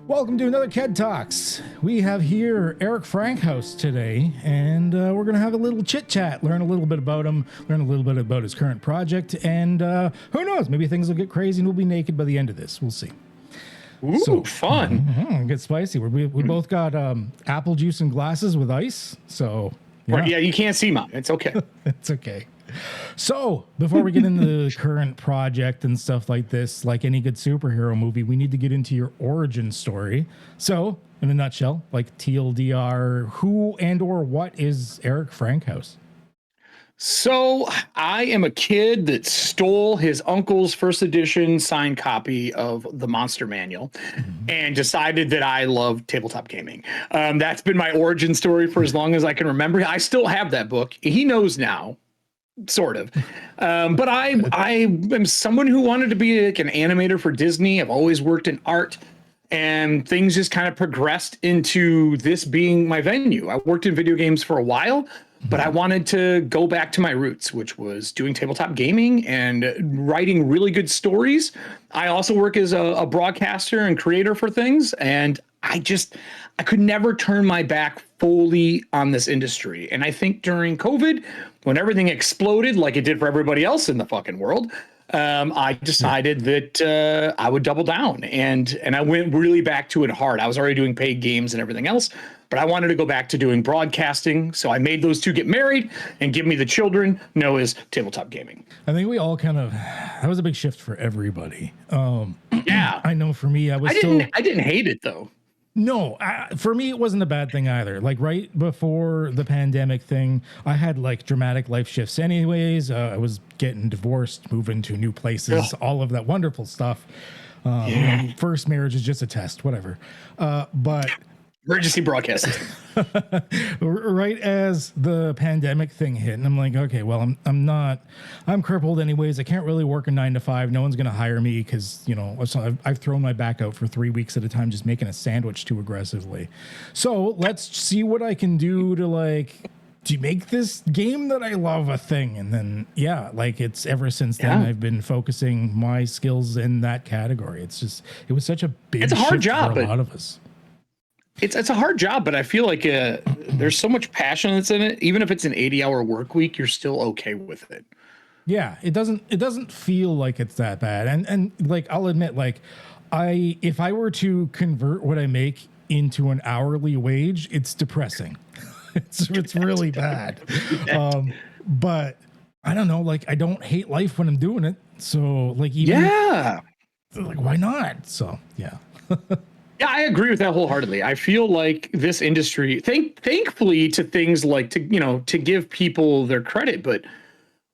Welcome to another KED Talks. We have here Erik Frankhouse today, and we're going to have a little chit-chat, learn a little bit about him, learn a little bit about his current project, and who knows, maybe things will get crazy and we'll be naked by the end of this. We'll see. Ooh, fun. Get spicy. We both got apple juice and glasses with ice, so... Yeah, you can't see mine. It's okay. It's okay. So, before we get into the current project and stuff like this, like any good superhero movie, we need to get into your origin story. So, in a nutshell, like TLDR, who and or what is Erik Frankhouse? So, I am a kid that stole his uncle's first edition signed copy of the Monster Manual and decided that I love tabletop gaming. That's been my origin story for as long as I can remember. I still have that book. He knows now. Sort of. But I am someone who wanted to be like an animator for Disney. I've always worked in art, and things just kind of progressed into this being my venue. I worked in video games for a while, but I wanted to go back to my roots, which was doing tabletop gaming and writing really good stories. I also work as a broadcaster and creator for things, and I could never turn my back fully on this industry. And I think during COVID, when everything exploded like it did for everybody else in the fucking world, I decided that I would double down, and I went really back to it hard. I was already doing paid games and everything else, but I wanted to go back to doing broadcasting. So I made those two get married and give me the children known as tabletop gaming. I think we all that was a big shift for everybody. Yeah. I know for me, I didn't hate it though. No, for me, it wasn't a bad thing either. Like right before the pandemic thing, I had like dramatic life shifts anyways. I was getting divorced, moving to new places, all of that wonderful stuff. First marriage is just a test, whatever. But emergency broadcast system. Right as the pandemic thing hit, and I'm like, okay, well, I'm crippled anyways. I can't really work a 9 to 5. No one's going to hire me because, I've thrown my back out for 3 weeks at a time, just making a sandwich too aggressively. So let's see what I can do to make this game that I love a thing. And then, it's ever since then, I've been focusing my skills in that category. It was such a big it's a hard shift job for a lot of us. It's a hard job, but I feel like there's so much passion that's in it. Even if it's an 80-hour work week, you're still okay with it. Yeah, it doesn't feel like it's that bad. And like I'll admit, like if I were to convert what I make into an hourly wage, it's depressing. it's really bad. But I don't know, like I don't hate life when I'm doing it. So like why not? So yeah. Yeah, I agree with that wholeheartedly. I feel like this industry, thankfully to things like to give people their credit, but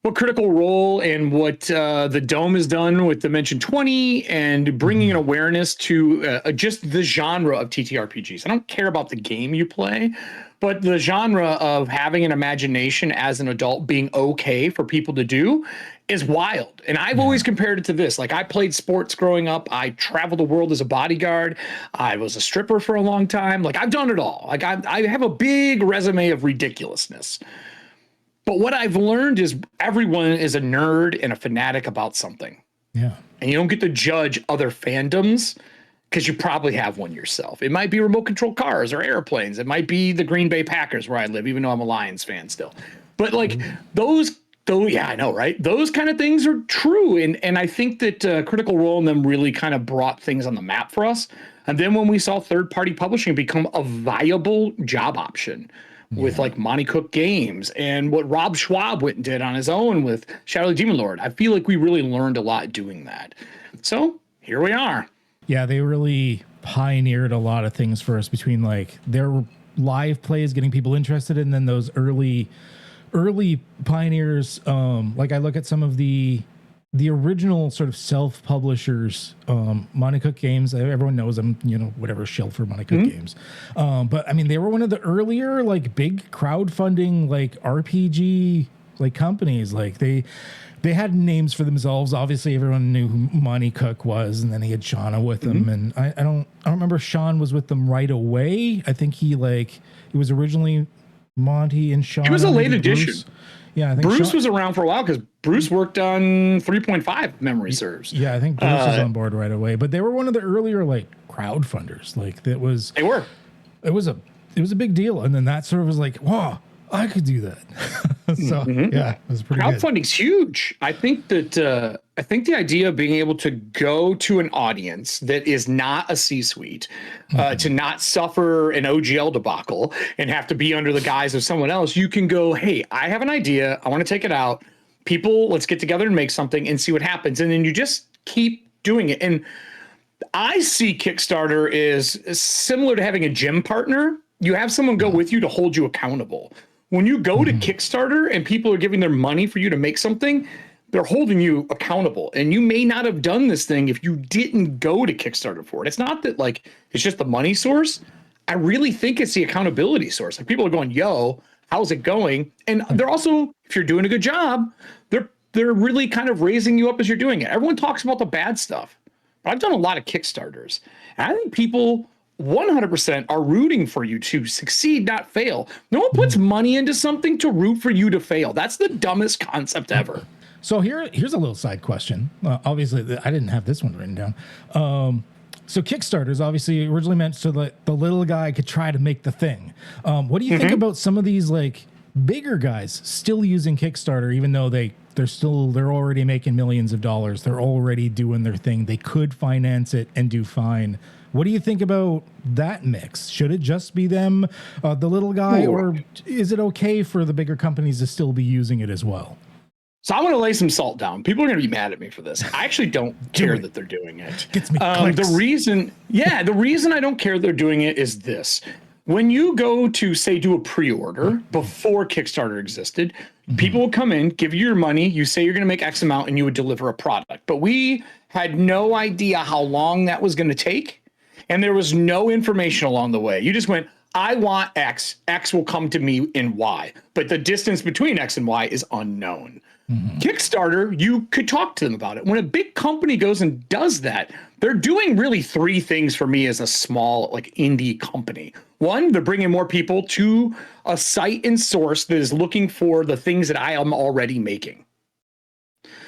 what Critical Role and what the Dome has done with Dimension 20 and bringing an awareness to just the genre of TTRPGs. I don't care about the game you play, but the genre of having an imagination as an adult being okay for people to do is wild. And I've always compared it to this. Like I played sports growing up. I traveled the world as a bodyguard. I was a stripper for a long time. Like I've done it all. Like I have a big resume of ridiculousness. But what I've learned is everyone is a nerd and a fanatic about something. Yeah. And you don't get to judge other fandoms because you probably have one yourself. It might be remote control cars or airplanes. It might be the Green Bay Packers where I live, even though I'm a Lions fan still. But like yeah, I know, right? Those kind of things are true. And I think that Critical Role and them really kind of brought things on the map for us. And then when we saw third-party publishing become a viable job option with like Monty Cook Games and what Rob Schwab went and did on his own with Shadow of the Demon Lord, I feel like we really learned a lot doing that. So here we are. Yeah, they really pioneered a lot of things for us between like their live plays, getting people interested, and then those early pioneers. Like I look at some of the original sort of self-publishers, Monty Cook Games. Everyone knows them, whatever shill for Monty Cook Games. But I mean, they were one of the earlier like big crowdfunding like RPG like companies. Like they had names for themselves. Obviously, everyone knew who Monty Cook was, and then he had Shauna with him. And I don't remember Sean was with them right away. I think it was originally Monty and Sean. He was a late addition. Yeah, I think Bruce was around for a while because Bruce worked on 3.5, if memory serves. Yeah, I think Bruce was on board right away. But they were one of the earlier like crowdfunders. Like that was They were. it was a big deal. And then that sort of was like, wow, I could do that. So yeah, it was pretty good. Crowdfunding's huge. I think that I think the idea of being able to go to an audience that is not a C-suite, to not suffer an OGL debacle and have to be under the guise of someone else, you can go, hey, I have an idea. I want to take it out. People, let's get together and make something and see what happens. And then you just keep doing it. And I see Kickstarter is similar to having a gym partner. You have someone go with you to hold you accountable. When you go to Kickstarter and people are giving their money for you to make something, they're holding you accountable. And you may not have done this thing if you didn't go to Kickstarter for it. It's not that like it's just the money source. I really think it's the accountability source. Like people are going, yo, how's it going? And they're also, if you're doing a good job, they're really kind of raising you up as you're doing it. Everyone talks about the bad stuff, but I've done a lot of Kickstarters. And I think people 100% are rooting for you to succeed, not fail. No one puts money into something to root for you to fail. That's the dumbest concept ever. So here's a little side question. Obviously, I didn't have this one written down. So Kickstarter is obviously originally meant so that the little guy could try to make the thing. What do you think about some of these like bigger guys still using Kickstarter, even though they're already making millions of dollars. They're already doing their thing. They could finance it and do fine. What do you think about that mix? Should it just be them, the little guy, or is it okay for the bigger companies to still be using it as well? So I want to lay some salt down. People are going to be mad at me for this. I actually don't care that they're doing it. Gets me the reason I don't care they're doing it is this. When you go to, say, do a pre-order before Kickstarter existed, people would come in, give you your money, you say you're going to make X amount, and you would deliver a product. But we had no idea how long that was going to take, and there was no information along the way. You just went, I want X. X will come to me in Y. But the distance between X and Y is unknown. Kickstarter, you could talk to them about it. When a big company goes and does that, they're doing really three things for me as a small, like indie company. One, they're bringing more people to a site and source that is looking for the things that I am already making.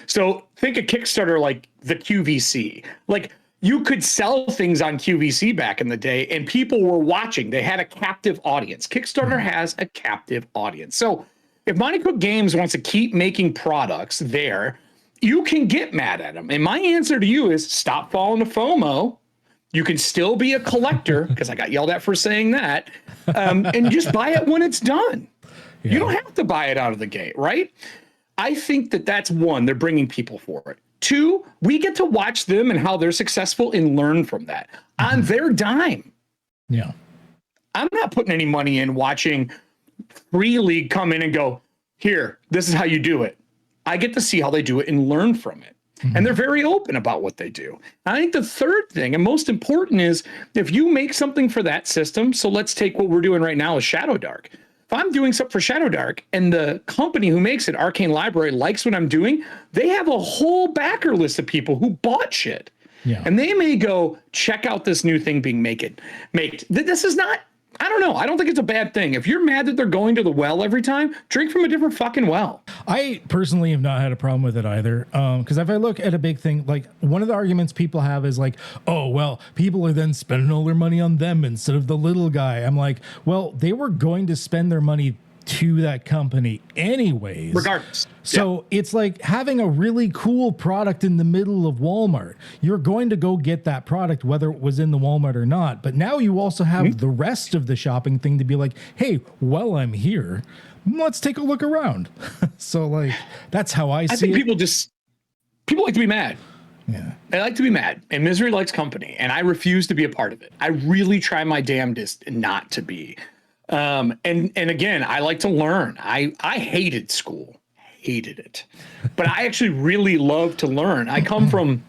So think of Kickstarter like the QVC. Like you could sell things on QVC back in the day and people were watching. They had a captive audience. Kickstarter has a captive audience. So if Monty Cook Games wants to keep making products there, you can get mad at them. And my answer to you is stop falling to FOMO. You can still be a collector, because I got yelled at for saying that, and just buy it when it's done. Yeah. You don't have to buy it out of the gate, right? I think that that's one, they're bringing people for it. Two, we get to watch them and how they're successful and learn from that on their dime. Yeah. I'm not putting any money in watching Free League come in and go, here, this is how you do it. I get to see how they do it and learn from it. And they're very open about what they do. And I think the third thing and most important is if you make something for that system, so let's take what we're doing right now is Shadow Dark. If I'm doing something for Shadow Dark and the company who makes it, Arcane Library, likes what I'm doing, they have a whole backer list of people who bought shit. Yeah. And they may go, check out this new thing being made. This is not, I don't know. I don't think it's a bad thing. If you're mad that they're going to the well every time, drink from a different fucking well. I personally have not had a problem with it either. Because if I look at a big thing, like one of the arguments people have is like, oh, well, people are then spending all their money on them instead of the little guy. I'm like, well, they were going to spend their money to that company anyways. Regardless. So it's like having a really cool product in the middle of Walmart. You're going to go get that product, whether it was in the Walmart or not. But now you also have the rest of the shopping thing to be like, hey, while I'm here, let's take a look around. So like, that's how I see it. I think people like to be mad. Yeah. They like to be mad, and misery likes company. And I refuse to be a part of it. I really try my damnedest not to be. And again, I like to learn. I hated school, hated it, but I actually really love to learn. I come from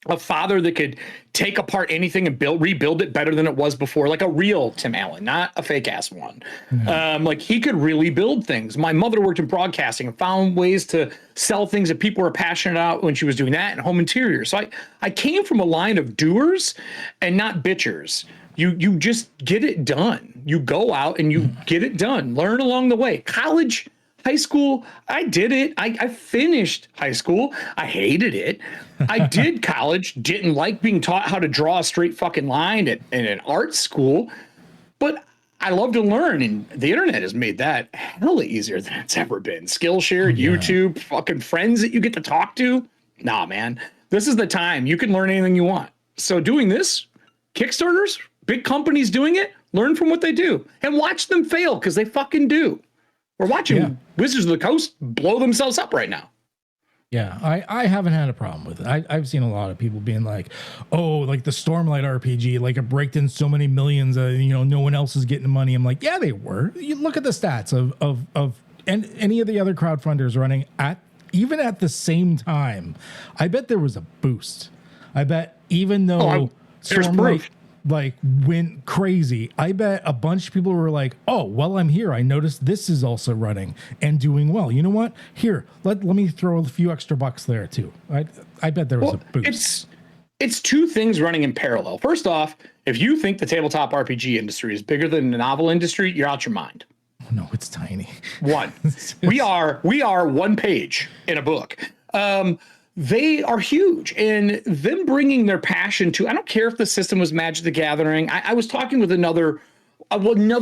a father that could take apart anything and rebuild it better than it was before, like a real Tim Allen, not a fake ass one. Like he could really build things. My mother worked in broadcasting and found ways to sell things that people were passionate about when she was doing that and home interiors. So I came from a line of doers and not bitchers. You just get it done. You go out and you get it done. Learn along the way. College high school, I did it. I finished high school. I hated it. I did college, didn't like being taught how to draw a straight fucking line in an art school, but I love to learn, and the internet has made that hella easier than it's ever been. Skillshare, YouTube, fucking friends that you get to talk to. Nah, man, this is the time. You can learn anything you want. So doing this, Kickstarters, big companies doing it, learn from what they do and watch them fail, because they fucking do. We're watching Wizards of the Coast blow themselves up right now. Yeah, I haven't had a problem with it. I've seen a lot of people being like, oh, like the Stormlight RPG, like it braked in so many millions, no one else is getting money. I'm like, yeah, they were. You look at the stats of and any of the other crowdfunders running even at the same time. I bet there was a boost. I bet even though Stormlight like went crazy, I bet a bunch of people were like, oh, well, I'm here. I noticed this is also running and doing well. You know what? Here, let me throw a few extra bucks there too. I bet there was a boost. It's two things running in parallel. First off, if you think the tabletop RPG industry is bigger than the novel industry, you're out your mind. No, it's tiny. One. We are one page in a book. They are huge, and them bringing their passion to, I don't care if the system was Magic the Gathering. I was talking with another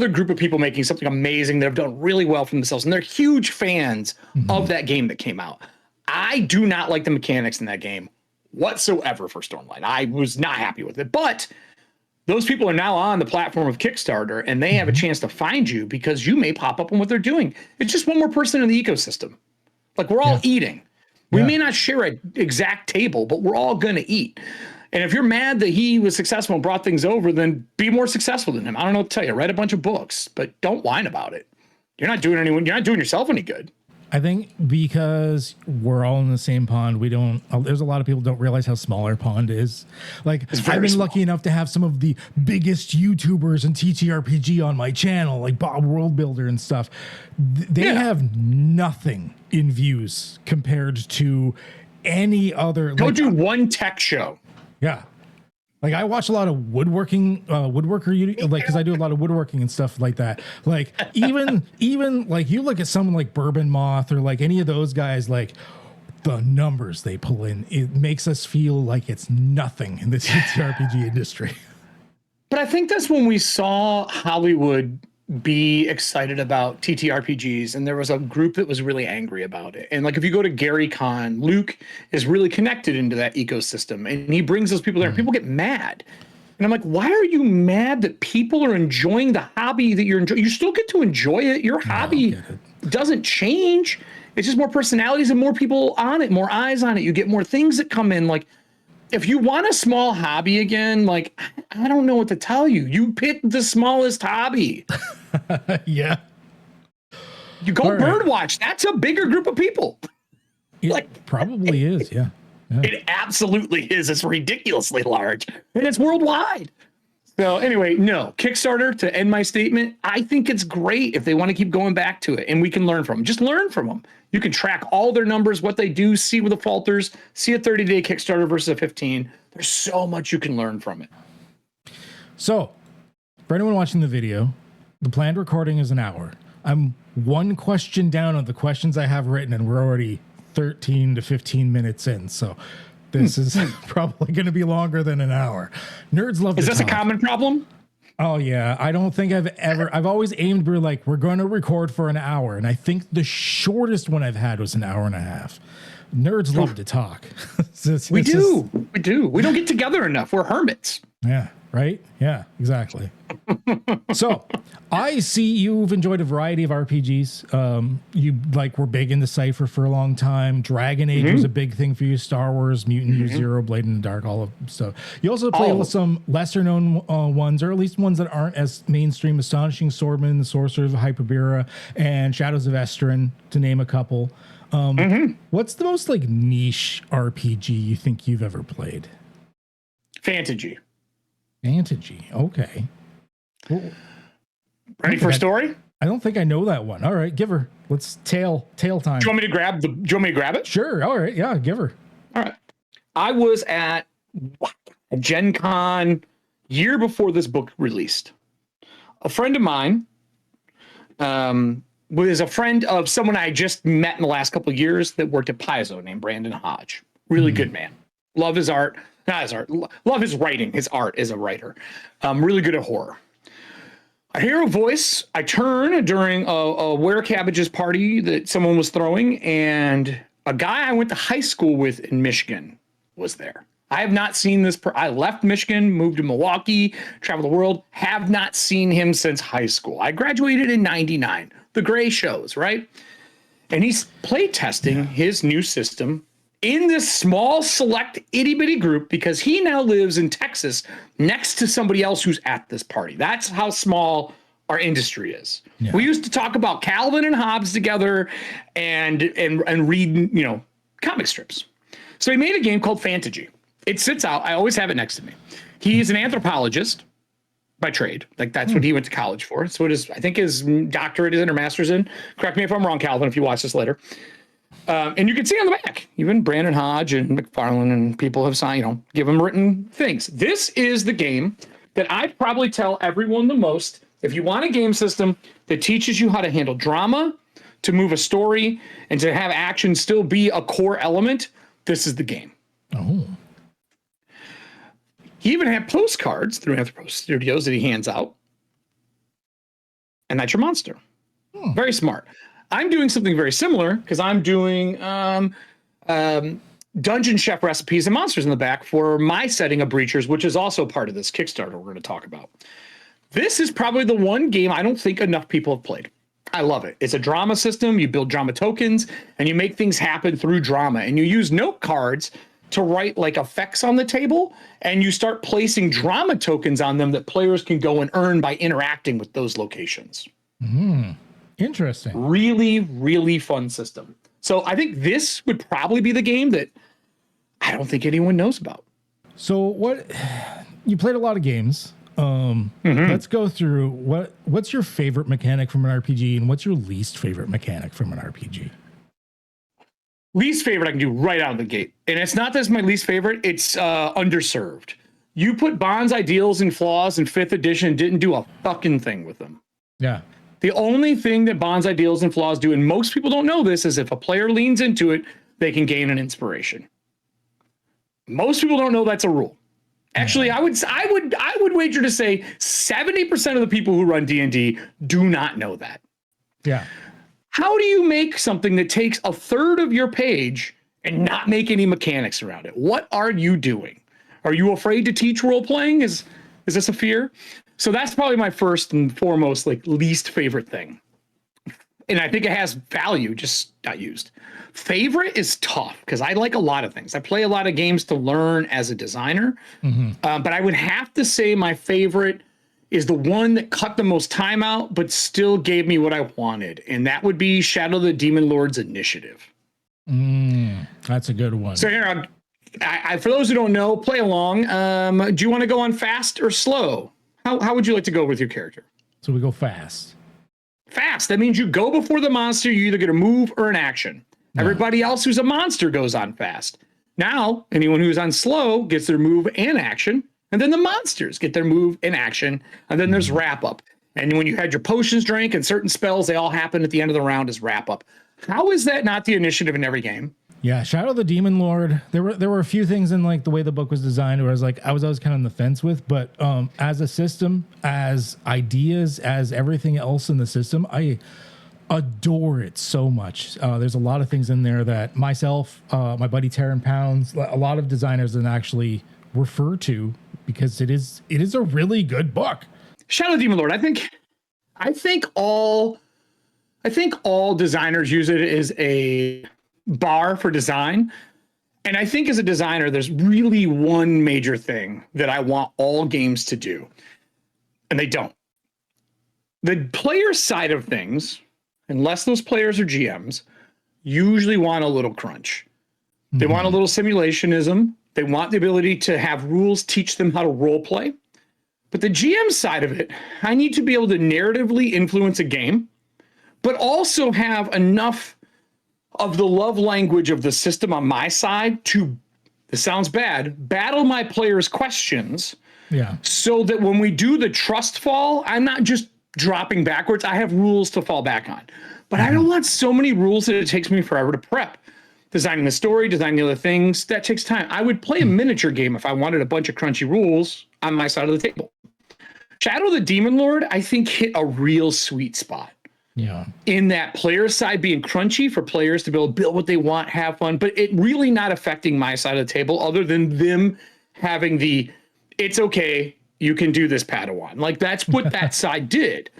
group of people making something amazing that have done really well for themselves, and they're huge fans of that game that came out. I do not like the mechanics in that game whatsoever for Stormlight. I was not happy with it, but those people are now on the platform of Kickstarter, and they have a chance to find you because you may pop up on what they're doing. It's just one more person in the ecosystem. Like, we're all eating. We may not share an exact table, but we're all going to eat. And if you're mad that he was successful and brought things over, then be more successful than him. I don't know what to tell you. Write a bunch of books, but don't whine about it. You're not doing yourself any good. I think because we're all in the same pond, there's a lot of people don't realize how small our pond is. Like, I've been lucky enough to have some of the biggest YouTubers and TTRPG on my channel, like Bob World Builder and stuff. They have nothing in views compared to any other. Go do one tech show. Yeah. Like, I watch a lot of woodworking, woodworker, like, because I do a lot of woodworking and stuff like that. Like, even like, you look at someone like Bourbon Moth or like any of those guys, like the numbers they pull in, it makes us feel like it's nothing in the TTRPG industry. But I think that's when we saw Hollywood be excited about TTRPGs, and there was a group that was really angry about it. And like, if you go to Gary Con, Luke is really connected into that ecosystem, and he brings those people there, and people get mad. And I'm like, why are you mad that people are enjoying the hobby that you're enjoying? You still get to enjoy it. Your hobby doesn't change. It's just more personalities and more people on it, more eyes on it. You get more things that come in. Like, if you want a small hobby again, like, I don't know what to tell you. You pick the smallest hobby. Yeah. You go birdwatch. That's a bigger group of people. It probably is. Yeah. It absolutely is. It's ridiculously large, and it's worldwide. So anyway, no, Kickstarter, to end my statement, I think it's great if they want to keep going back to it, and we can learn from them. Just learn from them. You can track all their numbers, what they do, see with the falters, see a 30-day Kickstarter versus a 15. There's so much you can learn from it. So, for anyone watching the video, the planned recording is an hour. I'm one question down on the questions I have written, and we're already 13 to 15 minutes in. So this is probably going to be longer than an hour. Nerds love to talk. Is this a common problem? Oh, yeah. I don't think I've always aimed for like, we're going to record for an hour. And I think the shortest one I've had was an hour and a half. Nerds love to talk. We do. We don't get together enough. We're hermits. Yeah. Right? Yeah, exactly. So I see you've enjoyed a variety of RPGs. You were big into Cypher for a long time. Dragon Age was a big thing for you. Star Wars, Mutant Year Zero, Blade in the Dark, all of stuff. You also play with some lesser known ones, or at least ones that aren't as mainstream. Astonishing Swordman, The Sorcerers of Hyperborea, and Shadows of Estrin, to name a couple. What's the most niche RPG you think you've ever played? Fantasy. Okay. Well, ready for a story? I don't think I know that one. All right, give her. Let's tail time. Do you want me to grab it? Sure. All right. Yeah, give her. All right. I was at Gen Con year before this book released. A friend of mine was a friend of someone I just met in the last couple of years that worked at Paizo named Brandon Hodge. Really good man. Love his art. Not his art. Love his writing, his art as a writer. Really good at horror. I hear a voice. I turn during a Where Cabbages party that someone was throwing, and a guy I went to high school with in Michigan was there. I have not seen this. I left Michigan, moved to Milwaukee, traveled the world, have not seen him since high school. I graduated in 99. The gray shows, right? And he's play testing his new system in this small, select, itty-bitty group because he now lives in Texas next to somebody else who's at this party. That's how small our industry is. Yeah. We used to talk about Calvin and Hobbes together and read, comic strips. So he made a game called Fantasy. It sits out. I always have it next to me. He is an anthropologist by trade. Like that's what he went to college for. So I think his doctorate is in or master's in. Correct me if I'm wrong, Calvin, if you watch this later. And you can see on the back, even Brandon Hodge and McFarlane and people have signed, give him written things. This is the game that I'd probably tell everyone the most. If you want a game system that teaches you how to handle drama, to move a story, and to have action still be a core element, this is the game. Oh. He even had postcards through Anthropo Studios that he hands out. And that's your monster. Very smart. I'm doing something very similar because I'm doing Dungeon Chef recipes and monsters in the back for my setting of Breachers, which is also part of this Kickstarter we're going to talk about. This is probably the one game I don't think enough people have played. I love it. It's a drama system. You build drama tokens and you make things happen through drama. And you use note cards to write like effects on the table. And you start placing drama tokens on them that players can go and earn by interacting with those locations. Interesting. Really, really fun system. So I think this would probably be the game that I don't think anyone knows about. So you played a lot of games. Let's go through what's your favorite mechanic from an RPG and what's your least favorite mechanic from an RPG? Least favorite I can do right out of the gate. And it's not that it's my least favorite, it's underserved. You put Bond's ideals and flaws in 5th edition, didn't do a fucking thing with them. Yeah. The only thing that Bond's ideals and flaws do, and most people don't know this, is if a player leans into it, they can gain an inspiration. Most people don't know that's a rule. Actually, I would wager to say 70% of the people who run D&D do not know that. Yeah. How do you make something that takes a third of your page and not make any mechanics around it? What are you doing? Are you afraid to teach role playing? Is this a fear? So that's probably my first and foremost, least favorite thing. And I think it has value, just not used. Favorite is tough because I like a lot of things. I play a lot of games to learn as a designer. But I would have to say my favorite is the one that cut the most time out, but still gave me what I wanted. And that would be Shadow of the Demon Lord's Initiative. That's a good one. So here, for those who don't know, play along. Do you want to go on fast or slow? How would you like to go with your character? So we go fast. Fast. That means you go before the monster. You either get a move or an action. Everybody else who's a monster goes on fast. Now, anyone who's on slow gets their move and action. And then the monsters get their move and action. And then there's wrap up. And when you had your potions drank and certain spells, they all happen at the end of the round as wrap up. How is that not the initiative in every game? Yeah, Shadow of the Demon Lord. There were a few things in the way the book was designed where I was always kind of on the fence with, but as a system, as ideas, as everything else in the system, I adore it so much. There's a lot of things in there that myself, my buddy Taryn Pounds, a lot of designers that actually refer to because it is a really good book. Shadow of the Demon Lord. I think all designers use it as a bar for design. And I think as a designer, there's really one major thing that I want all games to do. And they don't. The player side of things, unless those players are GMs, usually want a little crunch. They want a little simulationism. They want the ability to have rules teach them how to role play. But the GM side of it, I need to be able to narratively influence a game, but also have enough of the love language of the system on my side to, this sounds bad, battle my players' questions. Yeah. So that when we do the trust fall, I'm not just dropping backwards, I have rules to fall back on. But I don't want so many rules that it takes me forever to prep. Designing the story, designing the other things, that takes time. I would play a miniature game if I wanted a bunch of crunchy rules on my side of the table. Shadow of the Demon Lord, I think, hit a real sweet spot. Yeah. In that player side being crunchy for players to be able to build what they want, have fun, but it really not affecting my side of the table other than them having it's okay, you can do this, Padawan. Like, that's what that side did.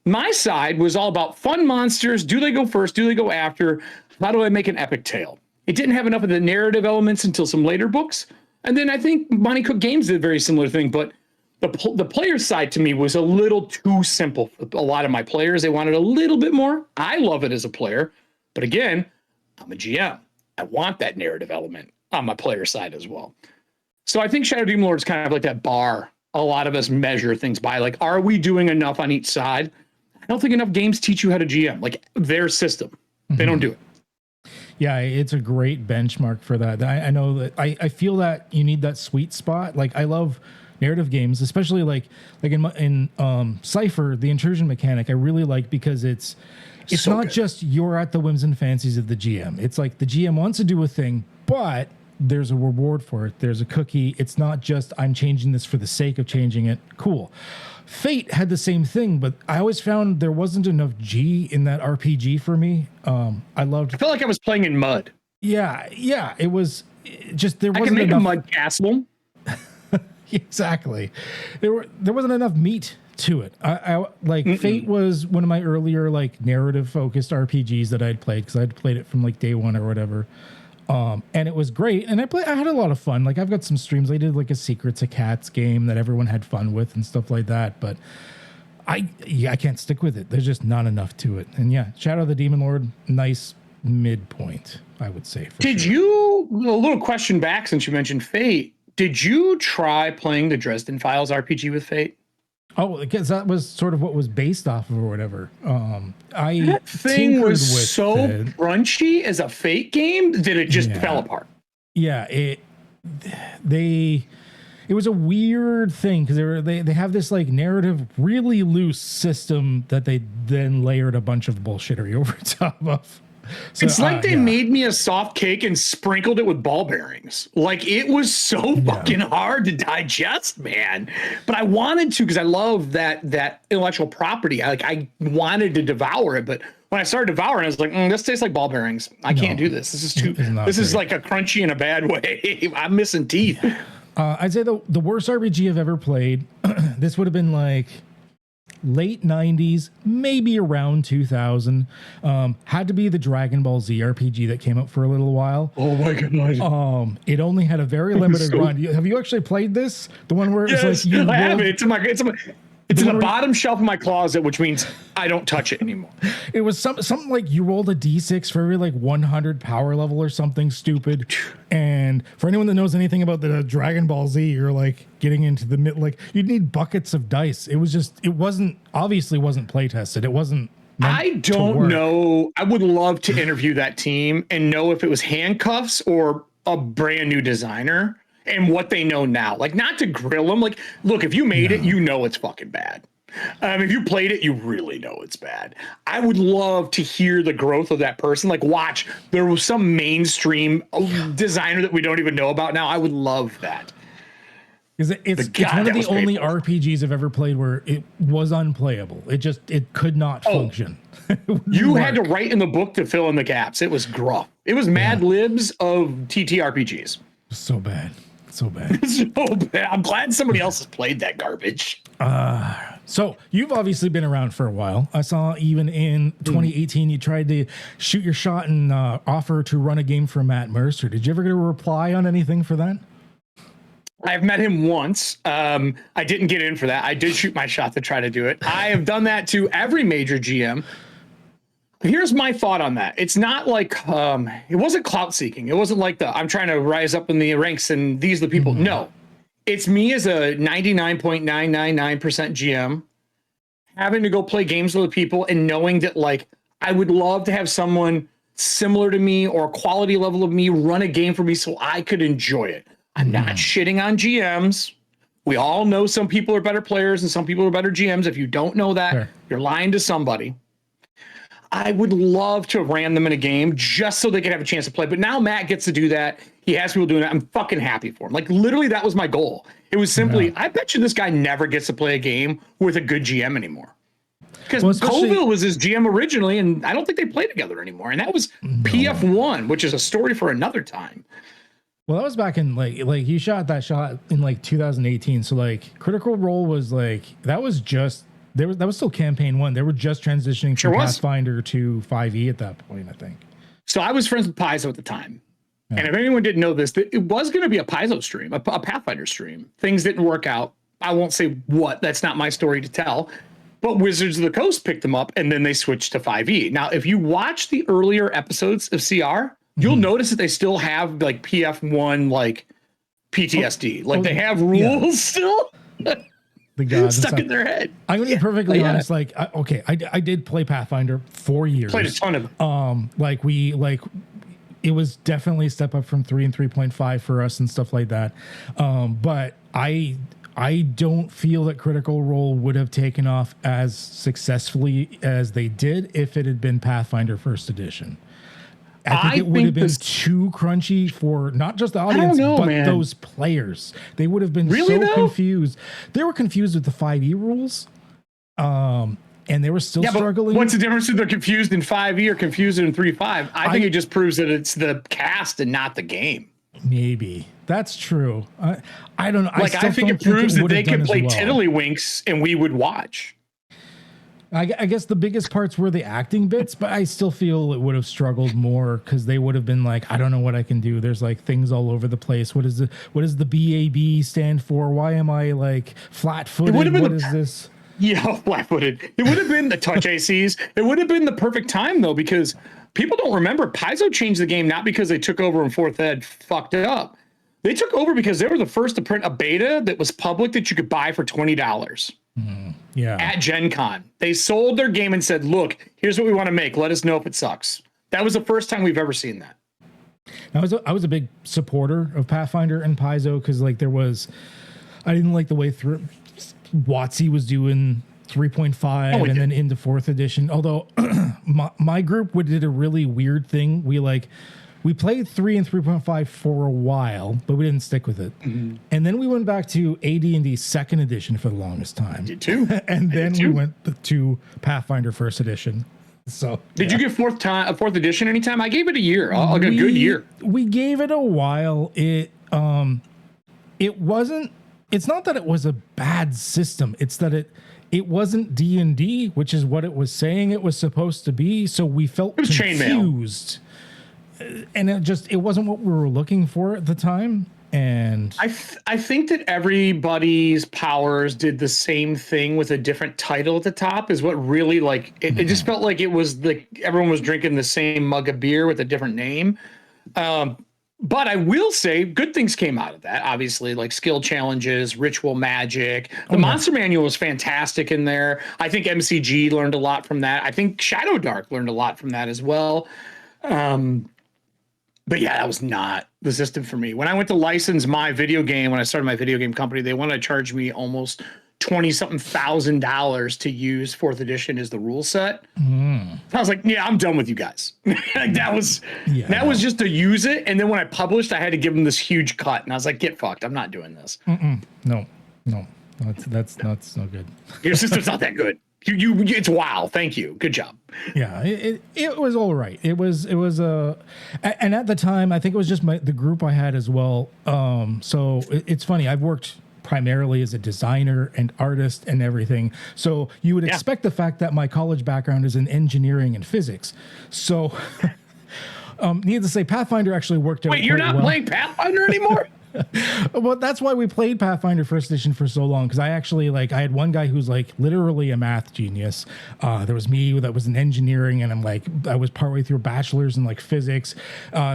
My side was all about fun monsters. Do they go first? Do they go after? How do I make an epic tale? It didn't have enough of the narrative elements until some later books. And then I think Monty Cook Games did a very similar thing, but the player side to me was a little too simple for a lot of my players. They wanted a little bit more. I love it as a player, but again, I'm a GM. I want that narrative element on my player side as well. So I think Shadow Demon Lord is kind of like that bar a lot of us measure things by. Like, are we doing enough on each side? I don't think enough games teach you how to GM, like their system. They don't do it. Yeah, it's a great benchmark for that. I know that I feel that you need that sweet spot. Like, I love narrative games, especially like in Cypher, the intrusion mechanic. I really like because it's so not good. Just you're at the whims and fancies of the GM. It's like the GM wants to do a thing, but there's a reward for it. There's a cookie. It's not just I'm changing this for the sake of changing it. Cool. Fate had the same thing, but I always found there wasn't enough G in that RPG for me. I felt like I was playing in mud. Yeah, it was just there wasn't I can make enough. A mud castle. Exactly. There wasn't enough meat to it. I Fate was one of my earlier like narrative focused RPGs that I'd played because I'd played it from like day one or whatever. And it was great. And I had a lot of fun. Like, I've got some streams. I did like a Secrets of Cats game that everyone had fun with and stuff like that. But I can't stick with it. There's just not enough to it. And yeah, Shadow of the Demon Lord, nice midpoint, I would say. A little question back since you mentioned Fate. Did you try playing the Dresden Files RPG with Fate? Oh, because that was sort of what was based off of or whatever. That thing was so crunchy as a Fate game that it just fell apart. Yeah, it was a weird thing because they have this like narrative, really loose system that they then layered a bunch of bullshittery over top of. So, it's like they made me a soft cake and sprinkled it with ball bearings. Like, it was so fucking hard to digest, man. But I wanted to because I love that intellectual property. I wanted to devour it, but when I started devouring, I was like, this tastes like ball bearings. I can't do this. This is too. This is like a crunchy in a bad way. I'm missing teeth. I'd say the worst RPG I've ever played. This would have been like late 90s, maybe around 2000. Had to be the Dragon Ball Z RPG that came out for a little while. Oh my god. It only had a very limited run. Have you actually played this? The one where it's like I have it. It's in the bottom shelf of my closet, which means I don't touch it anymore. It was something like you rolled a d6 for every like 100 power level or something stupid. And for anyone that knows anything about the Dragon Ball Z, you're like getting into the like you'd need buckets of dice. It wasn't play tested. It wasn't. I don't know. I would love to interview that team and know if it was handcuffs or a brand new designer. And what they know now, like, not to grill them. Like, look, if you made it, you know it's fucking bad. If you played it, you really know it's bad. I would love to hear the growth of that person. Like, watch, there was some mainstream designer that we don't even know about now. I would love that. Because it's one of the only RPGs I've ever played where it was unplayable. It could not function. You had to write in the book to fill in the gaps. It was gruff. It was Mad Libs of TTRPGs. So bad. So bad. I'm glad somebody else has played that garbage. So you've obviously been around for a while. I saw even in 2018 you tried to shoot your shot and offer to run a game for Matt Mercer. Did you ever get a reply on anything for that? I've met him once. I didn't get in for that. I did shoot my shot to try to do it. I have done that to every major GM. Here's my thought on that. It's not like it wasn't clout seeking. It wasn't like I'm trying to rise up in the ranks and these are the people. No, it's me as a 99.999% GM having to go play games with other people and knowing that like I would love to have someone similar to me or a quality level of me run a game for me so I could enjoy it. I'm not shitting on GMs. We all know some people are better players and some people are better GMs. If you don't know that, Sure. you're lying to somebody. I would love to have ran them in a game just so they could have a chance to play. But now Matt gets to do that. He has people doing that. I'm fucking happy for him. Like, literally, that was my goal. It was simply, I bet you this guy never gets to play a game with a good GM anymore. Because Colville was his GM originally, and I don't think they play together anymore. And that was PF1, which is a story for another time. Well, that was back in like he shot that shot in like 2018. So like Critical Role was like that was still campaign 1. They were just transitioning from Pathfinder to 5e at that point, I think. So I was friends with Paizo at the time. Yeah. And if anyone didn't know this, it was going to be a Paizo stream, a Pathfinder stream. Things didn't work out. I won't say what. That's not my story to tell. But Wizards of the Coast picked them up, and then they switched to 5e. Now, if you watch the earlier episodes of CR, you'll notice that they still have like PF1 like PTSD. Like they have rules still the gods stuck in their head. I'm gonna be perfectly honest. Like, I did play Pathfinder 4 years. Played a ton of it. It was definitely a step up from 3 and 3.5 for us and stuff like that. But I don't feel that Critical Role would have taken off as successfully as they did if it had been Pathfinder First Edition. I think it would have been too crunchy for not just the audience, but those players. They would have been confused. They were confused with the 5e rules, and they were still struggling. But what's the difference if they're confused in 5e or confused in 3.5? I think it just proves that it's the cast and not the game. Maybe that's true. I don't know. I think it proves that they could play Tiddlywinks and we would watch. I guess the biggest parts were the acting bits, but I still feel it would have struggled more because they would have been like, I don't know what I can do. There's like things all over the place. What does the BAB stand for? Why am I like flat-footed? What is this? Yeah, flat-footed. It would have been the touch ACs. It would have been the perfect time though, because people don't remember Paizo changed the game not because they took over and 4th Ed fucked it up. They took over because they were the first to print a beta that was public that you could buy for $20. At Gen Con. They sold their game and said, look, here's what we want to make. Let us know if it sucks. That was the first time we've ever seen that. I was a big supporter of Pathfinder and Paizo because like I didn't like the way through WotC was doing 3.5 and then into 4th edition. Although my group did a really weird thing. We played 3 and 3.5 for a while, but we didn't stick with it. And then we went back to AD&D 2nd edition for the longest time. Did too. And then we went to Pathfinder 1st edition. So did you get 4th edition anytime? I gave it a year. A good year. We gave it a while. It wasn't. It's not that it was a bad system. It's that it wasn't D&D, which is what it was saying it was supposed to be. So we felt confused. And it wasn't what we were looking for at the time. And I think that everybody's powers did the same thing with a different title at the top is what really it just felt like it was like everyone was drinking the same mug of beer with a different name. But I will say good things came out of that. Obviously, like skill challenges, ritual magic. The Monster Manual was fantastic in there. I think MCG learned a lot from that. I think Shadow Dark learned a lot from that as well. But yeah, that was not the system for me. When I went to license my video game, when I started my video game company, they wanted to charge me almost $20-something thousand to use 4th edition as the rule set. I was like, yeah, I'm done with you guys. that was just to use it. And then when I published, I had to give them this huge cut. And I was like, get fucked. I'm not doing this. No, that's no good. Your system's not that good. It's wow. Thank you. Good job. Yeah, it was all right. It was and at the time, I think it was just the group I had as well. So it's funny. I've worked primarily as a designer and artist and everything. So you would expect the fact that my college background is in engineering and physics. So needless to say, Pathfinder actually worked out. Wait, you're not playing Pathfinder anymore? Well, that's why we played Pathfinder 1st edition for so long, because I actually I had one guy who's literally a math genius. There was me that was in engineering, and I was partway through a bachelor's in physics.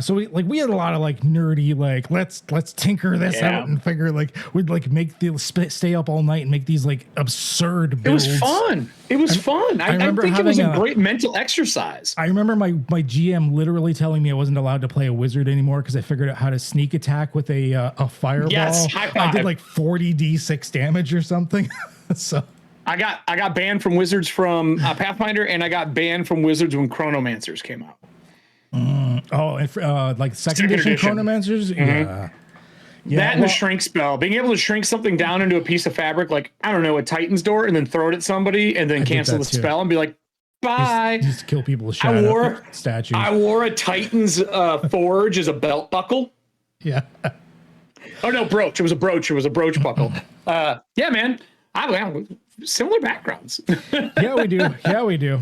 So we had a lot of nerdy let's tinker this out and figure we'd make the stay up all night and make these absurd builds. It was fun. It was fun. I think it was a great mental exercise. I remember my GM literally telling me I wasn't allowed to play a wizard anymore because I figured out how to sneak attack with a a fireball. Yes, high I did five. like 40d6 damage or something. So I got banned from Wizards from Pathfinder, and I got banned from Wizards when Chronomancers came out. like second edition Chronomancers. Yeah. That and the shrink spell, being able to shrink something down into a piece of fabric, like, I don't know, a Titan's door, and then throw it at somebody, and then cancel the spell and be like, bye. Just kill people with shadow statues. I wore a Titan's forge as a belt buckle. Yeah. Oh no, brooch. It was a brooch. It was a brooch buckle. Yeah, man. Similar backgrounds. Yeah, we do. Yeah, we do.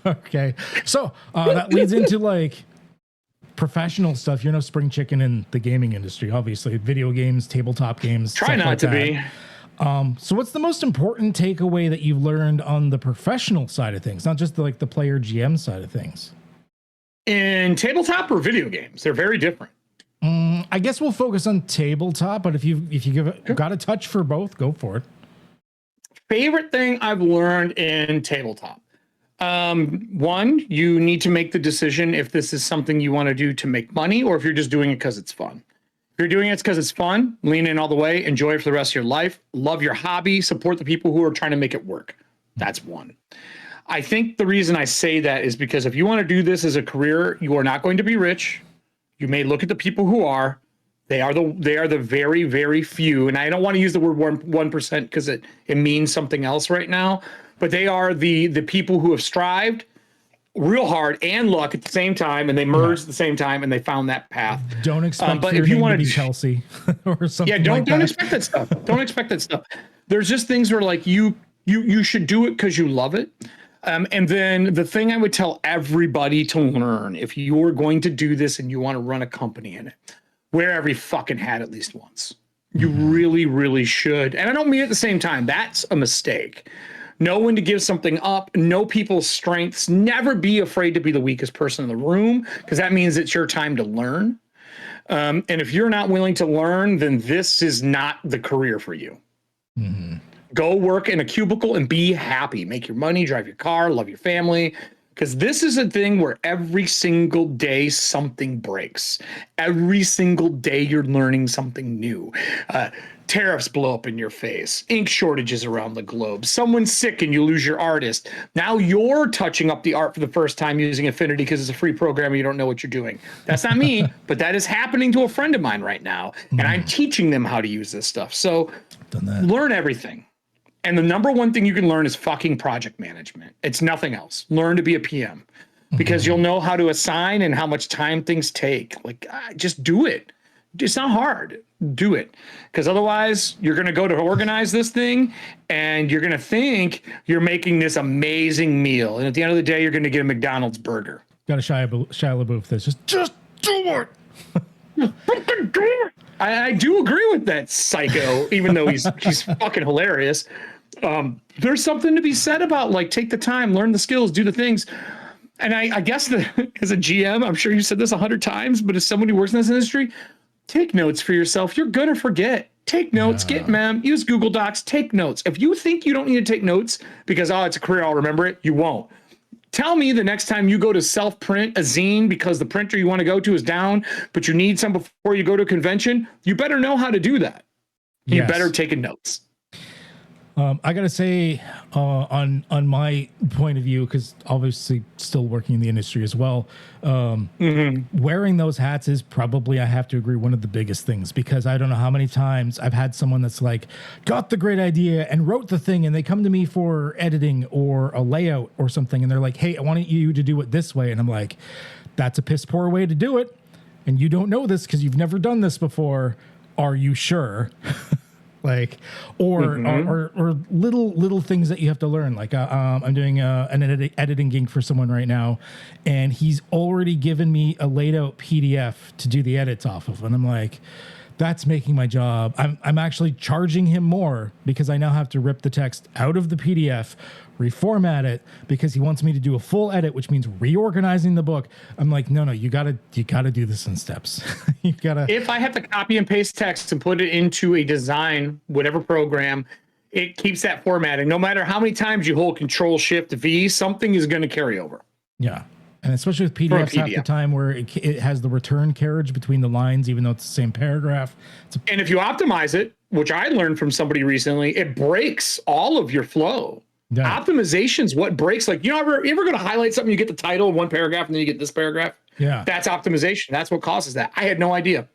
Okay. So that leads into like professional stuff. You're no spring chicken in the gaming industry, obviously. Video games, tabletop games. Try not to be. So what's the most important takeaway that you've learned on the professional side of things, not just the player GM side of things? In tabletop or video games, they're very different. I guess we'll focus on tabletop, but if you got a touch for both, go for it. Favorite thing I've learned in tabletop. One, you need to make the decision if this is something you want to do to make money or if you're just doing it because it's fun. If you're doing it because it's fun, lean in all the way, enjoy it for the rest of your life, love your hobby, support the people who are trying to make it work. That's one. I think the reason I say that is because if you want to do this as a career, you are not going to be rich. You may look at the people who are. They are the very, very few. And I don't want to use the word 1% because it means something else right now. But they are the people who have strived real hard and luck at the same time, and they merged at the same time, and they found that path. Don't expect but if you want to be Chelsea or something. Yeah, don't expect that stuff. Don't expect that stuff. There's just things where like you should do it because you love it. And then the thing I would tell everybody to learn, if you're going to do this and you want to run a company in it, wear every fucking hat at least once. You really, really should. And I don't mean at the same time. That's a mistake. Know when to give something up. Know people's strengths. Never be afraid to be the weakest person in the room, because that means it's your time to learn. And if you're not willing to learn, then this is not the career for you. Go work in a cubicle and be happy. Make your money, drive your car, love your family. Because this is a thing where every single day something breaks. Every single day you're learning something new. Tariffs blow up in your face. Ink shortages around the globe. Someone's sick and you lose your artist. Now you're touching up the art for the first time using Affinity because it's a free program and you don't know what you're doing. That's not me, but that is happening to a friend of mine right now. And I'm teaching them how to use this stuff. So learn everything. And the number one thing you can learn is fucking project management. It's nothing else. Learn to be a PM because you'll know how to assign and how much time things take. Like, just do it. It's not hard. Do it. Because otherwise you're going to go to organize this thing and you're going to think you're making this amazing meal. And at the end of the day, you're going to get a McDonald's burger. Got a Shia LaBeouf this. Just do it. I do agree with that psycho, even though he's fucking hilarious. There's something to be said about like take the time, learn the skills, do the things. And I guess as a GM, I'm sure you said this 100 times, but as someone who works in this industry, take notes for yourself. You're gonna forget. Take notes, get mem, use Google Docs, take notes. If you think you don't need to take notes because it's a career, I'll remember it, you won't. Tell me the next time you go to self-print a zine because the printer you want to go to is down, but you need some before you go to a convention, you better know how to do that. You better take notes. I gotta say, on my point of view, because obviously still working in the industry as well, wearing those hats is probably, I have to agree, one of the biggest things, because I don't know how many times I've had someone that's like got the great idea and wrote the thing, and they come to me for editing or a layout or something, and they're like, "Hey, I want you to do it this way," and I'm like, "That's a piss poor way to do it, and you don't know this because you've never done this before. Are you sure?" Like, or little things that you have to learn. Like, I'm doing an editing gig for someone right now, and he's already given me a laid out PDF to do the edits off of, and I'm like, that's making my job. I'm actually charging him more because I now have to rip the text out of the PDF, reformat it, because he wants me to do a full edit, which means reorganizing the book. I'm like, no, you gotta do this in steps. You gotta. If I have to copy and paste text and put it into a design, whatever program, it keeps that formatting. No matter how many times you hold Control Shift V, something is going to carry over. Yeah. And especially with From a PDFs half the PDF. time where it has the return carriage between the lines, even though it's the same paragraph. And if you optimize it, which I learned from somebody recently, it breaks all of your flow. Yeah. Optimization's what breaks. Like, you ever going to highlight something, you get the title of one paragraph, and then you get this paragraph? Yeah. That's optimization. That's what causes that. I had no idea.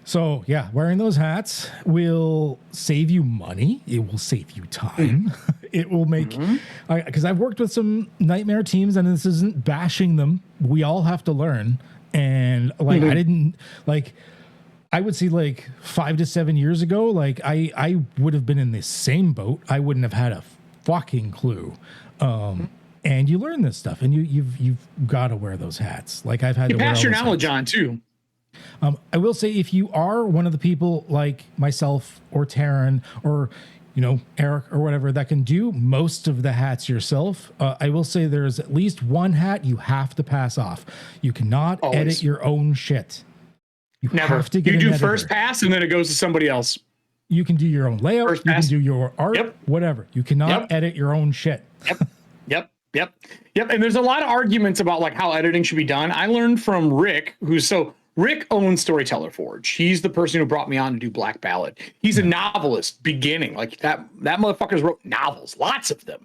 So yeah, wearing those hats will save you money. It will save you time. It will make, because I've worked with some nightmare teams, and this isn't bashing them. We all have to learn. And like, I didn't like, I would say like 5 to 7 years ago, like I would have been in the same boat. I wouldn't have had a fucking clue. And you learn this stuff, and you've got to wear those hats. Like I've had You to pass wear your all those knowledge hats. on too. I will say, if you are one of the people like myself or Taryn or, you know, Eric or whatever that can do most of the hats yourself, I will say there's at least one hat you have to pass off. You cannot Always. edit your own shit. You Never. have to get You an do editor. first pass, and then it goes to somebody else. You can do your own layout. First You can pass. do your art, Yep. whatever. You cannot Yep. edit your own shit. Yep. And there's a lot of arguments about like how editing should be done. I learned from Rick, Rick owns Storyteller Forge. He's the person who brought me on to do Black Ballad. He's a novelist beginning. Like that motherfucker's wrote novels, lots of them.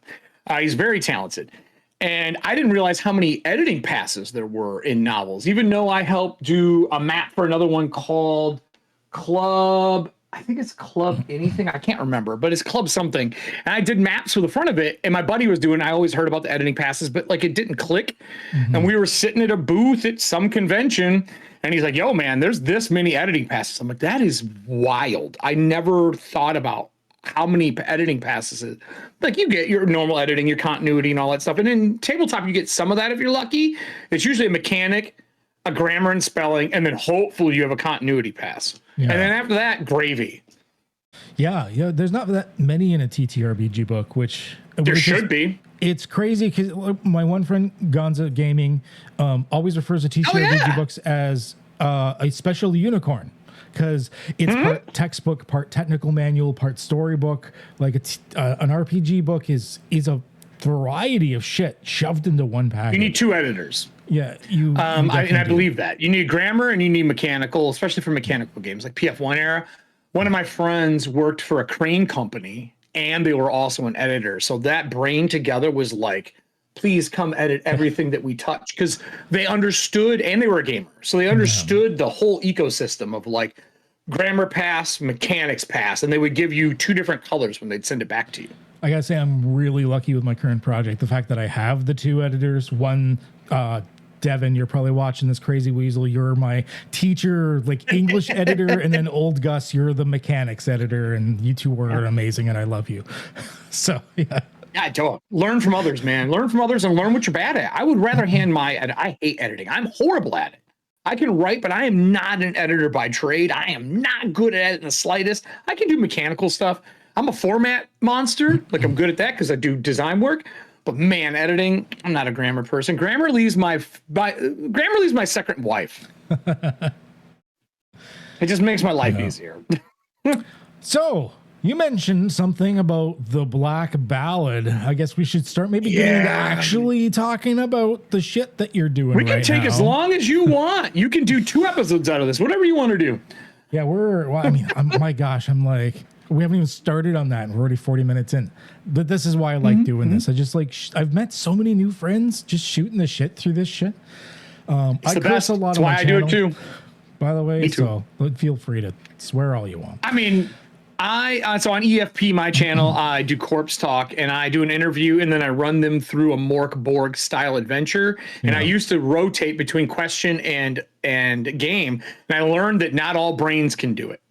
He's very talented. And I didn't realize how many editing passes there were in novels, even though I helped do a map for another one called Club. I think it's Club anything. I can't remember, but it's Club something. And I did maps for the front of it. And my buddy was doing, I always heard about the editing passes, but like it didn't click. And we were sitting at a booth at some convention, and he's like, yo, man, there's this many editing passes. I'm like, that is wild. I never thought about how many editing passes is. Like you get your normal editing, your continuity and all that stuff. And in tabletop, you get some of that if you're lucky. It's usually a mechanic, a grammar and spelling, and then hopefully you have a continuity pass. Yeah. And then after that, gravy. Yeah. There's not that many in a TTRPG book, which There which is- should be. It's crazy because my one friend Gonza Gaming always refers to TTRPG books as a special unicorn because it's part textbook, part technical manual, part storybook. Like an RPG book is a variety of shit shoved into one package. You need two editors. Yeah, you. And I definitely do. believe that. You need grammar and you need mechanical, especially for mechanical games like PF1 era. One of my friends worked for a crane company, and they were also an editor. So that brain together was like, please come edit everything that we touch, because they understood, and they were a gamer. So they understood the whole ecosystem of like grammar pass, mechanics pass, and they would give you two different colors when they'd send it back to you. I gotta say, I'm really lucky with my current project. The fact that I have the two editors, one, Devin, you're probably watching this, Crazy Weasel. You're my teacher, like English editor, and then old Gus, you're the mechanics editor, and you two were amazing, and I love you. So yeah. Yeah, don't learn from others, man. Learn from others and learn what you're bad at. I would rather hand I hate editing. I'm horrible at it. I can write, but I am not an editor by trade. I am not good at it in the slightest. I can do mechanical stuff. I'm a format monster. Like I'm good at that because I do design work. But man, editing, I'm not a grammar person. Grammar leaves my second wife. It just makes my life easier. So you mentioned something about the Black Ballad. I guess we should start maybe getting into actually talking about the shit that you're doing. We can take as long as you want. You can do 2 episodes out of this, whatever you want to do. Yeah, my gosh, I'm like, we haven't even started on that, and we're already 40 minutes in. But this is why I like doing this. I just like, I've met so many new friends just shooting the shit through this shit. I the curse best. a lot That's on why my I do it channel, too. by the way. Me too. So feel free to swear all you want. I mean, so on EFP, my channel, I do corpse talk, and I do an interview, and then I run them through a Mork Borg style adventure. And I used to rotate between question and game, and I learned that not all brains can do it.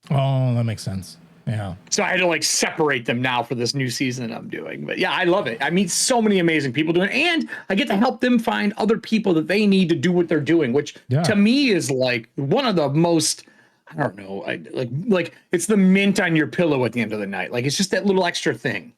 Oh, that makes sense. Yeah. So I had to like separate them now for this new season that I'm doing. But yeah, I love it. I meet so many amazing people doing it, and I get to help them find other people that they need to do what they're doing, which to me is like one of the most, I don't know, like it's the mint on your pillow at the end of the night. Like it's just that little extra thing.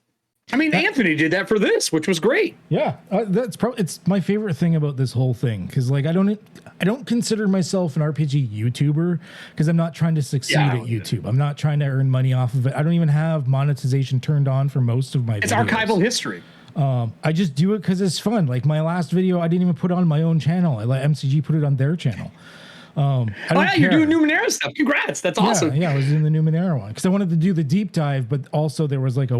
I mean, Anthony did that for this, which was great. Yeah, that's probably, it's my favorite thing about this whole thing, because like I don't consider myself an RPG YouTuber because I'm not trying to succeed at YouTube. I'm not trying to earn money off of it. I don't even have monetization turned on for most of my videos. It's archival history. I just do it because it's fun. Like my last video, I didn't even put it on my own channel. I let MCG put it on their channel. You're doing Numenera stuff. Congrats. That's awesome. Yeah, I was doing the Numenera one because I wanted to do the deep dive, but also there was like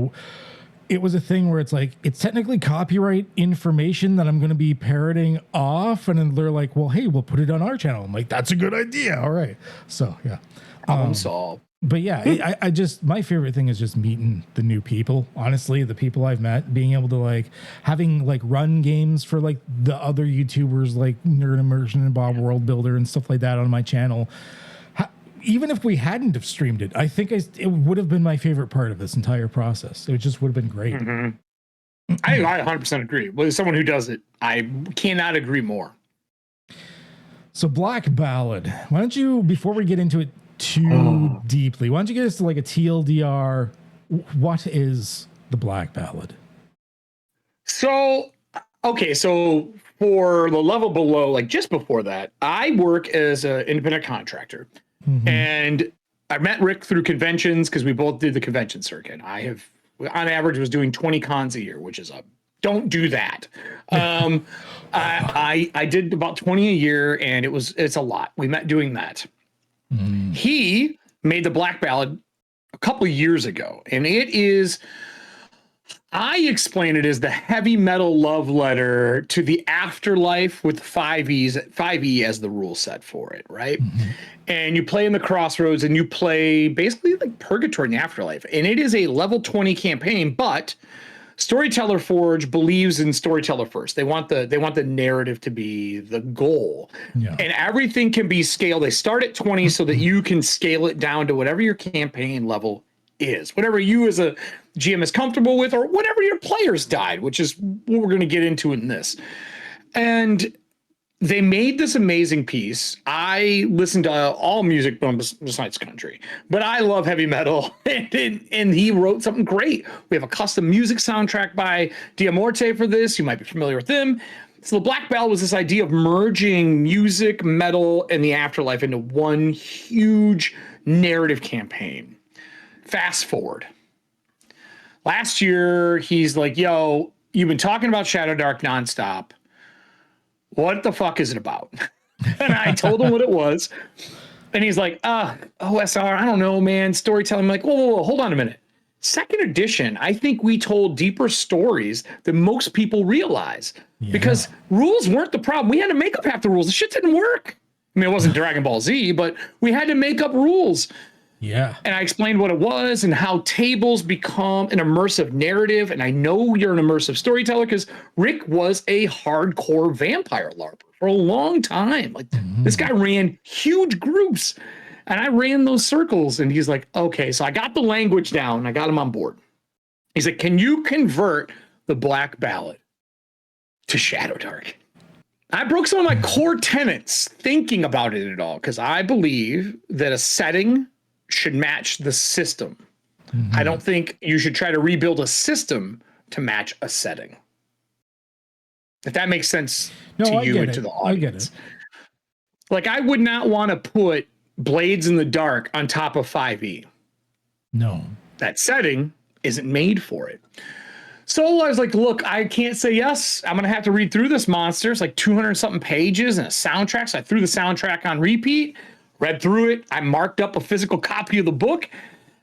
it was a thing where it's like, it's technically copyright information that I'm going to be parroting off. And then they're like, well, hey, we'll put it on our channel. I'm like, that's a good idea. All right. So, yeah. Problem solved. But yeah, I just, my favorite thing is just meeting the new people. Honestly, the people I've met, being able to like, having like run games for like the other YouTubers like Nerd Immersion and Bob World Builder and stuff like that on my channel. Even if we hadn't have streamed it, I think it would have been my favorite part of this entire process. It just would have been great. Mm-hmm. I 100% agree. Well, as someone who does it, I cannot agree more. So Black Ballad, why don't you, before we get into it too deeply, why don't you get us to like a TLDR? What is the Black Ballad? So, okay, so for the level below, like just before that, I work as an independent contractor. Mm-hmm. And I met Rick through conventions because we both did the convention circuit. I have, on average, was doing 20 cons a year, which is don't do that. I did about 20 a year, and it's a lot. We met doing that. Mm. He made the Black Ballad a couple of years ago, and it is, I explain it as the heavy metal love letter to the afterlife with 5e as the rule set for it, right? Mm-hmm. And you play in the crossroads and you play basically like purgatory in the afterlife. And it is a level 20 campaign, but Storyteller Forge believes in storyteller first. They want the narrative to be the goal. Yeah. And everything can be scaled. They start at 20 so that you can scale it down to whatever your campaign level is, whatever you as a GM is comfortable with, or whatever your players died, which is what we're going to get into in this. And they made this amazing piece. I listen to all music besides country, but I love heavy metal, and he wrote something great. We have a custom music soundtrack by Diamorte for this. You might be familiar with him. So the Black Ballad was this idea of merging music, metal, and the afterlife into one huge narrative campaign. Fast forward. Last year, he's like, yo, you've been talking about Shadow Dark nonstop. What the fuck is it about? And I told him what it was. And he's like, OSR, I don't know, man. Storytelling. I'm like, whoa, hold on a minute. Second edition, I think we told deeper stories than most people realize. Yeah. Because rules weren't the problem. We had to make up half the rules. The shit didn't work. I mean, it wasn't Dragon Ball Z, but we had to make up rules. Yeah. And I explained what it was and how tables become an immersive narrative. And I know you're an immersive storyteller because Rick was a hardcore vampire LARPer for a long time. Like this guy ran huge groups and I ran those circles. And he's like, okay, so I got the language down. I got him on board. He's like, can you convert the Black Ballad to Shadow Dark? I broke some of my core tenets thinking about it at all because I believe that a setting should match the system. Mm-hmm. I don't think you should try to rebuild a system to match a setting. If that makes sense to you and to the audience. I get it. Like, I would not want to put Blades in the Dark on top of 5e. No. That setting isn't made for it. So I was like, look, I can't say yes. I'm going to have to read through this monster. It's like 200 something pages and a soundtrack. So I threw the soundtrack on repeat. Read through it. I marked up a physical copy of the book.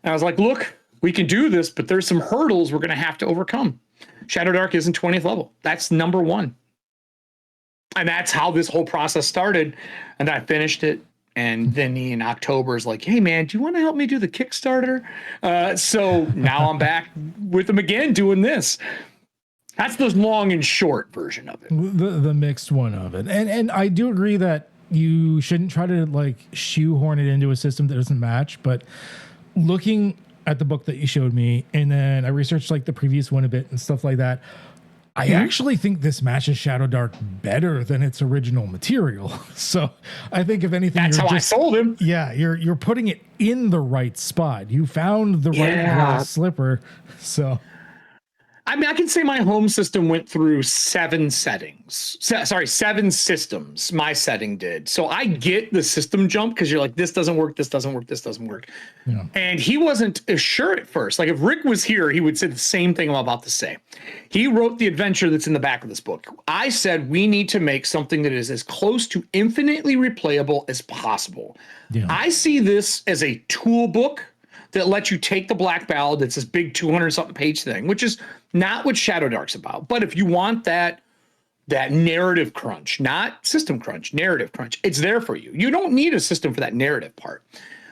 And I was like, look, we can do this, but there's some hurdles we're going to have to overcome. Shadow Dark isn't 20th level. That's number one. And that's how this whole process started. And I finished it. And then he in October is like, hey, man, do you want to help me do the Kickstarter? So now I'm back with him again doing this. That's the long and short version of it. The mixed one of it. And I do agree that you shouldn't try to like shoehorn it into a system that doesn't match. But looking at the book that you showed me, and then I researched like the previous one a bit and stuff like that, I actually think this matches Shadow Dark better than its original material. So I think if anything, that's how I sold him. Yeah, you're putting it in the right spot. You found the right slipper. So I mean, I can say my home system went through 7 settings. Sorry, 7 systems. My setting did. So I get the system jump because you're like, this doesn't work, this doesn't work, this doesn't work. Yeah. And he wasn't assured at first. Like if Rick was here, he would say the same thing I'm about to say. He wrote the adventure that's in the back of this book. I said, we need to make something that is as close to infinitely replayable as possible. Yeah. I see this as a tool book that lets you take the Black Ballad, that's this big 200-something page thing, which is not what Shadow Dark's about. But if you want that narrative crunch, not system crunch, narrative crunch, it's there for you. You don't need a system for that narrative part.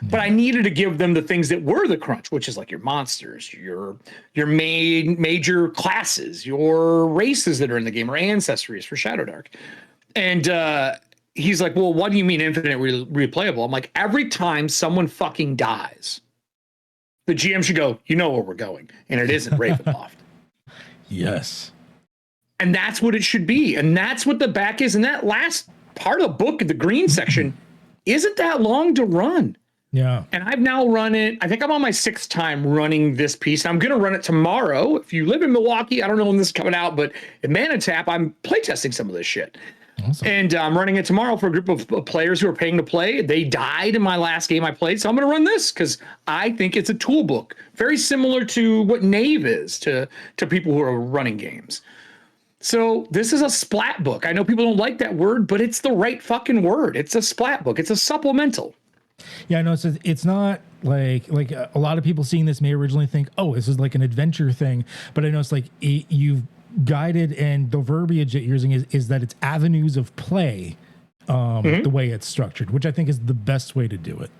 But I needed to give them the things that were the crunch, which is like your monsters, your major classes, your races that are in the game, or ancestries for Shadow Dark. And he's like, well, what do you mean infinite replayable? I'm like, every time someone fucking dies, the GM should go, you know where we're going. And it isn't Ravenloft. Yes. And that's what it should be. And that's what the back is. And that last part of the book, the green section, isn't that long to run. Yeah. And I've now run it. I think I'm on my 6th time running this piece. I'm going to run it tomorrow. If you live in Milwaukee, I don't know when this is coming out, but at Manatap, I'm playtesting some of this shit. Awesome. And I'm running it tomorrow for a group of players who are paying to play. They died in my last game I played, so I'm going to run this because I think it's a tool book, very similar to what Knave is to people who are running games. So this is a splat book. I know people don't like that word, but it's the right fucking word. It's a splat book. It's a supplemental. Yeah, I know. It's not like a lot of people seeing this may originally think, oh, this is like an adventure thing. But I know it's like you've guided, and the verbiage that you're using is that it's avenues of play, the way it's structured, which I think is the best way to do it.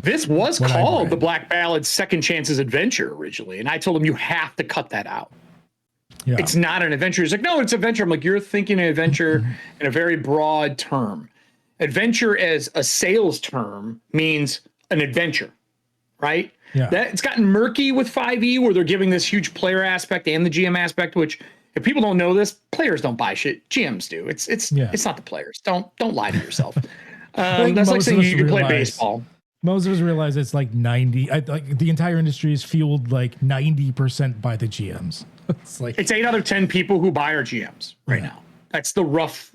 This was called the Black Ballad Second Chances Adventure originally, and I told him you have to cut that out. Yeah. It's not an adventure. He's like, no, it's adventure. I'm like, you're thinking an adventure in a very broad term. Adventure as a sales term means an adventure, right? Yeah. It's gotten murky with 5e where they're giving this huge player aspect and the GM aspect, which if people don't know this, players don't buy shit. GMs do. It's not the players. Don't lie to yourself. That's like saying you can play baseball. Most of us realize it's like 90. Like the entire industry is fueled like 90% by the GMs. It's 8 out of 10 people who buy are GMs right now. That's the rough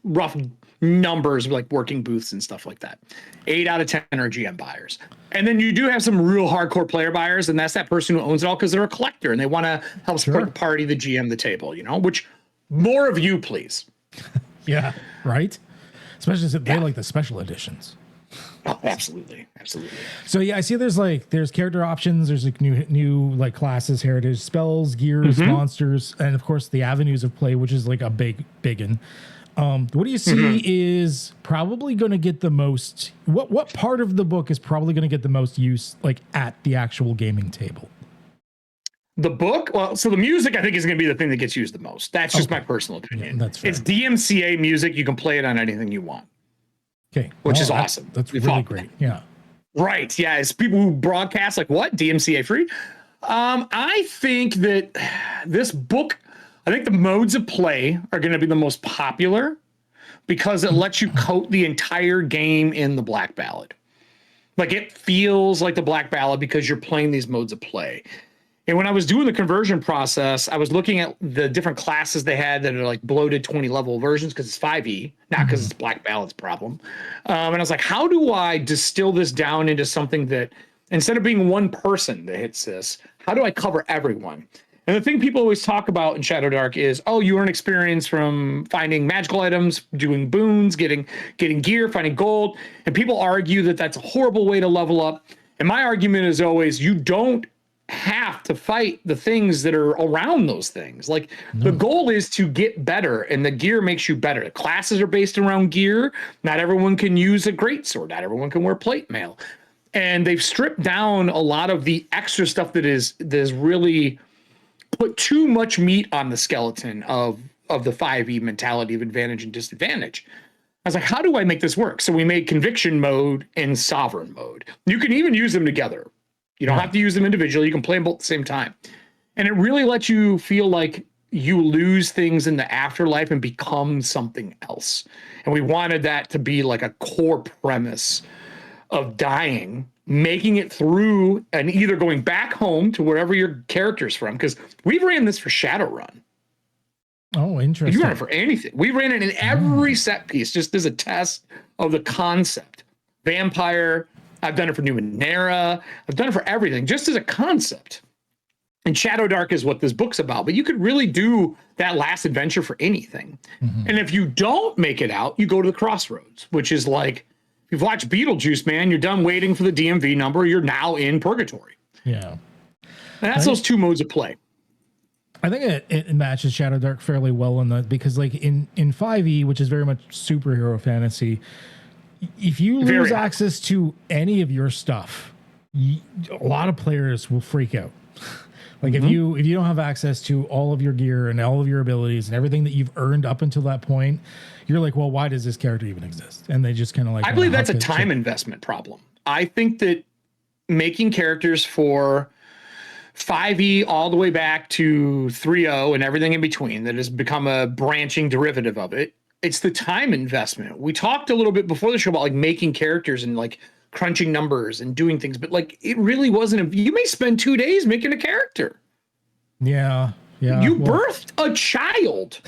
numbers, like working booths and stuff like that. 8 out of 10 are GM buyers. And then you do have some real hardcore player buyers, and that's that person who owns it all because they're a collector and they want to help support the party, the GM, the table, which more of you, please. Yeah, right? Especially if they like the special editions. Oh, absolutely. So yeah, I see there's character options, there's like new like classes, heritage, spells, gears, monsters, and of course the avenues of play, which is like a big one. What do you see is probably going to get the most? What part of the book is probably going to get the most use, like at the actual gaming table? The book, well, so the music I think is going to be the thing that gets used the most. That's just my personal opinion. Yeah, that's fair. It's DMCA music. You can play it on anything you want. Okay, which is awesome. That's really great. Yeah, right. Yeah, it's people who broadcast like what DMCA free. I think that this book. I think the modes of play are going to be the most popular because it lets you coat the entire game in the Black Ballad. Like it feels like the Black Ballad because you're playing these modes of play. And when I was doing the conversion process, I was looking at the different classes they had that are like bloated 20 level versions because it's 5e, not because it's Black Ballad's problem. And I was like, how do I distill this down into something that instead of being one person that hits this, how do I cover everyone? And the thing people always talk about in Shadow Dark is, oh, you earn experience from finding magical items, doing boons, getting gear, finding gold. And people argue that that's a horrible way to level up. And my argument is always, you don't have to fight the things that are around those things. Like the goal is to get better, and the gear makes you better. The classes are based around gear. Not everyone can use a greatsword. Not everyone can wear plate mail. And they've stripped down a lot of the extra stuff that is really put too much meat on the skeleton of the 5e mentality of advantage and disadvantage. I was like, how do I make this work? So we made conviction mode and sovereign mode. You can even use them together. You don't have to use them individually. You can play them both at the same time. And it really lets you feel like you lose things in the afterlife and become something else. And we wanted that to be like a core premise of dying making it through and either going back home to wherever your character's from. Because we ran this for Shadowrun. Oh, interesting. You ran it for anything. We ran it in every set piece, just as a test of the concept. Vampire, I've done it for Numenera, I've done it for everything, just as a concept. And Shadow Dark is what this book's about, but you could really do that last adventure for anything. And if you don't make it out, you go to the Crossroads, which is like, if you've watched Beetlejuice, man, you're done waiting for the DMV number, you're now in purgatory. Yeah. And that's those two modes of play. I think it matches Shadow Dark fairly well in that, because like in 5e, which is very much superhero fantasy, if you lose access to any of your stuff, a lot of players will freak out. Like if you don't have access to all of your gear and all of your abilities and everything that you've earned up until that point, you're like, well, why does this character even exist? And they just kind of like, I believe that's a time investment problem. I think that making characters for 5e all the way back to 3.0 and everything in between that has become a branching derivative of it, it's the time investment. We talked a little bit before the show about like making characters and like crunching numbers and doing things, but like it really wasn't. You may spend 2 days making a character. Yeah. You birthed a child.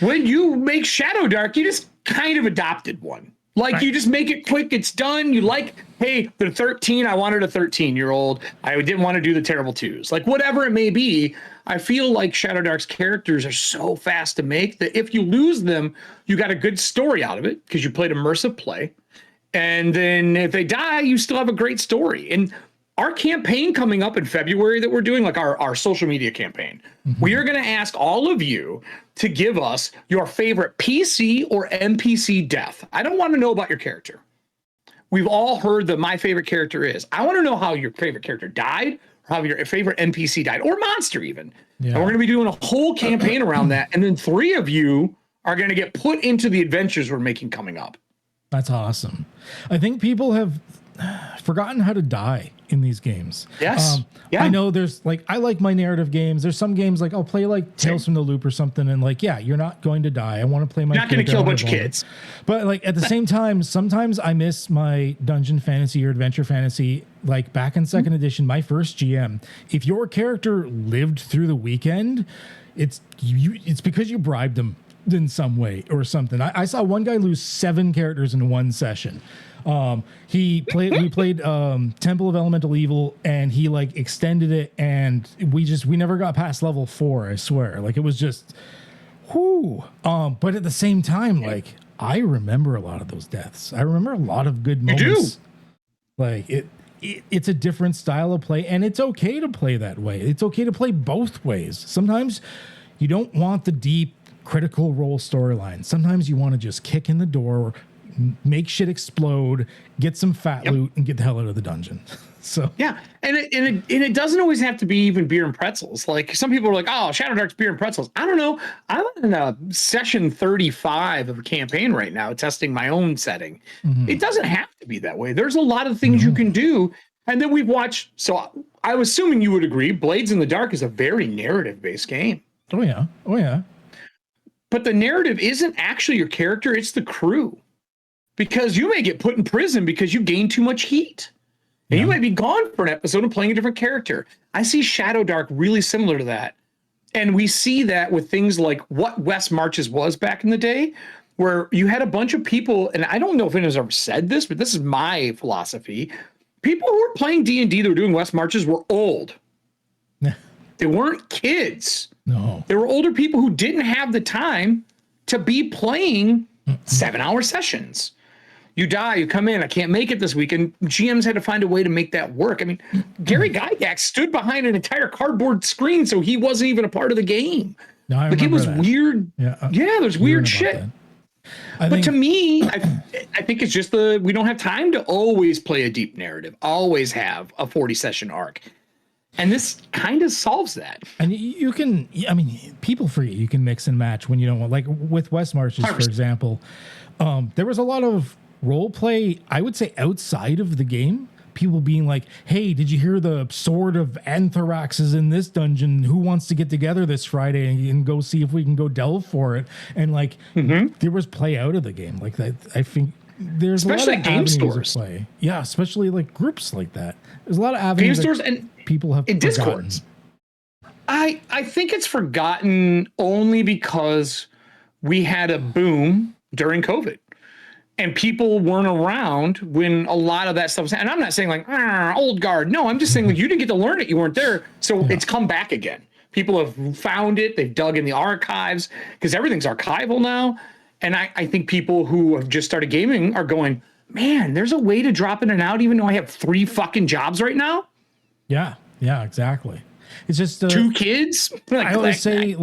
When you make Shadow Dark, you just kind of adopted one. Like you just make it quick, it's done. You like, hey, they're 13. I wanted a 13-year-old. I didn't want to do the terrible twos. Like whatever it may be, I feel like Shadow Dark's characters are so fast to make that if you lose them, you got a good story out of it because you played immersive play. And then if they die, you still have a great story. And our campaign coming up in February that we're doing, like our social media campaign, we are going to ask all of you to give us your favorite PC or NPC death. I don't want to know about your character. We've all heard that my favorite character is. I want to know how your favorite character died, or how your favorite NPC died, or monster even. Yeah. And we're going to be doing a whole campaign around that. And then 3 of you are going to get put into the adventures we're making coming up. That's awesome. I think people have forgotten how to die in these games. Yes. I know there's like, I like my narrative games. There's some games like I'll play like Tales from the Loop or something. And like, yeah, you're not going to die. I want to play my, you're not going to kill a bunch of kids. But like at the same time, sometimes I miss my dungeon fantasy or adventure fantasy. Like back in second edition, my first GM, if your character lived through the weekend, it's because you bribed them in some way or something. I saw one guy lose 7 characters in one session. We played Temple of Elemental Evil, and he like extended it, and we never got past level 4, I swear. Like it was just whoo. But at the same time, like I remember a lot of those deaths. I remember a lot of good moments. Like it's a different style of play, and it's okay to play that way. It's okay to play both ways. Sometimes you don't want the deep critical role storyline. Sometimes you want to just kick in the door, make shit explode, get some fat loot, and get the hell out of the dungeon. So yeah, and it doesn't always have to be even beer and pretzels. Like some people are like, oh, Shadow Dark's beer and pretzels. I don't know. I'm in a session 35 of a campaign right now, testing my own setting. It doesn't have to be that way. There's a lot of things you can do. And then we've watched. So I'm assuming you would agree, Blades in the Dark is a very narrative-based game. Oh yeah. But the narrative isn't actually your character, it's the crew. Because you may get put in prison because you gain too much heat. And you might be gone for an episode and playing a different character. I see Shadow Dark really similar to that. And we see that with things like what West Marches was back in the day, where you had a bunch of people, and I don't know if anyone's ever said this, but this is my philosophy. People who were playing D&D that were doing West Marches were old. They weren't kids. No. They were older people who didn't have the time to be playing 7-hour sessions. You die, you come in, I can't make it this week. And GMs had to find a way to make that work. I mean, Gary Gygax stood behind an entire cardboard screen, so he wasn't even a part of the game. No, I like it was that. Weird. Yeah, there's weird shit. But to me, I think it's just we don't have time to always play a deep narrative, always have a 40-session arc. And this kind of solves that. And you can, I mean, people forget you can mix and match when you don't want, like with West Marches, for example, there was a lot of role play, I would say, outside of the game. People being like, hey, did you hear the Sword of Anthrax is in this dungeon? Who wants to get together this Friday and go see if we can go delve for it? And like, there was play out of the game. Like that, I think there's especially a lot of game avenues stores. of play. Yeah, especially like groups like that. There's a lot of avenues Game stores and people have in forgotten. Discords. I think it's forgotten only because we had a boom during COVID and people weren't around when a lot of that stuff was. And I'm not saying like old guard. No, I'm just saying like you didn't get to learn it. You weren't there. So it's come back again. People have found it. They've dug in the archives because everything's archival now. And I think people who have just started gaming are going, man, there's a way to drop in and out, even though I have 3 fucking jobs right now. Yeah, exactly. It's just 2 kids. I always say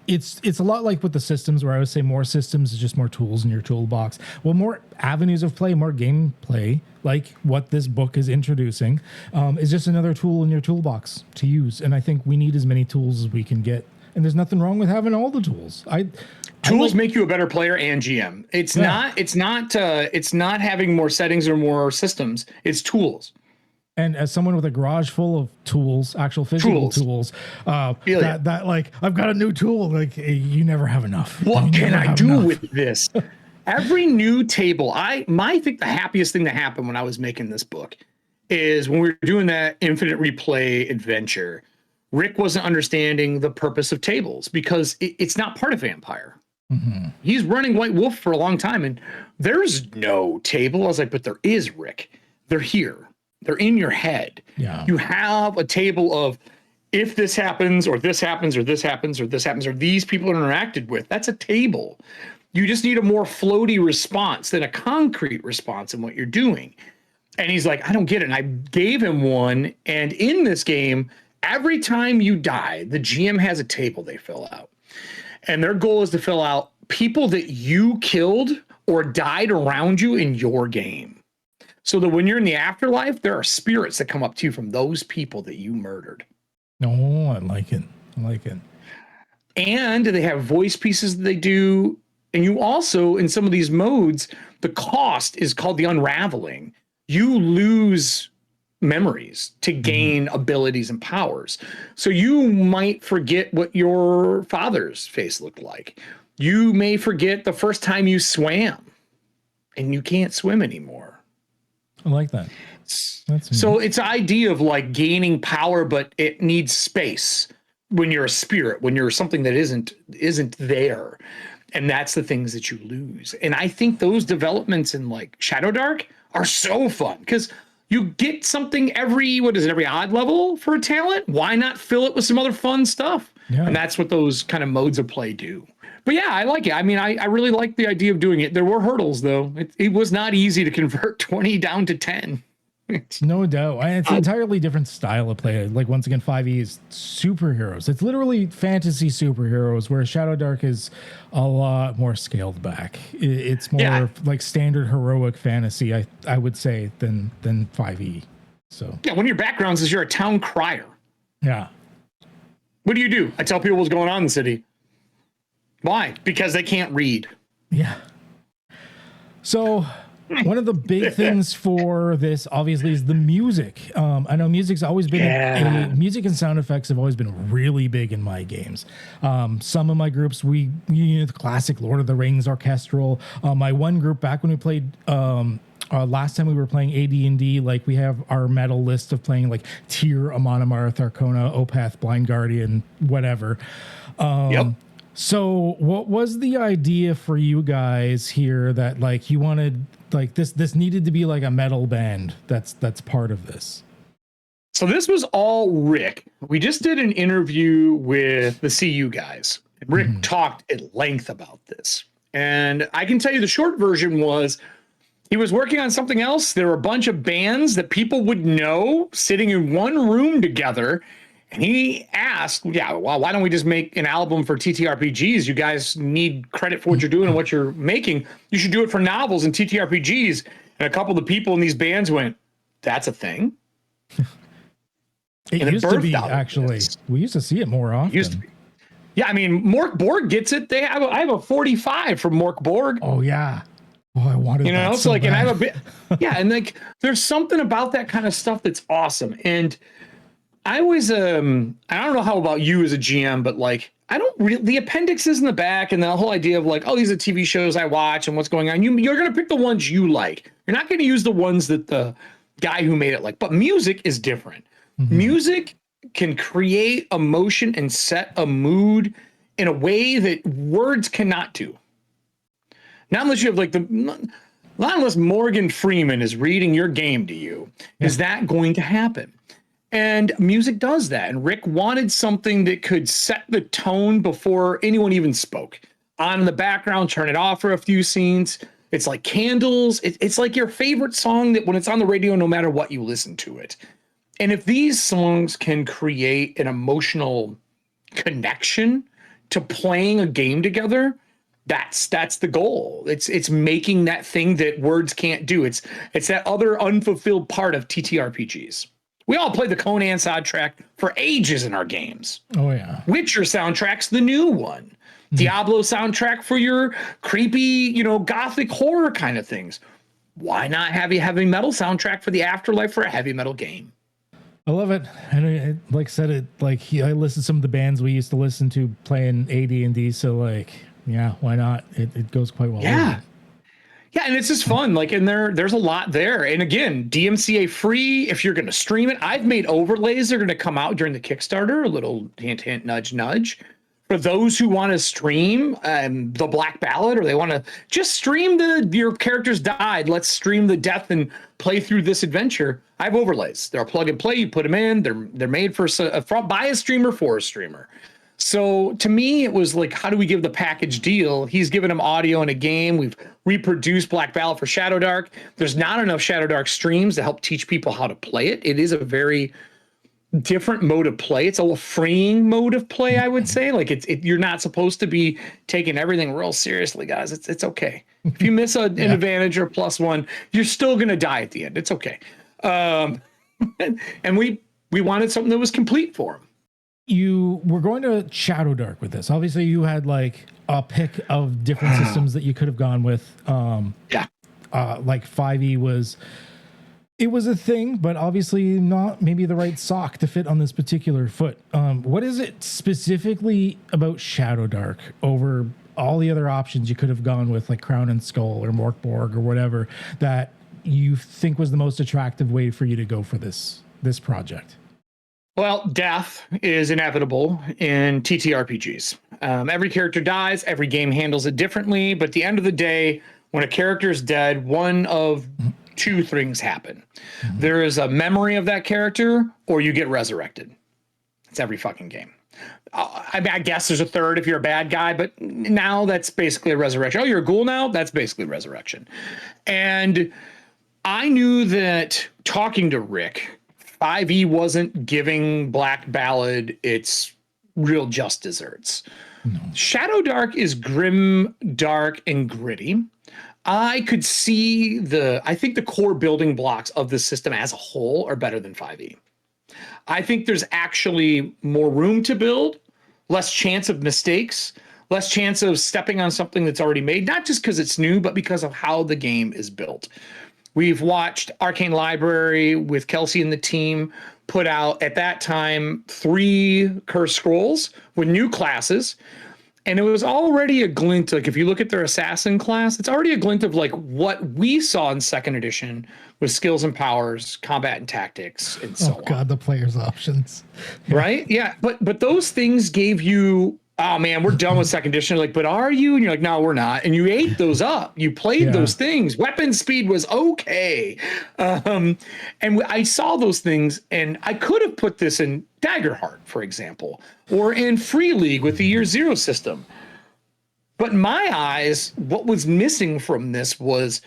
it's a lot like with the systems where I would say more systems is just more tools in your toolbox. Well, more avenues of play, more gameplay, like what this book is introducing, is just another tool in your toolbox to use. And I think we need as many tools as we can get. And there's nothing wrong with having all the tools. Tools make you a better player and GM. It's not having more settings or more systems. It's tools. And as someone with a garage full of tools, actual physical tools, that like I've got a new tool. Like you never have enough. What can I do with this? Every new table. I think the happiest thing that happened when I was making this book is when we were doing that infinite replay adventure. Rick wasn't understanding the purpose of tables because it's not part of Vampire. Mm-hmm. He's running White Wolf for a long time, and there's no table. I was like, but there is, Rick. They're here. They're in your head. Yeah. You have a table of if this happens, or this happens, or this happens, or this happens, or these people are interacted with. That's a table. You just need a more floaty response than a concrete response in what you're doing. And he's like, I don't get it. And I gave him one. And in this game, every time you die, the GM has a table they fill out. And their goal is to fill out people that you killed or died around you in your game. So that when you're in the afterlife, there are spirits that come up to you from those people that you murdered. Oh, I like it. And they have voice pieces that they do. And you also, in some of these modes, the cost is called the unraveling. You lose memories to gain abilities and powers. So you might forget what your father's face looked like. You may forget the first time you swam and you can't swim anymore. I like that. So it's an idea of like gaining power, but it needs space when you're a spirit, when you're something that isn't there. And that's the things that you lose. And I think those developments in like Shadow Dark are so fun because you get something every odd level for a talent. Why not fill it with some other fun stuff? Yeah. And that's what those kind of modes of play do. But yeah, I like it. I mean, I really like the idea of doing it. There were hurdles, though. It was not easy to convert 20 down to 10. No doubt. It's an entirely different style of play. Like, once again, 5e is superheroes. It's literally fantasy superheroes, where Shadow Dark is a lot more scaled back. It's more like standard heroic fantasy, I would say, than 5e. So yeah, one of your backgrounds is you're a town crier. Yeah. What do? I tell people what's going on in the city. Why? Because they can't read. Yeah. So one of the big things for this, obviously, is the music. I know music's always been music and sound effects have always been really big in my games. Some of my groups, we the classic Lord of the Rings orchestral. My one group back when we played last time we were playing AD&D, like we have our metal list of playing like Tyr, Amon Amarth, Arcona, Opeth, Blind Guardian, whatever. Yep. So what was the idea for you guys here that like you wanted like this needed to be like a metal band that's part of this? So this was all Rick. We just did an interview with the CU guys. Rick talked at length about this. And I can tell you the short version was he was working on something else. There were a bunch of bands that people would know sitting in one room together. And he asked, well, why don't we just make an album for TTRPGs? You guys need credit for what you're doing and what you're making. You should do it for novels and TTRPGs. And a couple of the people in these bands went, that's a thing. It used to be, actually. We used to see it more often. It used to be. Yeah, I mean, Mork Borg gets it. I have a 45 from Mork Borg. Oh, yeah. Oh, I wanted that so like, bad. And I have a bit. Yeah, and like, there's something about that kind of stuff that's awesome. And I always I don't know how about you as a GM, but like I don't really the appendixes in the back and the whole idea of like, oh, these are TV shows I watch and what's going on. You're gonna pick the ones you like. You're not gonna use the ones that the guy who made it like. But music is different. Music can create emotion and set a mood in a way that words cannot do. Not unless you have like not unless Morgan Freeman is reading your game to you, is that going to happen? And music does that. And Rick wanted something that could set the tone before anyone even spoke. On in the background, turn it off for a few scenes. It's like candles. It's like your favorite song that when it's on the radio, no matter what, you listen to it. And if these songs can create an emotional connection to playing a game together, that's the goal. It's making that thing that words can't do. It's that other unfulfilled part of TTRPGs. We all played the Conan soundtrack for ages in our games. Oh yeah. Witcher soundtrack's the new one. Diablo soundtrack for your creepy, gothic horror kind of things. Why not have a heavy metal soundtrack for the afterlife for a heavy metal game? I love it. And like I said, I listened to some of the bands we used to listen to playing AD&D. So like, yeah, why not? It goes quite well. Yeah. Yeah, and it's just fun. Like, and there's a lot there. And again, DMCA free. If you're going to stream it, I've made overlays. They're going to come out during the Kickstarter. A little hint, hint, nudge, nudge. For those who want to stream the Black Ballad, or they want to just stream your characters died. Let's stream the death and play through this adventure. I have overlays. They're plug and play. You put them in. They're made by a streamer for a streamer. So to me, it was like, how do we give the package deal? He's given him audio in a game. We've reproduced Black Ballad for Shadow Dark. There's not enough Shadow Dark streams to help teach people how to play it. It is a very different mode of play. It's a freeing mode of play, I would say. Like you're not supposed to be taking everything real seriously, guys. It's okay. If you miss an advantage or +1, you're still gonna die at the end. It's okay. And we wanted something that was complete for him. You were going to Shadow Dark with this. Obviously, you had like a pick of different systems that you could have gone with. Like 5e was a thing, but obviously not maybe the right sock to fit on this particular foot. What is it specifically about Shadow Dark over all the other options you could have gone with, like Crown and Skull or Morkborg or whatever, that you think was the most attractive way for you to go for this project? Well, death is inevitable in TTRPGs. Every character dies. Every game handles it differently. But at the end of the day, when a character is dead, one of two things happen. There is a memory of that character, or you get resurrected. It's every fucking game. I guess there's a third if you're a bad guy, but now that's basically a resurrection. Oh, you're a ghoul now? That's basically resurrection. And I knew that talking to Rick, 5e wasn't giving Black Ballad its real just desserts. No. Shadow Dark is grim, dark, and gritty. I could see I think the core building blocks of the system as a whole are better than 5e. I think there's actually more room to build, less chance of mistakes, less chance of stepping on something that's already made, not just because it's new, but because of how the game is built. We've watched Arcane Library with Kelsey and the team put out, at that time, 3 Cursed Scrolls with new classes. And it was already a glint. Like, if you look at their assassin class, it's already a glint of like what we saw in 2nd edition with skills and powers, combat and tactics, and so on. Oh God, the player's options. Right? Yeah. But those things gave you, oh man, we're done with 2nd edition. Like, but are you? And you're like, no, we're not. And you ate those up. You played those things. Weapon speed was okay. And I saw those things, and I could have put this in Daggerheart, for example, or in Free League with the Year Zero system. But in my eyes, what was missing from this was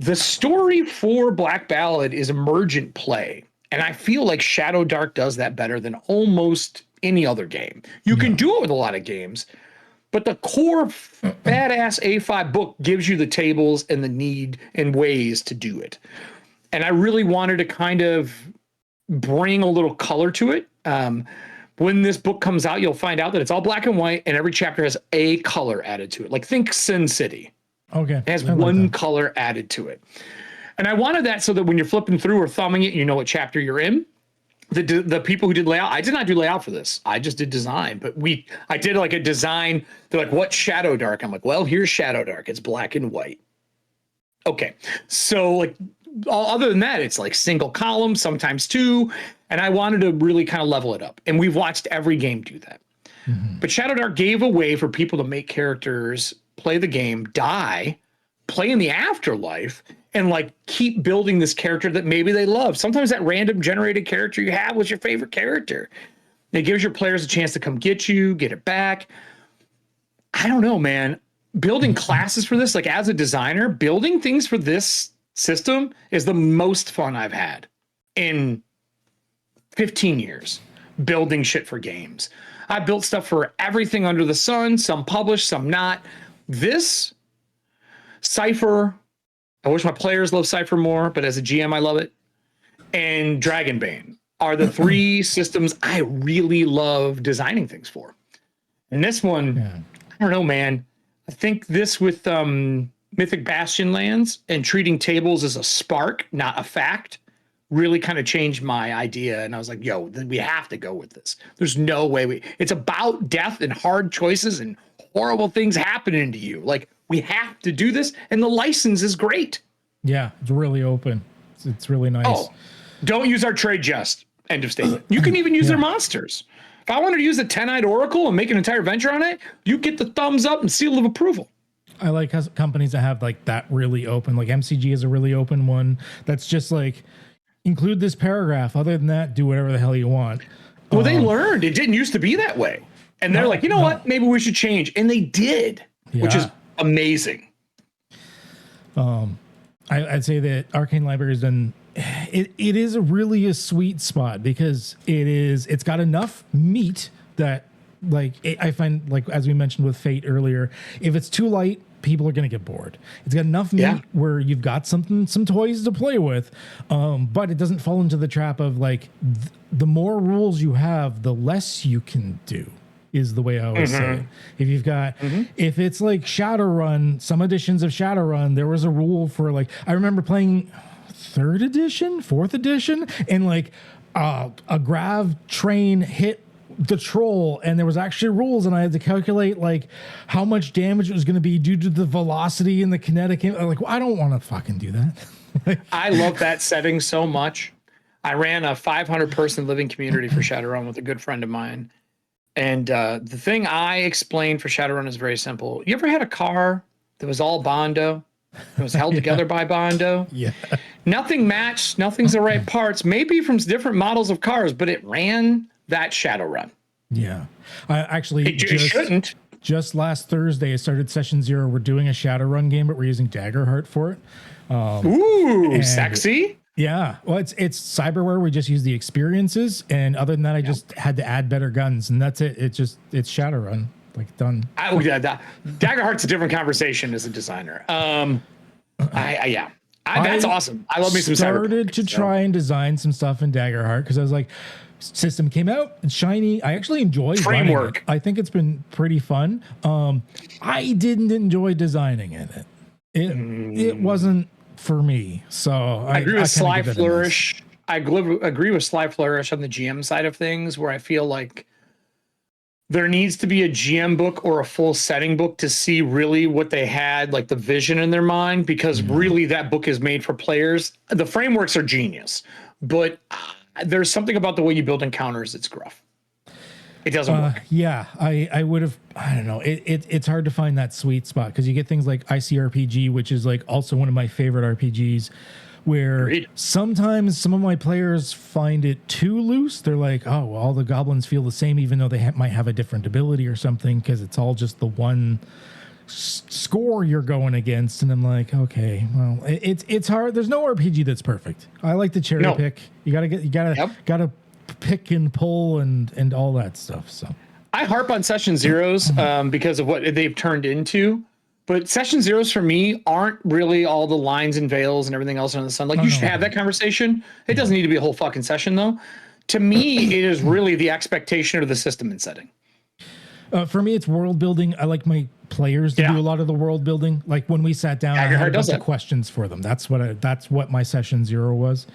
the story for Black Ballad is emergent play. And I feel like Shadow Dark does that better than almost any other game. You can do it with a lot of games, but the core badass A5 book gives you the tables and the need and ways to do it. And I really wanted to kind of bring a little color to it. When this book comes out, you'll find out that it's all black and white, and every chapter has a color added to it. Like, think Sin City. Okay. It has one color added to it. And I wanted that so that when you're flipping through or thumbing it, you know what chapter you're in. the people who did layout, I did not do layout for this. I just did design, but I did like a design. They're like, what Shadow Dark? I'm like, well, here's Shadow Dark. It's black and white. Okay. So like other than that, it's like single column, sometimes two. And I wanted to really kind of level it up. And we've watched every game do that. But Shadow Dark gave a way for people to make characters, play the game, die, play in the afterlife, and like keep building this character that maybe they love. Sometimes that random generated character you have was your favorite character. It gives your players a chance to come get you, get it back. I don't know, man. Building classes for this, like as a designer, building things for this system is the most fun I've had in 15 years. Building shit for games. I built stuff for everything under the sun, some published, some not. This Cypher, I wish my players love Cypher more, but as a GM, I love it. And Dragonbane are the three systems I really love designing things for. And this one, I don't know, man. I think this with Mythic Bastion lands and treating tables as a spark, not a fact, really kind of changed my idea. And I was like, yo, we have to go with this. There's no way it's about death and hard choices and horrible things happening to you. Like, we have to do this, and the license is great. Yeah, it's really open. It's really nice. Oh, don't use our trade just. End of statement. You can even use their monsters. If I wanted to use a 10-eyed oracle and make an entire venture on it, you get the thumbs up and seal of approval. I like companies that have like that really open. Like MCG is a really open one. That's just like, include this paragraph. Other than that, do whatever the hell you want. Well, they learned it didn't used to be that way, and they're like, you know what? Maybe we should change, and they did, which is amazing. I'd say that Arcane Library has done it is really a sweet spot because it's got enough meat that I find, like as we mentioned with Fate earlier, if it's too light, people are going to get bored. It's got enough meat where you've got some toys to play with, but it doesn't fall into the trap of like the more rules you have, the less you can do. Is the way I always say it. If you've got, if it's like Shadowrun, some editions of Shadowrun, there was a rule for like, I remember playing 3rd edition, 4th edition, and like a grav train hit the troll, and there was actually rules, and I had to calculate like how much damage it was going to be due to the velocity and the kinetic. Like, well, I don't want to fucking do that. I love that setting so much. I ran a 500-person living community for Shadowrun with a good friend of mine. And the thing I explained for Shadowrun is very simple. You ever had a car that was all Bondo? It was held together by Bondo? Yeah. Nothing matched. Nothing's the right parts. Maybe from different models of cars, but it ran that Shadowrun. Yeah. I actually it shouldn't. Just last Thursday, I started Session 0. We're doing a Shadowrun game, but we're using Daggerheart for it. Ooh, sexy. Yeah, well, it's cyberware. We just use the experiences, and other than that, I just had to add better guns, and that's it. It's Shadowrun, like done. Daggerheart's a different conversation as a designer. That's awesome. I love me some cyberpunk. Started to try and design some stuff in Daggerheart because I was like, system came out, it's shiny. I actually enjoy framework. It. I think it's been pretty fun. I didn't enjoy designing in it. It wasn't for me. So I agree with Sly Flourish. I agree with Sly Flourish on the GM side of things, where I feel like there needs to be a GM book or a full setting book to see really what they had, like the vision in their mind, because really that book is made for players. The frameworks are genius, but there's something about the way you build encounters that's gruff. It doesn't work. Yeah, I would have. I don't know. It's hard to find that sweet spot because you get things like ICRPG, which is like also one of my favorite RPGs, where sometimes some of my players find it too loose. They're like, oh, well, all the goblins feel the same, even though they might have a different ability or something, because it's all just the one score you're going against. And I'm like, okay, well, it's hard. There's no RPG that's perfect. I like to cherry pick. You gotta pick and pull and all that stuff. So I harp on Session Zeros because of what they've turned into, but Session Zeros for me aren't really all the lines and veils and everything else under the sun. Like, you should have that conversation. It doesn't need to be a whole fucking session though. To me, it is really the expectation of the system and setting. For me, it's world building. I like my players to do a lot of the world building. Like when we sat down, I had a bunch of questions for them. That's what my Session 0 was.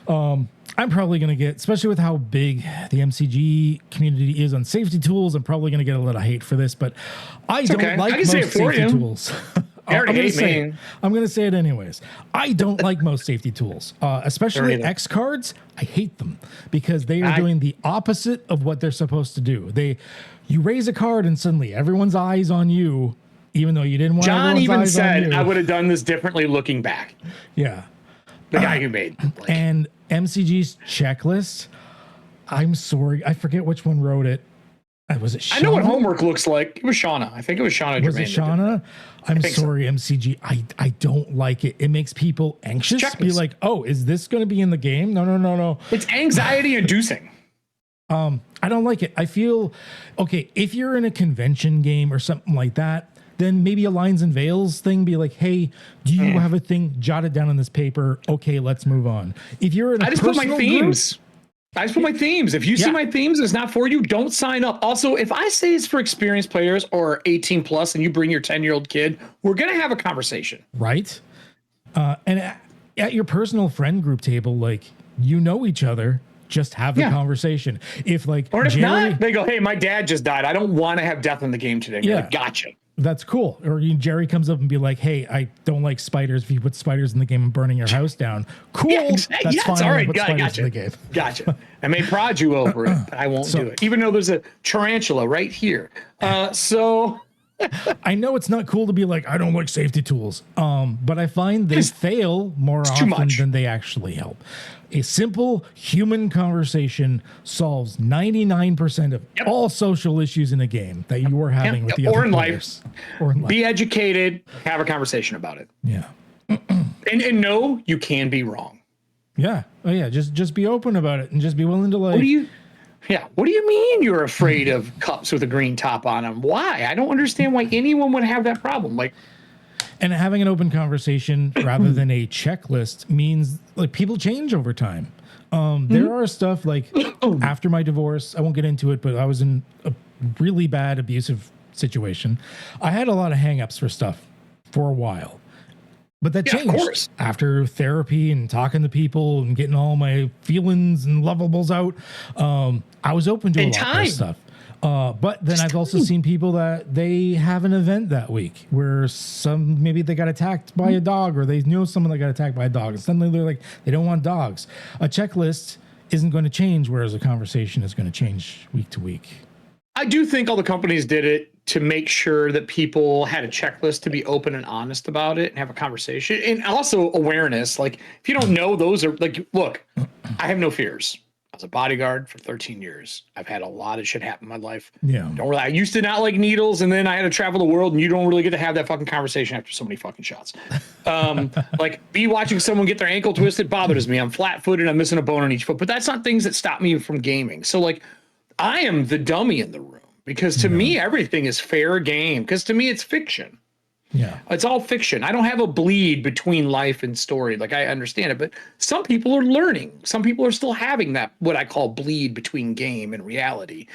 I'm probably going to get, especially with how big the MCG community is on safety tools, I'm probably going to get a lot of hate for this, but I don't like most safety tools. I'm going to say it anyways. I don't like most safety tools, especially X cards. I hate them because they are doing the opposite of what they're supposed to do. You raise a card and suddenly everyone's eyes on you, even though you didn't want John everyone's even eyes said, on you. I would have done this differently looking back. Yeah. The guy who made. And MCG's checklist, I'm sorry, I forget which one wrote it. Was it Shauna? I know what homework looks like. It was Shauna. I think it was Shauna. Was it Shauna? I'm sorry, so. MCG. I don't like it. It makes people anxious. Be like, oh, is this going to be in the game? No. It's anxiety inducing. I don't like it. I feel, okay, if you're in a convention game or something like that, then maybe a lines and veils thing, be like, hey, do you have a thing jotted down on this paper? Okay, let's move on. If you're in a I just put my themes. If you see my themes and it's not for you, don't sign up. Also, if I say it's for experienced players or 18 plus and you bring your 10-year-old kid, we're going to have a conversation. Right. And at your personal friend group table, like, you know each other. Just have the conversation. If Jerry, not, they go, hey, my dad just died. I don't want to have death in the game today. Yeah. Like, gotcha. That's cool. Or Jerry comes up and be like, hey, I don't like spiders. If you put spiders in the game and burning your house down, cool. Yeah, exactly. That's fine. All right, gotcha. In the game. Gotcha. I may prod you over it, but I won't do it. Even though there's a tarantula right here. So I know it's not cool to be like, I don't like safety tools. But I find they fail more often than they actually help. A simple human conversation solves 99% of all social issues in a game that you are having with the other players. Or in life. Be educated, have a conversation about it. Yeah. and no, you can be wrong. Yeah. Oh yeah. Just be open about it and just be willing to like. What do you mean you're afraid of cups with a green top on them? Why? I don't understand why anyone would have that problem. Like, and having an open conversation rather than a checklist means like people change over time. There are stuff like after my divorce, I won't get into it, but I was in a really bad abusive situation. I had a lot of hangups for stuff for a while. But that changed after therapy and talking to people and getting all my feelings and lovables out. I was open to a lot of stuff. But then I've also seen people that they have an event that week where maybe they got attacked by a dog or they know someone that got attacked by a dog. And suddenly they're like, they don't want dogs. A checklist isn't going to change, whereas a conversation is going to change week to week. I do think all the companies did it to make sure that people had a checklist to be open and honest about it and have a conversation. And also awareness. Like, if you don't know, those are like, look, I have no fears. I was a bodyguard for 13 years. I've had a lot of shit happen in my life. Yeah. I used to not like needles, and then I had to travel the world, and you don't really get to have that fucking conversation after so many fucking shots. Like, watching someone get their ankle twisted bothers me. I'm flat-footed. I'm missing a bone on each foot. But that's not things that stop me from gaming. So, like, I am the dummy in the room because to me, everything is fair game because to me, it's fiction. Yeah. It's all fiction. I don't have a bleed between life and story. Like, I understand it, but some people are learning. Some people are still having that, what I call bleed between game and reality.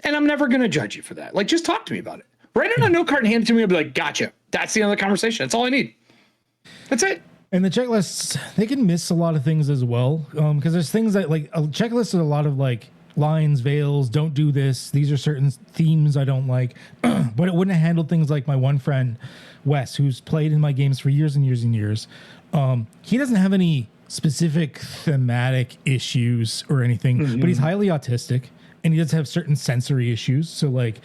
And I'm never going to judge you for that. Like, just talk to me about it. Write it on a note card and hand it to me. I'll be like, gotcha. That's the end of the conversation. That's all I need. That's it. And the checklists, they can miss a lot of things as well. Because there's things that, like, a checklist is a lot of, like, lines, veils, don't do this. These are certain themes I don't like. But it wouldn't have handled things like my one friend, Wes, who's played in my games for years and years and years. He doesn't have any specific thematic issues or anything, but he's highly autistic. And he does have certain sensory issues. So, like,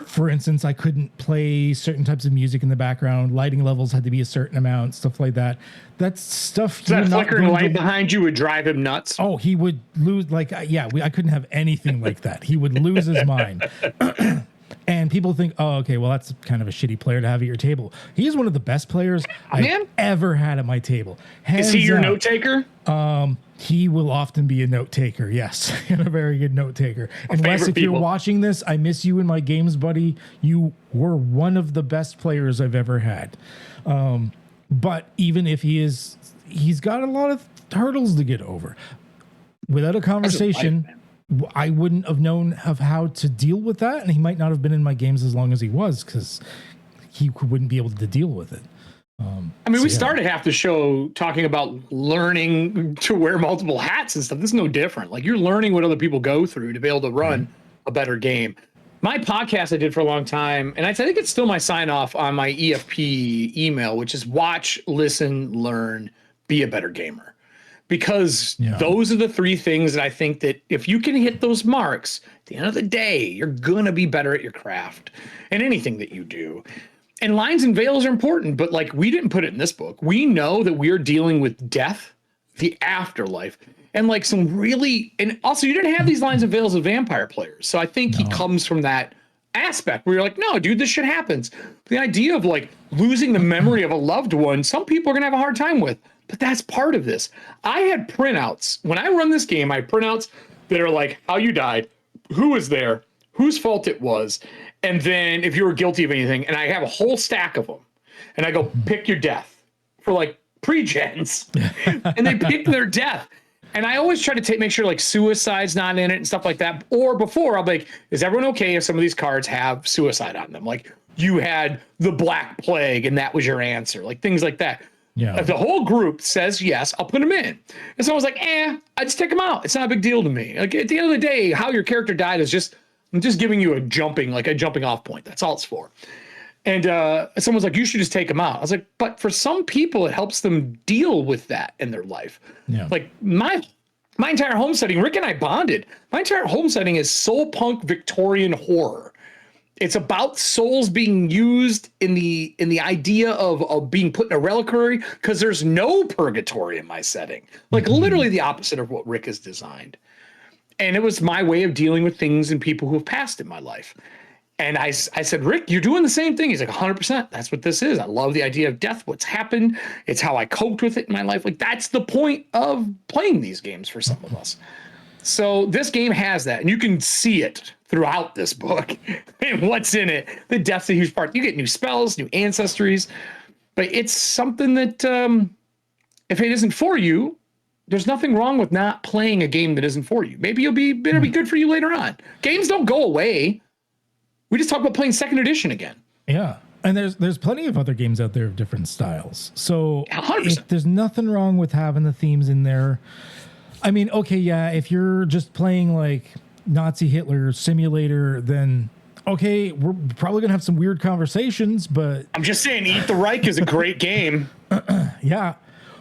for instance, I couldn't play certain types of music in the background. Lighting levels had to be a certain amount, stuff like that. That's stuff. So that flickering light behind you would drive him nuts? Oh, he would lose. Like, I couldn't have anything like that. He would lose his mind. And people think, oh, okay, well, that's kind of a shitty player to have at your table. He's one of the best players I've ever had at my table. Is he your note taker? He will often be a note taker. Yes, and a very good note taker. And Wes, if you're watching this, I miss you in my games, buddy. You were one of the best players I've ever had. But even if he's got a lot of hurdles to get over. Without a conversation, I wouldn't have known of how to deal with that, and he might not have been in my games as long as he was because he wouldn't be able to deal with it. I mean, So, we yeah. started half the show talking about learning to wear multiple hats and stuff. This is no different. Like, you're learning what other people go through to be able to run a better game. My podcast I did for a long time, and I think it's still my sign off on my EFP email, which is watch, listen, learn, be a better gamer. Because those are the three things that I think that if you can hit those marks, at the end of the day, you're going to be better at your craft and anything that you do. And lines and veils are important, but like, we didn't put it in this book. We know that we're dealing with death, the afterlife, and like some really, and also you didn't have these lines and veils of vampire players. So I think he comes from that aspect where you're like, no, dude, this shit happens. The idea of like losing the memory of a loved one, some people are going to have a hard time with, but that's part of this. I had printouts. When I run this game, I have printouts that are like how you died, who was there, whose fault it was, and then if you were guilty of anything, and I have a whole stack of them, and I go, pick your death for like pre-gens, and they pick their death. And I always try to make sure like suicide's not in it and stuff like that. Or before, I'll be like, is everyone okay if some of these cards have suicide on them? Like, you had the Black Plague and that was your answer, like things like that. Yeah. If the whole group says yes, I'll put them in. And so I was like, I just take them out. It's not a big deal to me. Like, at the end of the day, how your character died is just, I'm just giving you a jumping off point. That's all it's for. And someone's like, you should just take them out. I was like, but for some people, it helps them deal with that in their life. Yeah. Like my entire home setting, Rick and I bonded. My entire home setting is soul punk Victorian horror. It's about souls being used in the idea of being put in a reliquary, because there's no purgatory in my setting. Like literally the opposite of what Rick has designed. And it was my way of dealing with things and people who have passed in my life. And I said, Rick, you're doing the same thing. He's like, 100%. That's what this is. I love the idea of death, what's happened. It's how I coped with it in my life. Like, that's the point of playing these games for some of us. So this game has that. And you can see it throughout this book and what's in it. The death's a huge part. You get new spells, new ancestries. But it's something that if it isn't for you, there's nothing wrong with not playing a game that isn't for you. Maybe it'll be good for you later on. Games don't go away. We just talk about playing second edition again. Yeah. And there's plenty of other games out there of different styles. So 100%. There's nothing wrong with having the themes in there. I mean, okay, yeah, if you're just playing like Nazi Hitler Simulator, then okay, we're probably going to have some weird conversations, but I'm just saying, Eat the Reich is a great game. yeah.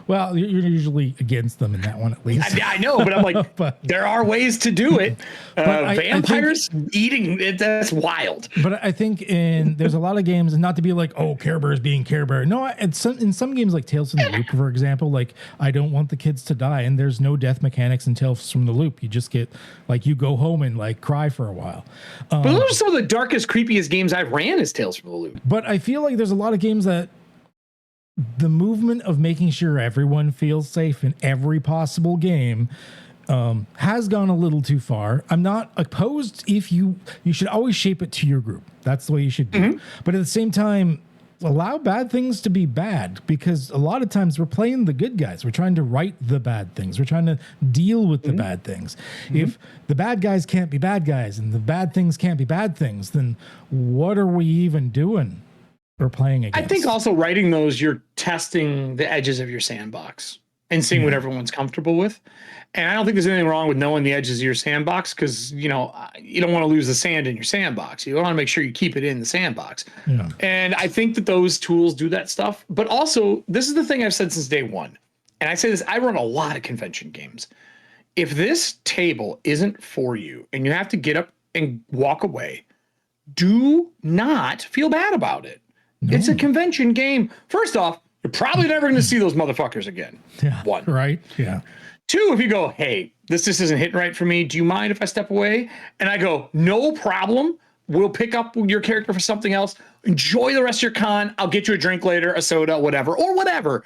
Well, you're usually against them in that one, at least. I know, but I'm like, there are ways to do it. Vampires I think, eating it, that's wild. But I think there's a lot of games, and not to be like, oh, Care Bears being Care Bear. No, in some games like Tales from the Loop, for example, like I don't want the kids to die, and there's no death mechanics in Tales from the Loop. You just get like you go home and like cry for a while. But those are some of the darkest, creepiest games I've ran is Tales from the Loop. But I feel like there's a lot of games that the movement of making sure everyone feels safe in every possible game has gone a little too far. I'm not opposed if you should always shape it to your group. That's the way you should do. But at the same time, allow bad things to be bad, because a lot of times we're playing the good guys. We're trying to right the bad things. We're trying to deal with the bad things. If the bad guys can't be bad guys and the bad things can't be bad things, then what are we even doing? We're playing against. I think also writing those, you're testing the edges of your sandbox and seeing what everyone's comfortable with. And I don't think there's anything wrong with knowing the edges of your sandbox, because you don't want to lose the sand in your sandbox. You want to make sure you keep it in the sandbox. Yeah. And I think that those tools do that stuff. But also, this is the thing I've said since day one. And I say this, I run a lot of convention games. If this table isn't for you and you have to get up and walk away, do not feel bad about it. No. It's a convention game. First off, you're probably never going to see those motherfuckers again. Yeah. One. Right. Yeah. Two, if you go, hey, this just isn't hitting right for me. Do you mind if I step away? And I go, no problem. We'll pick up your character for something else. Enjoy the rest of your con. I'll get you a drink later, a soda, whatever, or whatever.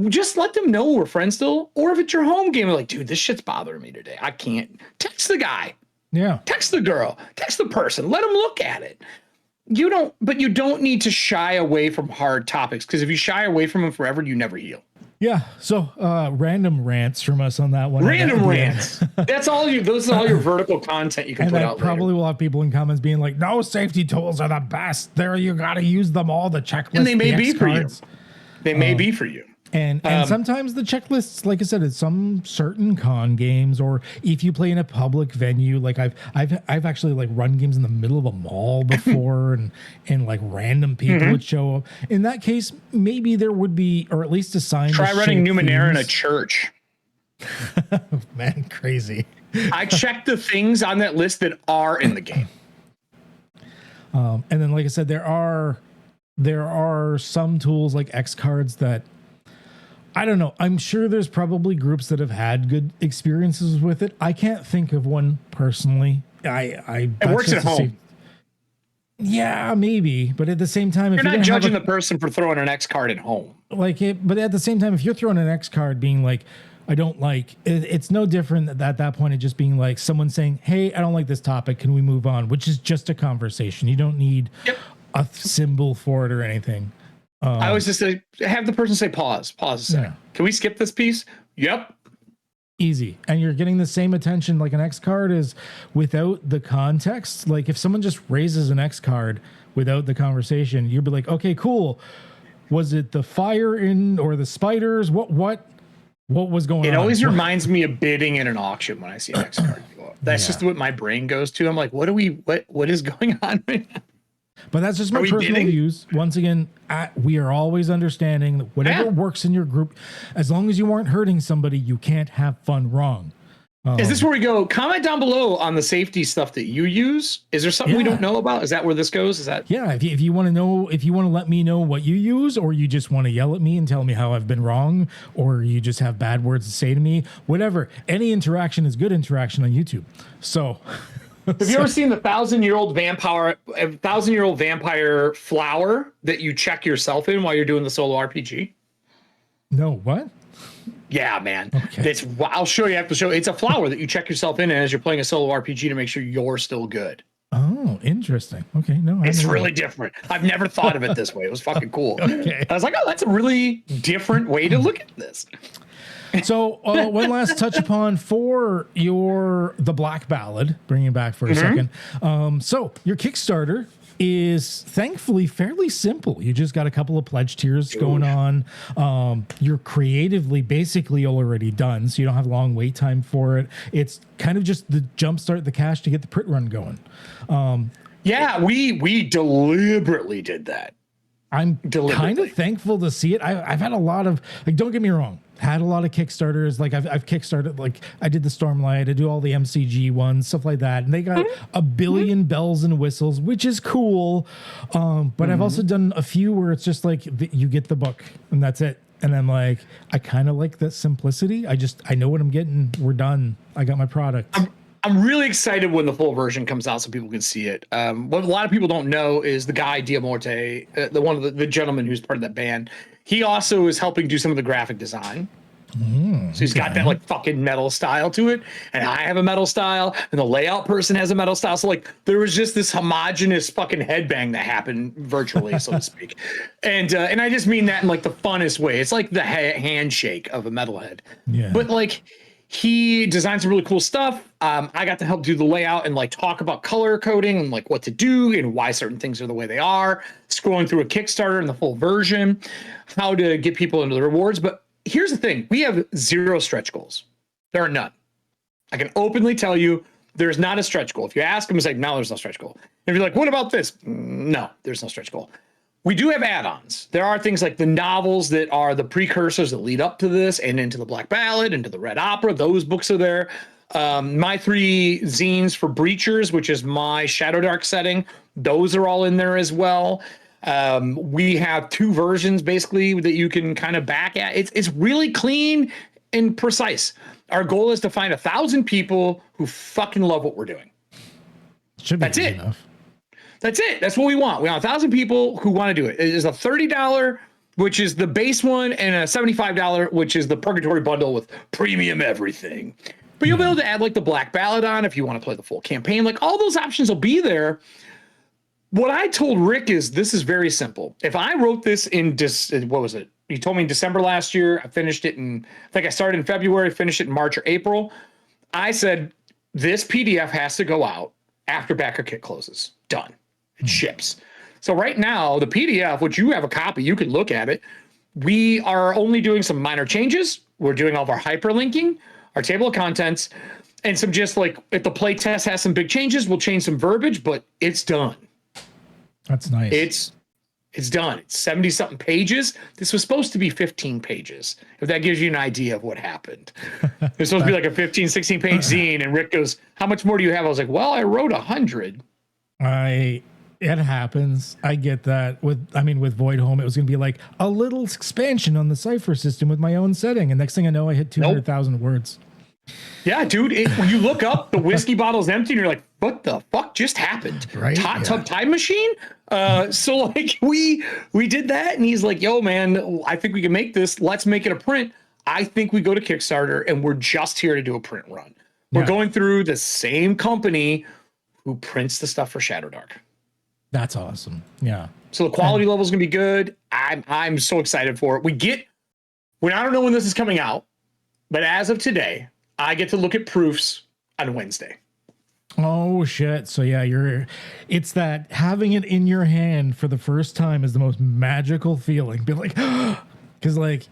Just let them know we're friends still. Or if it's your home game, you're like, dude, this shit's bothering me today. I can't. Text the guy. Yeah. Text the girl. Text the person. Let them look at it. You don't need to shy away from hard topics, because if you shy away from them forever, you never heal. Yeah. So random rants from us on that one. Random rants. Those are all your vertical content you can put out. Probably will have people in comments being like, no, safety tools are the best. You got to use them all. The checklist. And they may be for you. They may be for you. And sometimes the checklists, like I said, it's some certain con games, or if you play in a public venue, like I've actually like run games in the middle of a mall before, and like random people would show up. In that case, maybe there would be, or at least a sign. Try running Numenera in a church. Man, crazy. I checked the things on that list that are in the game. And then, like I said, there are some tools like X cards that, I don't know. I'm sure there's probably groups that have had good experiences with it. I can't think of one personally. It works at home. Yeah, maybe. But at the same time, you're not judging the person for throwing an X card at home. But at the same time, if you're throwing an X card being like, I don't like it, it's no different at that point of just being like someone saying, hey, I don't like this topic. Can we move on? Which is just a conversation. You don't need a symbol for it or anything. I always just say, have the person say pause a second. Yeah. Can we skip this piece? Yep. Easy. And you're getting the same attention like an X card is without the context. Like if someone just raises an X card without the conversation, you'd be like, okay, cool. Was it the fire in or the spiders? What was going on? It always reminds me of bidding in an auction when I see an X card go up. That's just what my brain goes to. I'm like, what is going on right now? But that's just my personal views. Once again, we are always understanding that whatever works in your group, as long as you aren't hurting somebody, you can't have fun wrong. Is this where we go? Comment down below on the safety stuff that you use. Is there something we don't know about? Is that where this goes? Is that if you want to know, if you want to let me know what you use, or you just want to yell at me and tell me how I've been wrong, or you just have bad words to say to me, whatever. Any interaction is good interaction on YouTube. So. Have you ever seen the 1,000-year-old vampire flower that you check yourself in while you're doing the solo RPG? No, what? Yeah, man. Okay. I'll show you. I have to show. It's a flower that you check yourself in as you're playing a solo RPG to make sure you're still good. Oh, interesting. Okay, no, it's really different. I've never thought of it this way. It was fucking cool. Okay. I was like, oh, that's a really different way to look at this. So one last touch upon for the Black Ballad, bringing it back for a second. So your Kickstarter is thankfully fairly simple. You just got a couple of pledge tiers going on. You're creatively basically already done, so you don't have long wait time for it. It's kind of just the jumpstart the cash to get the print run going. We deliberately did that. I'm kind of thankful to see it. I've had a lot of, like, don't get me wrong, had a lot of Kickstarters. Like I've Kickstarted, like I did the Stormlight, I do all the MCG ones, stuff like that. And they got a billion bells and whistles, which is cool. But I've also done a few where it's just like you get the book and that's it. And I'm like, I kind of like that simplicity. I know what I'm getting. We're done. I got my product. I'm really excited when the full version comes out so people can see it. What a lot of people don't know is the guy Diamorte, the gentleman who's part of that band. He also is helping do some of the graphic design. So he's got that like fucking metal style to it, and I have a metal style, and the layout person has a metal style. So like there was just this homogenous fucking headbang that happened virtually, so to speak. And I just mean that in like the funnest way. It's like the handshake of a metalhead. Yeah. But like he designed some really cool stuff. I got to help do the layout and like talk about color coding and like what to do and why certain things are the way they are. Scrolling through a Kickstarter in the full version, how to get people into the rewards. But here's the thing. We have 0 stretch goals. There are none. I can openly tell you there's not a stretch goal. If you ask them, it's like, no, there's no stretch goal. If you're like, what about this? No, there's no stretch goal. We do have add-ons. There are things like the novels that are the precursors that lead up to this and into the Black Ballad, into the Red Opera. Those books are there. My 3 zines for Breachers, which is my Shadow Dark setting. Those are all in there as well. We have 2 versions basically that you can kind of back at. It's really clean and precise. Our goal is to find 1,000 people who fucking love what we're doing. That's it. Enough. That's it. That's what we want. We want 1,000 people who want to do it. It is a $30, which is the base one, and a $75, which is the Purgatory bundle with premium everything. But you'll be able to add like the Black Ballad on if you want to play the full campaign. Like all those options will be there. What I told Rick is this is very simple. If I wrote this in what was it? He told me in December last year. I finished it I think I started in February, finished it in March or April. I said, this PDF has to go out after Backer Kit closes. Done. It ships. So right now, the PDF, which you have a copy, you can look at it. we are only doing some minor changes. We're doing all of our hyperlinking, our table of contents, and some just like if the play test has some big changes, we'll change some verbiage, but it's done. That's nice. It's done. It's 70 something pages. This was supposed to be 15 pages. If that gives you an idea of what happened. It's supposed to be like a 15, 16 page zine. And Rick goes, how much more do you have? I was like, well, I wrote 100. It happens. I get that. With Void Home, it was going to be like a little expansion on the Cypher system with my own setting. And next thing I know, I hit 200,000 words. Yeah, dude. When you look up, the whiskey bottle's empty, and you're like, "What the fuck just happened?" Right? Time machine. So like we did that, and he's like, "Yo, man, I think we can make this. Let's make it a print." I think we go to Kickstarter, and we're just here to do a print run. We're going through the same company who prints the stuff for Shadowdark. That's awesome. Yeah. So the quality level is gonna be good. I'm so excited for it. I don't know when this is coming out, but as of today, I get to look at proofs on Wednesday. Oh shit. So yeah, it's that having it in your hand for the first time is the most magical feeling. Be like, because like,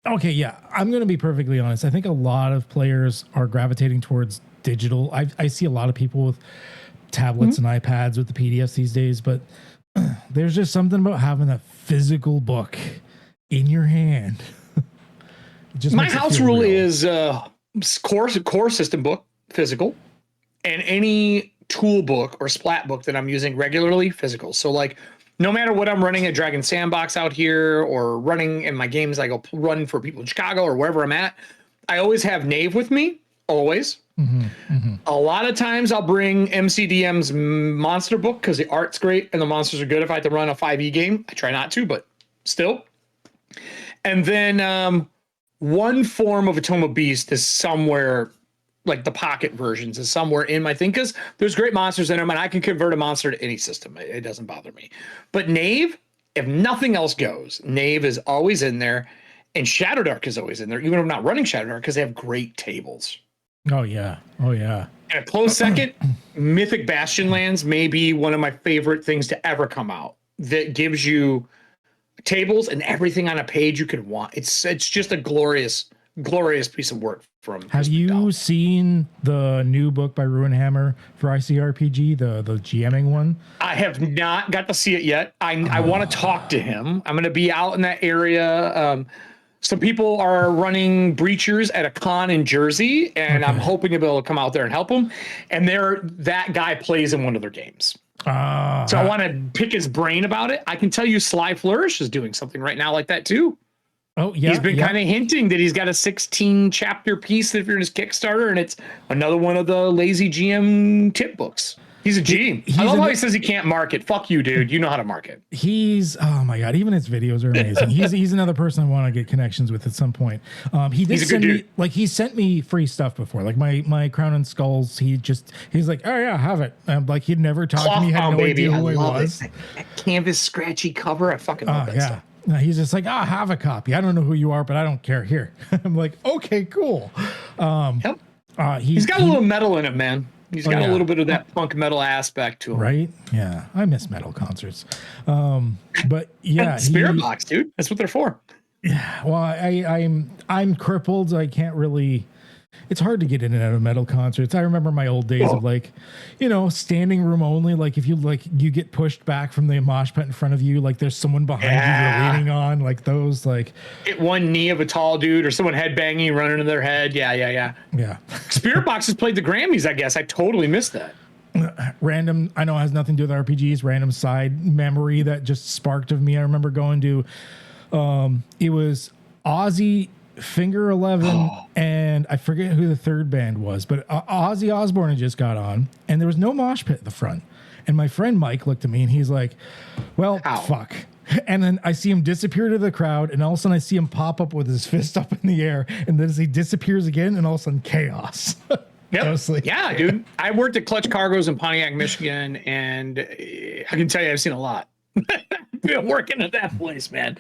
okay, yeah, I'm going to be perfectly honest. I think a lot of players are gravitating towards digital. I see a lot of people with tablets and iPads with the PDFs these days, but there's just something about having that physical book in your hand. Just my house rule is core system book, physical, and any tool book or splat book that I'm using regularly, physical. So like no matter what I'm running at Dragon Sandbox out here or running in my games, I go run for people in Chicago or wherever I'm at, I always have Knave with me, always. A lot of times I'll bring MCDM's monster book because the art's great and the monsters are good. If I have to run a 5e game, I try not to, but still. And then one form of Atoma Beast is somewhere, like the pocket versions is somewhere in my thing, because there's great monsters in them and I can convert a monster to any system. It doesn't bother me. But Knave, if nothing else goes, Knave is always in there, and Shadowdark is always in there, even if I'm not running Shadowdark, because they have great tables. Oh yeah. And a close second, Mythic Bastionlands may be one of my favorite things to ever come out, that gives you tables and everything on a page you could want. It's just a glorious piece of work from. Have you seen the new book by Ruinhammer for ICRPG, the GMing one? I have not got to see it yet. I want to talk to him. I'm going to be out in that area. Some people are running Breachers at a con in Jersey, and I'm hoping to be able to come out there and help them. And that guy plays in one of their games. So I want to pick his brain about it. I can tell you Sly Flourish is doing something right now like that too. Oh yeah. He's been kind of hinting that he's got a 16 chapter piece if you're in his Kickstarter, and it's another one of the lazy GM tip books. He's a G. I love how he says he can't market. Fuck you, dude. You know how to market. Oh my God. Even his videos are amazing. He's another person I want to get connections with at some point. He's he sent me free stuff before, like my Crown and Skulls. He's like, oh yeah, have it. Like he'd never talked to me. Had no idea who I was. That canvas scratchy cover. I fucking love that stuff. No, he's just like, have a copy. I don't know who you are, but I don't care. Here. I'm like, okay, cool. He's got a little metal in it, man. He's got a little bit of that punk metal aspect to him. Right? Yeah. I miss metal concerts. But yeah. Spirit Box, dude. That's what they're for. Yeah. Well, I'm crippled. I can't really. It's hard to get in and out of metal concerts. I remember my old days of like, standing room only. Like if you get pushed back from the mosh pit in front of you, like there's someone behind you you're leaning on, like those, like get one knee of a tall dude or someone headbanging running to their head. Yeah. Spirit Box has played the Grammys, I guess. I totally missed that. Random, I know it has nothing to do with RPGs, random side memory that just sparked of me. I remember going to, it was Ozzy, Finger 11, and I forget who the third band was, but Ozzy Osbourne had just got on, and there was no mosh pit at the front. And my friend Mike looked at me, and he's like, well, fuck. And then I see him disappear to the crowd, and all of a sudden I see him pop up with his fist up in the air, and then as he disappears again, and all of a sudden chaos. Yep. Like, yeah, dude. I worked at Clutch Cargoes in Pontiac, Michigan, and I can tell you I've seen a lot. Been working at that place, man.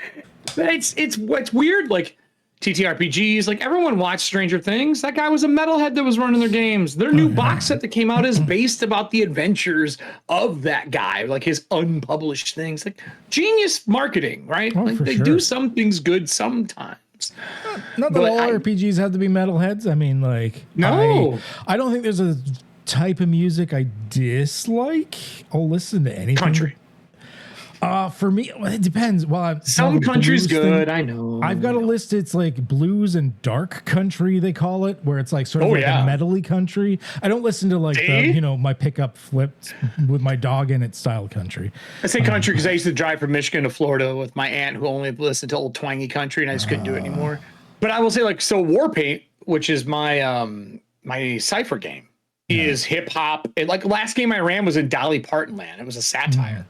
But it's weird, like, TTRPGs. Like everyone watched Stranger Things. That guy was a metalhead that was running their games. Their new box set that came out is based about the adventures of that guy, like his unpublished things. Like genius marketing, right? Oh, like for they sure. do some things good sometimes. Not that But all RPGs have to be metalheads. I mean, like, No. I don't think there's a type of music I dislike. I'll listen to anything. Country. For me, well, it depends. Well, Some country's blues good. thing, I know. I've got a list. It's like blues and dark country, they call it, where it's like sort of like a metally country. I don't listen to like the, my pickup flipped with my dog in it style country. I say country because I used to drive from Michigan to Florida with my aunt who only listened to old twangy country, and I just couldn't do it anymore. But I will say, like, so Warpaint, which is my my cipher game, is hip hop. And like last game I ran was in Dolly Parton land. It was a satire.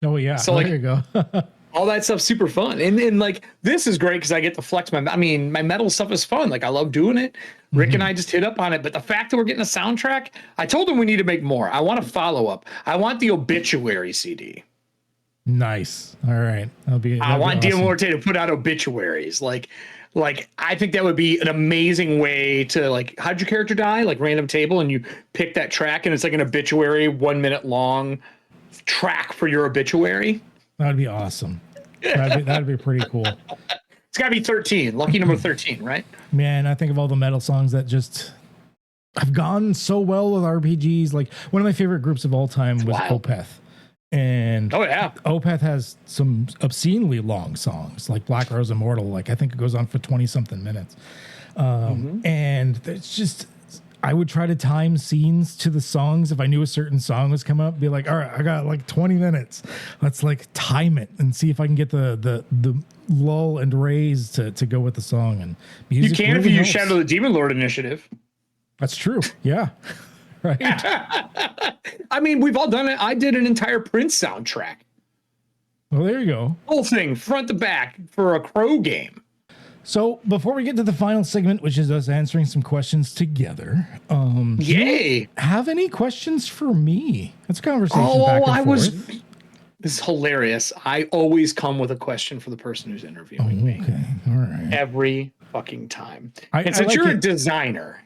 Oh yeah. So like, there you go. all that stuff's super fun. And like, this is great because I get to flex my metal stuff is fun. Like I love doing it. Rick and I just hit up on it. But the fact that we're getting a soundtrack, I told him we need to make more. I want a follow up. I want the Obituary CD. Nice. All right. I want awesome. DMORT to put out obituaries. Like I think that would be an amazing way to like, how'd your character die? Like random table, and you pick that track and it's like an obituary, 1 minute long track for your obituary. That'd be awesome. That'd be pretty cool. It's gotta be 13, lucky number 13, right? Man, I think of all the metal songs that just have gone so well with RPGs. Like one of my favorite groups of all time was Opeth. And Opeth has some obscenely long songs, like Black Rose Immortal. Like I think it goes on for 20 something minutes. And it's just, I would try to time scenes to the songs. If I knew a certain song was coming up, be like, all right, I got like 20 minutes. Let's like time it and see if I can get the lull and raise to go with the song. And music you can really if you use helps. Shadow of the Demon Lord initiative. That's true. Yeah. Right. I mean, we've all done it. I did an entire Prince soundtrack. Well, there you go. Whole thing, front to back, for a Crow game. So before we get to the final segment, which is us answering some questions together, yay! Have any questions for me? It's a conversation back and forth. This is hilarious. I always come with a question for the person who's interviewing me. Okay, all right. Every fucking time. And like since you're a designer,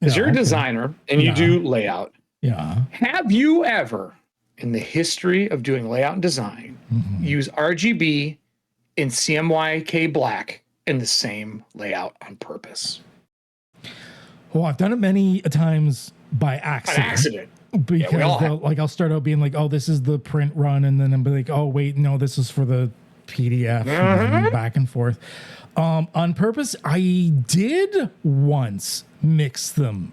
because you're a designer and you do layout, have you ever, in the history of doing layout and design, use RGB and CMYK black in the same layout on purpose? Well, I've done it many times by accident. Because like I'll start out being like, oh, this is the print run, and then I'll be like, oh wait, no, this is for the PDF, and back and forth. On purpose, I did once mix them.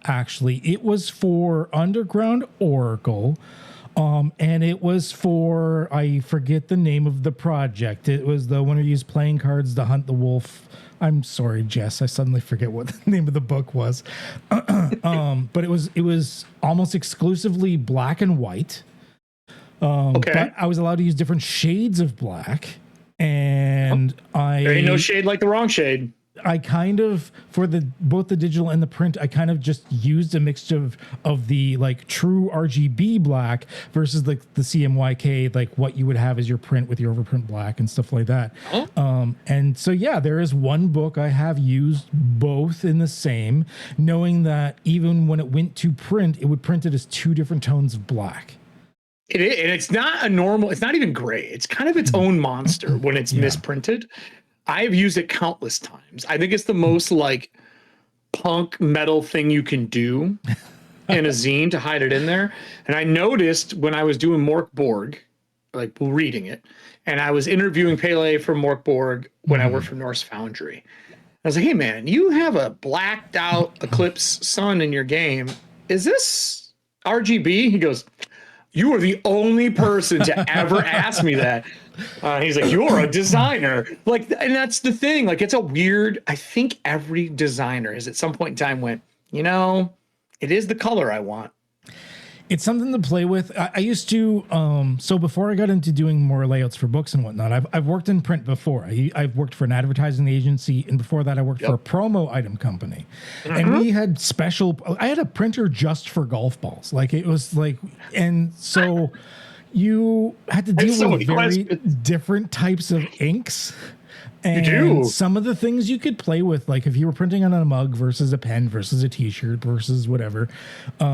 Actually, it was for Underground Oracle. And it was for, I forget the name of the project. It was the one who used playing cards to hunt the wolf. I'm sorry, Jess. I suddenly forget what the name of the book was. But it was almost exclusively black and white. But I was allowed to use different shades of black. And there ain't no shade like the wrong shade. I kind of, for both the digital and the print, I kind of just used a mixture of the like true RGB black versus like the CMYK, like what you would have as your print with your overprint black and stuff like that. And so, yeah, there is one book I have used both in the same, knowing that even when it went to print, it would print it as two different tones of black. It is, and it's not a normal, it's not even gray. It's kind of its own monster when it's misprinted. I've used it countless times. I think it's the most like punk metal thing you can do in a zine to hide it in there. And I noticed when I was doing Mork Borg, like reading it, and I was interviewing Pele from Mork Borg when I worked for Norse Foundry. I was like, hey man, you have a blacked out Eclipse Sun in your game. Is this RGB? He goes, you are the only person to ever ask me that. He's like, you're a designer. Like, and that's the thing. Like, it's a weird, I think every designer has at some point in time went, it is the color I want. It's something to play with. I used to, so before I got into doing more layouts for books and whatnot, I've worked in print before. I've worked for an advertising agency, and before that I worked for a promo item company. And we had I had a printer just for golf balls. Like it was like, and so you had to deal with very different types of inks. And do. some of the things you could play with, like if you were printing on a mug versus a pen versus a t-shirt versus whatever, you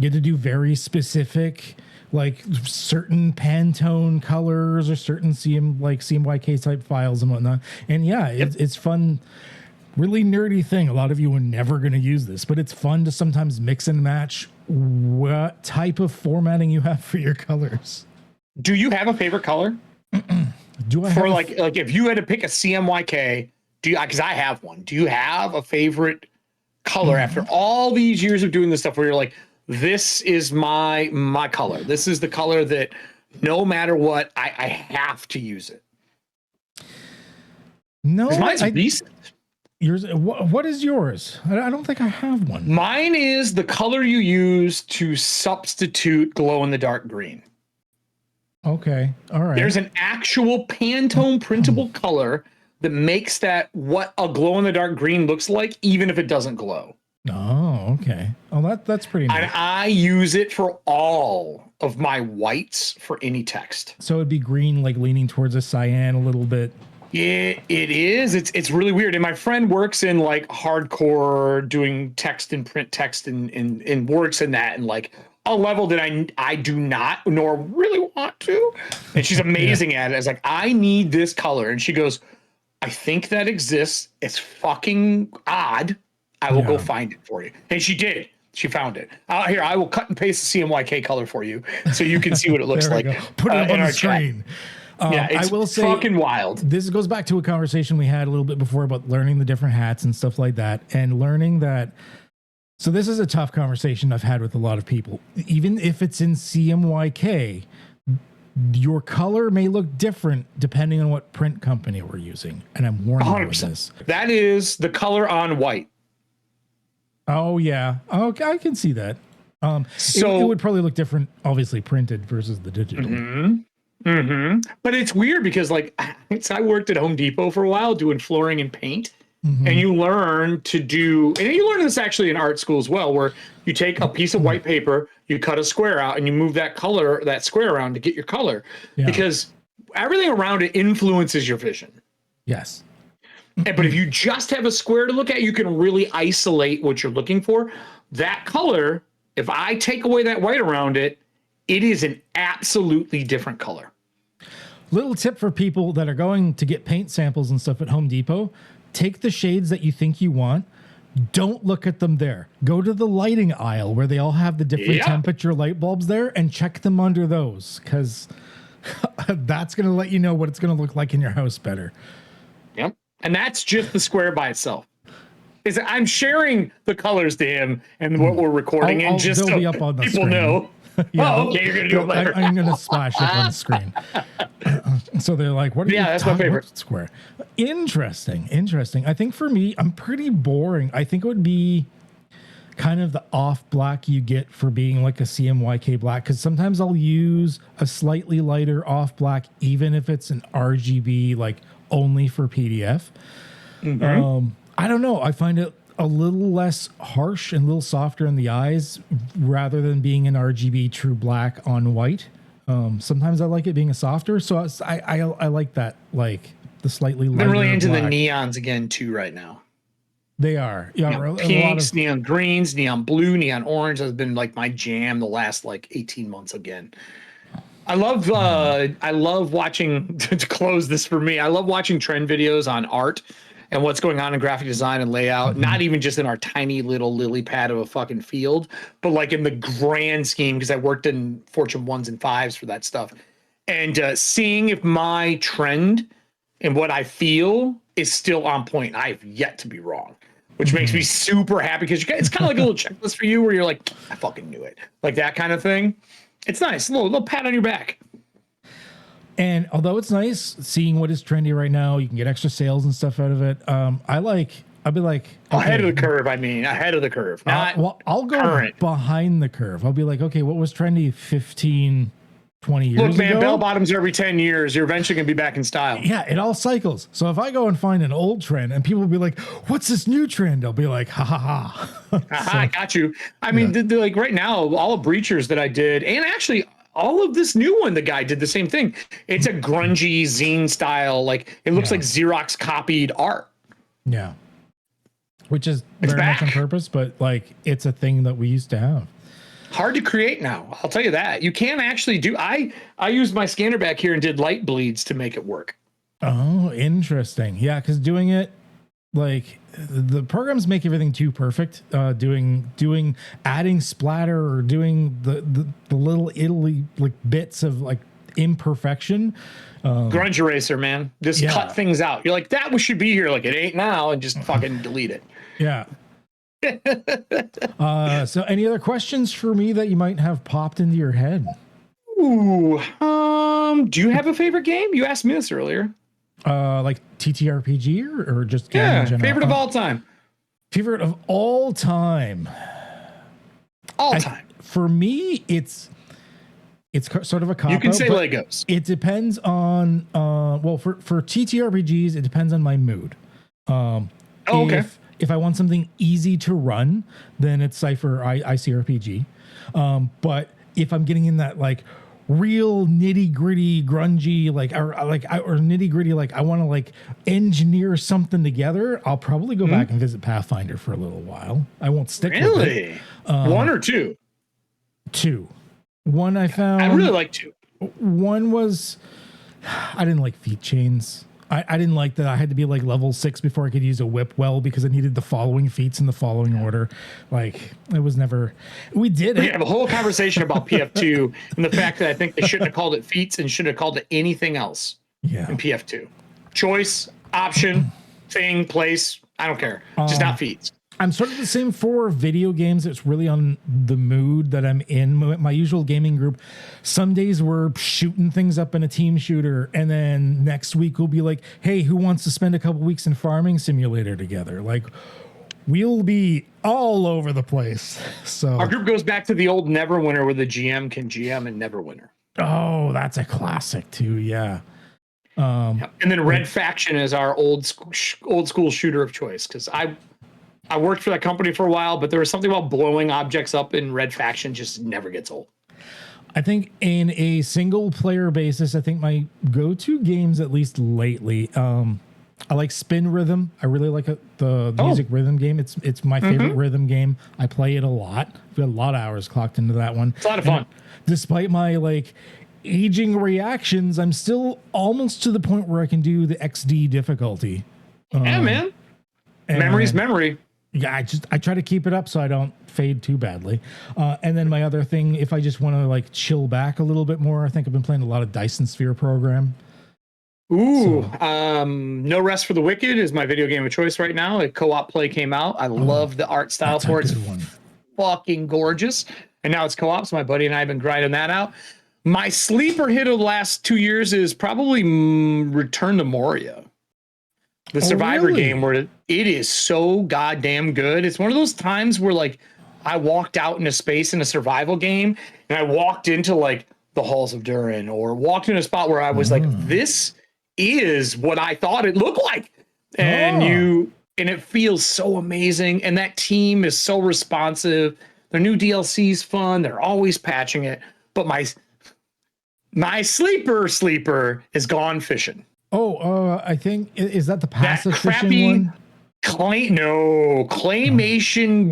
had to do very specific, like certain Pantone colors or certain CMYK type files and whatnot. And yeah, it's fun. Really nerdy thing. A lot of you are never going to use this, but it's fun to sometimes mix and match what type of formatting you have for your colors. Do you have a favorite color? Do I for have like if you had to pick a CMYK, because I have one. Do you have a favorite color after all these years of doing this stuff where you're like, this is my color. This is the color that no matter what, I have to use it. No, mine's recent. Yours. What is yours? I don't think I have one. Mine is the color you use to substitute glow in the dark green. Okay. All right. There's an actual Pantone printable color that makes that what a glow in the dark green looks like, even if it doesn't glow. Oh, okay. Oh, that's pretty nice. And I use it for all of my whites for any text. So it'd be green, like leaning towards a cyan a little bit. It is. It's really weird. And my friend works in like hardcore doing text and print text and works in that and like a level that I do not nor really want to. And she's amazing at it. It's like, I need this color. And she goes, I think that exists. It's fucking odd. I will go find it for you. And she did. She found it. Here, I will cut and paste the CMYK color for you so you can see what it looks like. Put it up on the screen. Yeah, it's I will say, fucking wild. This goes back to a conversation we had a little bit before about learning the different hats and stuff like that, and learning that. So this is a tough conversation I've had with a lot of people. Even if it's in CMYK, your color may look different depending on what print company we're using. And I'm warning you with this. That is the color on white. Oh, yeah. Okay, I can see that. So it would probably look different, obviously, printed versus the digital. But it's weird because, like, I worked at Home Depot for a while doing flooring and paint. And you learn to do, and you learn this actually in art school as well, where you take a piece of white paper, you cut a square out, and you move that square around to get your color, because everything around it influences your vision. Yes. But if you just have a square to look at, you can really isolate what you're looking for. That color, if I take away that white around it, it is an absolutely different color. Little tip for people that are going to get paint samples and stuff at Home Depot. Take the shades that you think you want. Don't look at them there. Go to the lighting aisle where they all have the different temperature light bulbs there and check them under those, because that's going to let you know what it's going to look like in your house better. Yep. And that's just the square by itself. I'm sharing the colors to him and what we're recording, and just so be up on the people screen. Know. Okay, you're gonna do it later. I'm gonna splash up on the screen. So they're like, "What are you?" That's my favorite square. Interesting. I think for me, I'm pretty boring. I think it would be kind of the off black you get for being like a CMYK black, because sometimes I'll use a slightly lighter off black, even if it's an RGB, like only for PDF. I don't know. I find it a little less harsh and a little softer in the eyes rather than being an RGB true black on white. Sometimes I like it being a softer. So I like that, like the slightly lighter. They're really into black. the neons again too right now. They are. Yeah, pinks, neon greens, neon blue, neon orange has been like my jam the last like 18 months again. I love watching, to close this for me, I love watching trend videos on art and what's going on in graphic design and layout, not even just in our tiny little lily pad of a fucking field, but like in the grand scheme, because I worked in Fortune 1s and 5s for that stuff. And seeing if my trend and what I feel is still on point. I've yet to be wrong, which makes me super happy, because it's kind of like a little checklist for you where you're like, I fucking knew it. Like that kind of thing. It's nice. A little pat on your back. And although it's nice seeing what is trendy right now, you can get extra sales and stuff out of it. I'll be like, ahead of the curve. Ahead of the curve. I'll go current. Behind the curve. I'll be like, okay, what was trendy 15, 20 years ago? Look, man, bell bottoms are every 10 years. You're eventually going to be back in style. Yeah, it all cycles. So if I go and find an old trend and people will be like, what's this new trend? I'll be like, ha ha ha. I got you. I mean, like right now, all the breachers that I did, and actually all of this new one, the guy did the same thing. It's a grungy zine style, like it looks like Xerox copied art. Yeah. Which is very much on purpose, but like it's a thing that we used to have. Hard to create now. I'll tell you that. You can actually do. I used my scanner back here and did light bleeds to make it work. Oh, interesting. Yeah, because doing it like the programs make everything too perfect. Adding splatter or doing the little Italy like bits of like imperfection. Grunge eraser, man. Just cut things out. You're like, that should be here. Like it ain't now, and just fucking delete it. Yeah. So any other questions for me that you might have popped into your head? Ooh, do you have a favorite game? You asked me this earlier. Like TTRPG or just game in general? Favorite of all time. Favorite of all time. For me, it's sort of a cop-out. You can say Legos. It depends on well, for TTRPGs, it depends on my mood. Okay. If I want something easy to run, then it's Cypher ICRPG. But if I'm getting in that like real nitty gritty, grungy, or nitty gritty, like I want to like engineer something together, I'll probably go back and visit Pathfinder for a little while. I won't stick with it. One or two? Two. One I found. I really like two. One was, I didn't like feat chains. I didn't like that I had to be like level 6 before I could use a whip well because I needed the following feats in the following order. Like it was never, we did it. We have a whole conversation about PF2 and the fact that I think they shouldn't have called it feats and should have called it anything else in PF2. Choice, option, thing, place, I don't care. Just not feats. I'm sort of the same for video games. It's really on the mood that I'm in. My usual gaming group, some days we're shooting things up in a team shooter, and then next week we'll be like, hey, who wants to spend a couple weeks in Farming Simulator together? Like, we'll be all over the place. So our group goes back to the old Neverwinter where the GM can GM and Neverwinter. Oh, that's a classic too. Yeah. And then Red Faction is our old school shooter of choice because I worked for that company for a while, but there was something about blowing objects up in Red Faction just never gets old. I think in a single player basis, I think my go-to games, at least lately, I like Spin Rhythm. I really like the music rhythm game. It's my favorite rhythm game. I play it a lot. I've got a lot of hours clocked into that one. It's a lot of fun. Despite my like aging reactions, I'm still almost to the point where I can do the XD difficulty. Yeah, man. Memory's memory. Yeah, I try to keep it up so I don't fade too badly. And then my other thing, if I just want to like chill back a little bit more, I think I've been playing a lot of Dyson Sphere Program. Ooh, No Rest for the Wicked is my video game of choice right now. A co-op play came out. I love the art style for it. It's fucking gorgeous. And now it's co-op, so my buddy and I have been grinding that out. My sleeper hit of the last 2 years is probably Return to Moria. The Survivor game where it is so goddamn good. It's one of those times where like I walked out in a space in a survival game and I walked into like the halls of Durin or walked in a spot where I was like, this is what I thought it looked like. And it feels so amazing. And that team is so responsive. Their new DLC's fun. They're always patching it. But my sleeper is Gone Fishing. Oh, I think is that the passive fishing one? Claymation,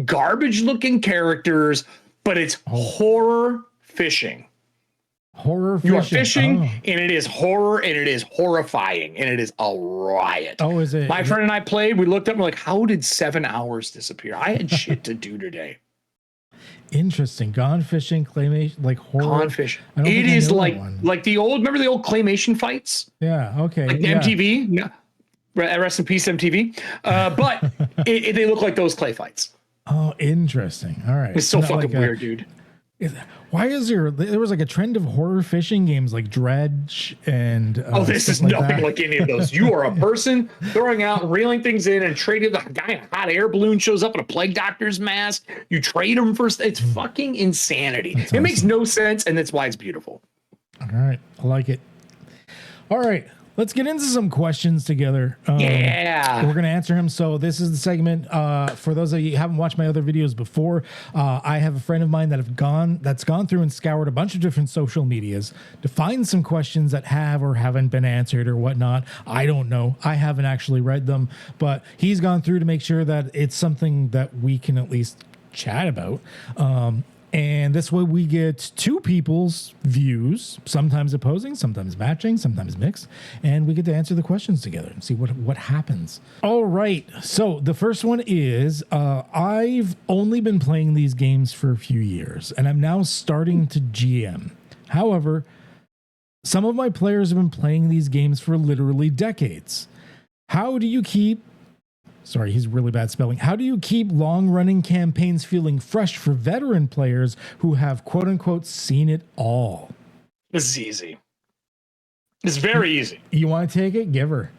garbage-looking characters, but it's horror fishing. Horror fishing. You are fishing, and it is horror, and it is horrifying, and it is a riot. Oh, is it? My friend and I played. We looked up and we're like, how did 7 hours disappear? I had shit to do today. Interesting. Gone Fishing, claymation, like horror. Gone Fishing. It is like the old, remember the old claymation fights? Yeah, okay. Like MTV? Yeah. Rest in peace, MTV. But they look like those clay fights. Oh, interesting. All right. It's so fucking weird, dude. Why is there was like a trend of horror fishing games like Dredge and this is nothing like any of those. You are a person throwing out, reeling things in, and trading. The guy in a hot air balloon shows up in a plague doctor's mask. You trade him for. It's fucking insanity. It makes no sense, and that's why it's beautiful. All right, I like it. All right, Let's get into some questions together. Yeah. We're going to answer him. So this is the segment. For those of you who haven't watched my other videos before, I have a friend of mine that's gone through and scoured a bunch of different social medias to find some questions that have or haven't been answered or whatnot. I don't know. I haven't actually read them, but he's gone through to make sure that it's something that we can at least chat about. And this way we get two people's views, sometimes opposing, sometimes matching, sometimes mixed, and we get to answer the questions together and see what happens. All right. So the first one is, I've only been playing these games for a few years, and I'm now starting to GM. However, some of my players have been playing these games for literally decades. How do you keep... Sorry, he's really bad spelling. How do you keep long-running campaigns feeling fresh for veteran players who have quote-unquote seen it all? This is easy. It's very easy. You want to take it? Give her.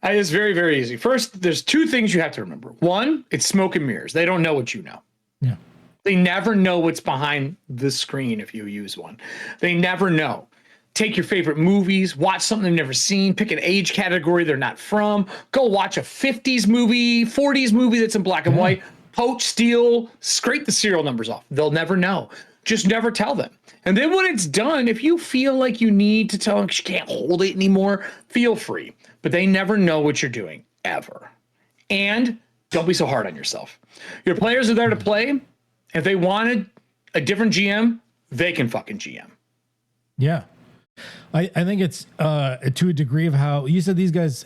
It's very, very easy. First, there's two things you have to remember. One, it's smoke and mirrors. They don't know what you know. Yeah. They never know what's behind the screen if you use one. They never know. Take your favorite movies, watch something they've never seen, pick an age category they're not from, go watch a 50s movie, 40s movie that's in black and white, poach, steal, scrape the serial numbers off. They'll never know. Just never tell them. And then when it's done, if you feel like you need to tell them you can't hold it anymore, feel free. But they never know what you're doing, ever. And don't be so hard on yourself. Your players are there to play. If they wanted a different GM, they can fucking GM. Yeah. I think it's to a degree of how you said these guys,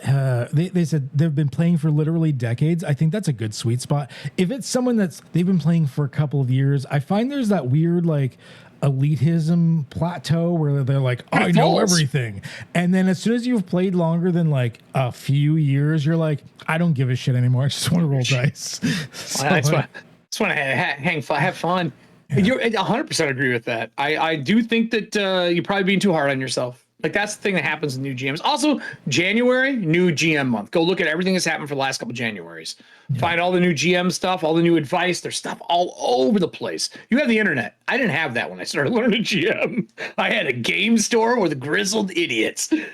they said they've been playing for literally decades. I think that's a good sweet spot. If it's someone they've been playing for a couple of years, I find there's that weird like elitism plateau where they're like, I know everything. And then as soon as you've played longer than like a few years, you're like, I don't give a shit anymore. I just want to roll dice. So, I just want to have fun. Yeah. You're 100% agree with that. I do think that you're probably being too hard on yourself. Like that's the thing that happens in new GMs. Also, January, new GM month. Go look at everything that's happened for the last couple of Januaries. Yeah. Find all the new GM stuff, all the new advice. There's stuff all over the place. You have the internet. I didn't have that when I started learning GM. I had a game store with grizzled idiots. And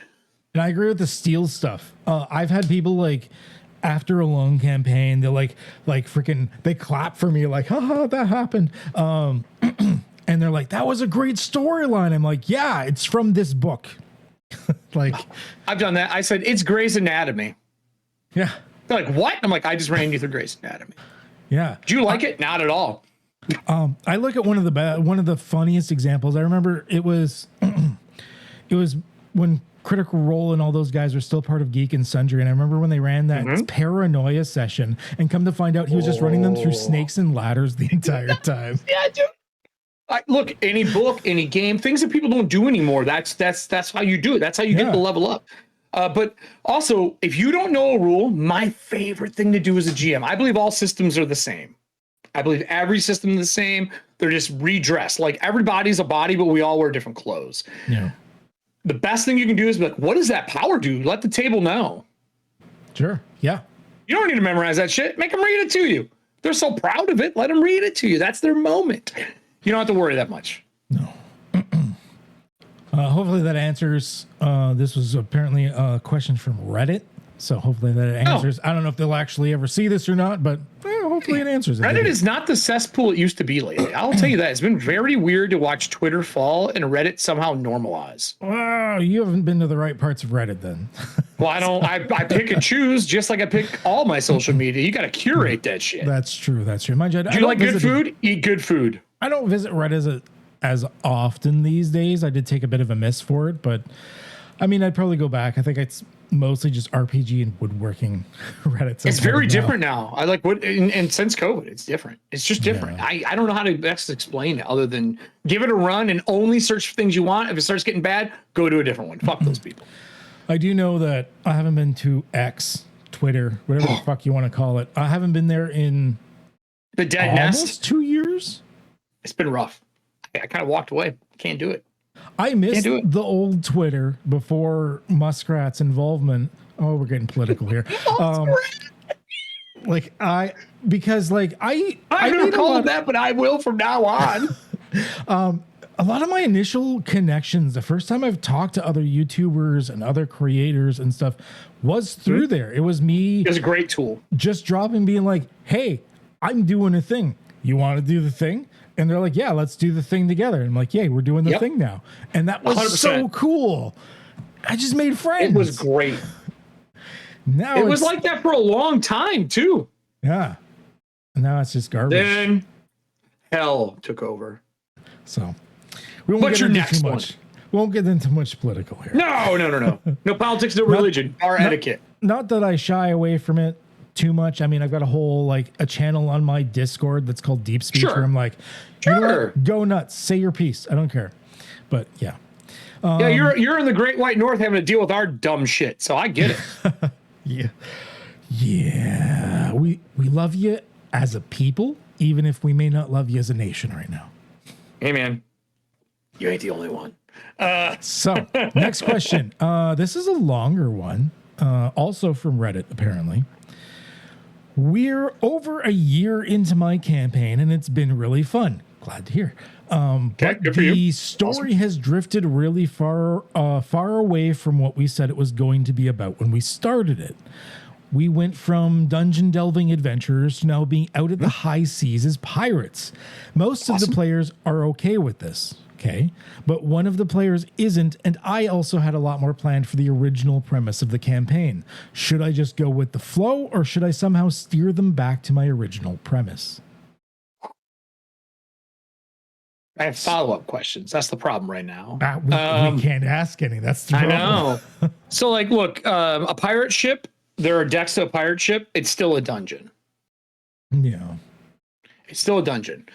I agree with the steal stuff. I've had people like, after a long campaign, they're like freaking, they clap for me like, haha, that happened. And they're like, that was a great storyline. I'm like, yeah, it's from this book. Like, I've done that. I said, it's Grey's Anatomy. Yeah. They're like, what? I'm like, I just ran you through Grey's Anatomy. Yeah. Do you like it? Not at all. I look at one of the funniest examples. I remember it was when Critical Role and all those guys were still part of Geek and Sundry, and I remember when they ran that paranoia session, and come to find out he was just running them through snakes and ladders the entire time. Yeah, dude. Look, any book, any game, things that people don't do anymore. That's how you do it. That's how you get to level up. But also, if you don't know a rule, my favorite thing to do as a GM, I believe all systems are the same. I believe every system is the same. They're just redressed. Like everybody's a body, but we all wear different clothes. Yeah. The best thing you can do is be like, what does that power do? Let the table know. Sure. Yeah. You don't need to memorize that shit. Make them read it to you. They're so proud of it. Let them read it to you. That's their moment. You don't have to worry that much. No. Hopefully that answers. This was apparently a question from Reddit. So hopefully that answers. I don't know if they'll actually ever see this or not, but hopefully it answers. Reddit is not the cesspool it used to be lately. I'll tell you that. It's been very weird to watch Twitter fall and Reddit somehow normalize. Wow, you haven't been to the right parts of Reddit then. Well, I pick and choose just like I pick all my social media. You got to curate that shit. That's true. That's true. Mind you, do you like good food? Eat good food. I don't visit Reddit as often these days. I did take a bit of a miss for it, but I mean, I'd probably go back. I think it's mostly just RPG and woodworking Reddit. It's very different now. I like wood, and since COVID, it's different. It's just different. Yeah. I don't know how to best explain it other than give it a run and only search for things you want. If it starts getting bad, go to a different one. Fuck those people. I do know that I haven't been to X, Twitter, whatever the fuck you want to call it. I haven't been there in the dead almost nest. 2 years. It's been rough. I kind of walked away. Can't do it. I missed the old Twitter before Muskrat's involvement. Oh, we're getting political here. I never called him that, but I will from now on. a lot of my initial connections, the first time I've talked to other YouTubers and other creators and stuff was through there. It was me. It was a great tool. Just dropping, being like, hey, I'm doing a thing. You want to do the thing? And they're like, yeah, let's do the thing together. And I'm like, yeah, we're doing the thing now. And that was 100%. So cool. I just made friends. It was great. Now it was like that for a long time too. Yeah. Now it's just garbage. Then hell took over. So we won't What's get your into next too one? much. We won't get into much political here. No. No politics, no religion, our etiquette. Not that I shy away from it too much. I mean, I've got a whole a channel on my Discord that's called Deep Speech where I'm like, you know what? Go nuts, say your piece. I don't care. But yeah. Yeah, you're in the Great White North having to deal with our dumb shit, so I get it. Yeah. We love you as a people, even if we may not love you as a nation right now. Hey man, you ain't the only one. So next question. This is a longer one, also from Reddit, apparently. We're over a year into my campaign, and it's been really fun. Glad to hear. But the story has drifted really far away from what we said it was going to be about when we started it. We went from dungeon delving adventurers to now being out at the high seas as pirates. Most of the players are okay with this. Okay, but one of the players isn't, and I also had a lot more planned for the original premise of the campaign. Should I just go with the flow, or should I somehow steer them back to my original premise? I have follow-up questions. That's the problem right now. We can't ask any. That's the problem. I know. So, look, a pirate ship, there are decks to a pirate ship. It's still a dungeon. Yeah. It's still a dungeon.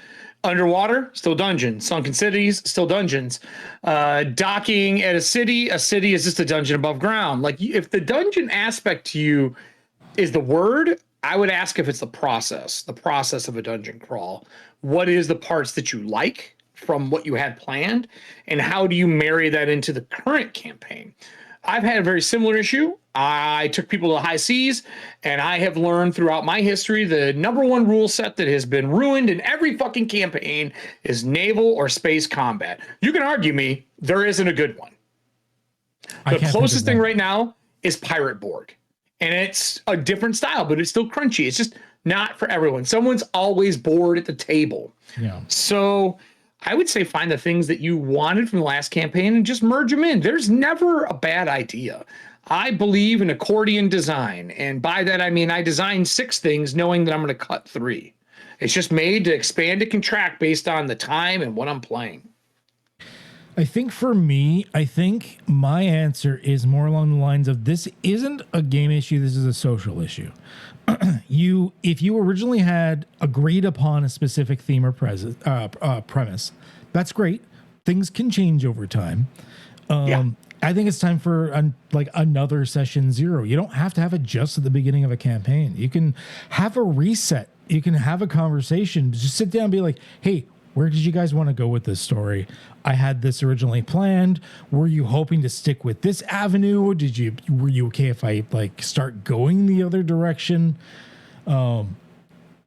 Underwater, still dungeon. Sunken cities, still dungeons. Docking at a city is just a dungeon above ground. If the dungeon aspect to you is the word, I would ask if it's the process of a dungeon crawl. What is the parts that you like from what you had planned, and how do you marry that into the current campaign? I've had a very similar issue. I took people to the high seas, and I have learned throughout my history the number one rule set that has been ruined in every fucking campaign is naval or space combat. You can argue me, there isn't a good one. The closest thing right now is Pirate Borg, and it's a different style, but it's still crunchy. It's just not for everyone. Someone's always bored at the table. Yeah. So I would say find the things that you wanted from the last campaign and just merge them in. There's never a bad idea. I believe in accordion design. And by that, I mean, I designed 6 things knowing that I'm going to cut 3. It's just made to expand and contract based on the time and what I'm playing. I think for me, my answer is more along the lines of this isn't a game issue. This is a social issue. If you originally had agreed upon a specific theme or premise, that's great. Things can change over time. I think it's time for another session 0. You don't have to have it just at the beginning of a campaign. You can have a reset. You can have a conversation. Just sit down and be like, hey, where did you guys want to go with this story? I had this originally planned. Were you hoping to stick with this avenue? Were you okay if I start going the other direction? I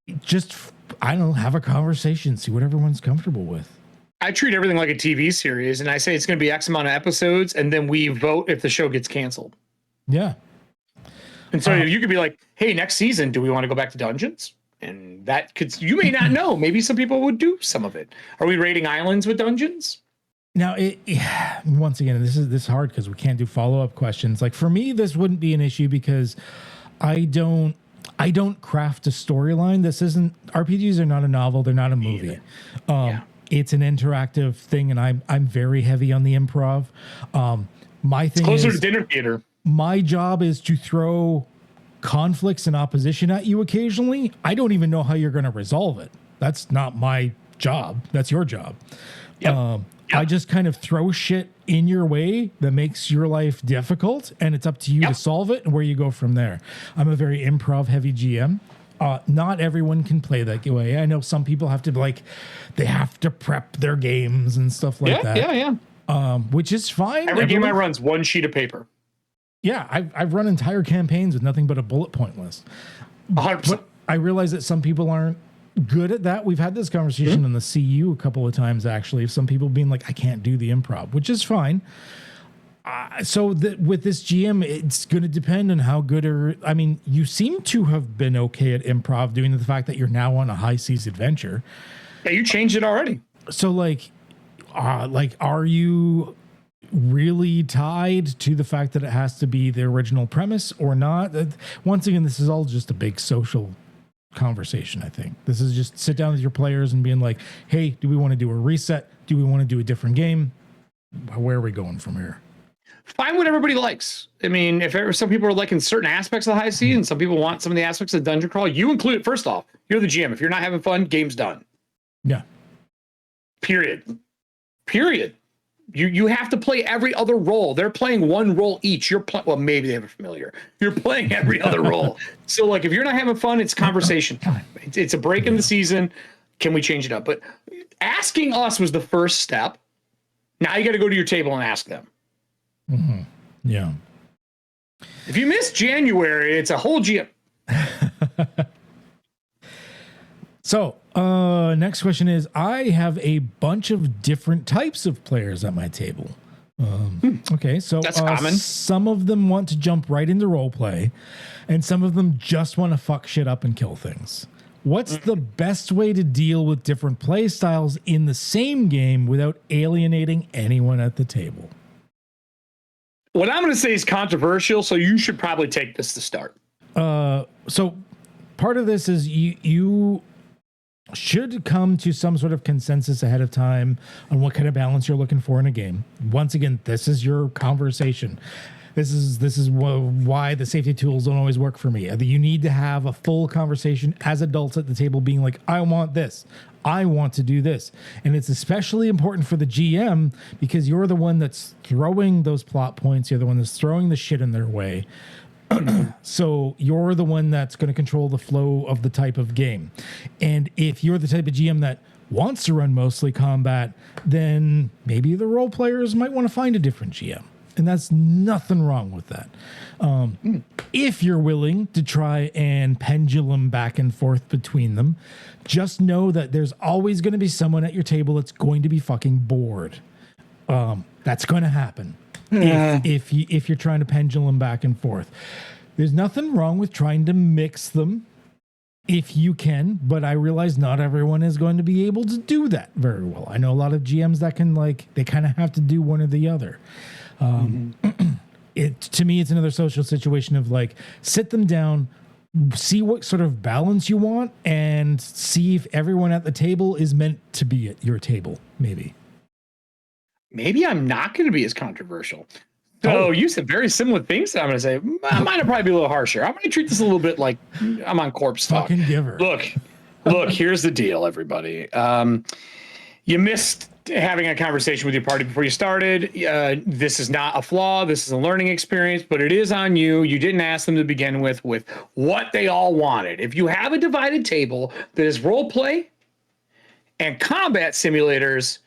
don't know, have a conversation, see what everyone's comfortable with. I treat everything like a TV series, and I say it's going to be X amount of episodes, and then we vote if the show gets canceled. Yeah. And so you could be like, hey, next season, do we want to go back to dungeons? And you may not know. Maybe some people would do some of it. Are we raiding islands with dungeons? Now, once again, this is hard because we can't do follow-up questions. For me, this wouldn't be an issue because I don't craft a storyline. RPGs are not a novel. They're not a movie. It's an interactive thing, and I'm very heavy on the improv. My thing it's closer to dinner theater. My job is to throw conflicts and opposition at you occasionally. I don't even know how you're going to resolve it. That's not my job. That's your job. Yep. I just kind of throw shit in your way that makes your life difficult, and it's up to you to solve it and where you go from there. I'm a very improv heavy GM. Not everyone can play that way. I know some people have to they have to prep their games and stuff like that. Yeah. Which is fine. Every game I run's 1 sheet of paper. Yeah, I've run entire campaigns with nothing but a bullet point list. 100%. But I realize that some people aren't good at that. We've had this conversation in the CU a couple of times, actually, of some people being like, I can't do the improv, which is fine. With this GM, it's going to depend on how good you seem to have been okay at improv, doing the fact that you're now on a high seas adventure. Yeah, you changed it already. So are you really tied to the fact that it has to be the original premise or not? Once again, this is all just a big social conversation. I think this is just sit down with your players and being like, hey, do we want to do a reset? Do we want to do a different game? Where are we going from here? Find what everybody likes. I mean, if some people are liking certain aspects of the high seas and some people want some of the aspects of dungeon crawl, you include it. First off, you're the GM. If you're not having fun, game's done. Yeah. Period. You have to play every other role. They're playing one role each. Well, maybe they have a familiar. You're playing every other role. So like, if you're not having fun, it's conversation time. It's a break in the season. Can we change it up? But asking us was the first step. Now you got to go to your table and ask them. Mm-hmm. Yeah. If you miss January, it's a whole GM. So, next question is, I have a bunch of different types of players at my table. Okay, so that's common. Some of them want to jump right into role play, and some of them just want to fuck shit up and kill things. What's the best way to deal with different play styles in the same game without alienating anyone at the table? What I'm going to say is controversial, so you should probably take this to start. So part of this is you should come to some sort of consensus ahead of time on what kind of balance you're looking for in a game. Once again, this is your conversation. This is why the safety tools don't always work for me. You need to have a full conversation as adults at the table being like, I want this. I want to do this. And it's especially important for the GM because you're the one that's throwing those plot points. You're the one that's throwing the shit in their way. So you're the one that's going to control the flow of the type of game. And if you're the type of GM that wants to run mostly combat, then maybe the role players might want to find a different GM. And that's nothing wrong with that. If you're willing to try and pendulum back and forth between them, just know that there's always going to be someone at your table that's going to be fucking bored. That's going to happen. If you're trying to pendulum back and forth, there's nothing wrong with trying to mix them if you can, but I realize not everyone is going to be able to do that very well. I know a lot of GMs that can they kind of have to do one or the other. To me, it's another social situation of sit them down, see what sort of balance you want, and see if everyone at the table is meant to be at your table. Maybe I'm not going to be as controversial. So you said very similar things that I'm going to say. Mine will probably be a little harsher. I'm going to treat this a little bit like I'm on corpse talk. Fucking giver. Look, here's the deal, everybody. You missed having a conversation with your party before you started. This is not a flaw. This is a learning experience, but it is on you. You didn't ask them to begin with what they all wanted. If you have a divided table that is role play and combat simulators,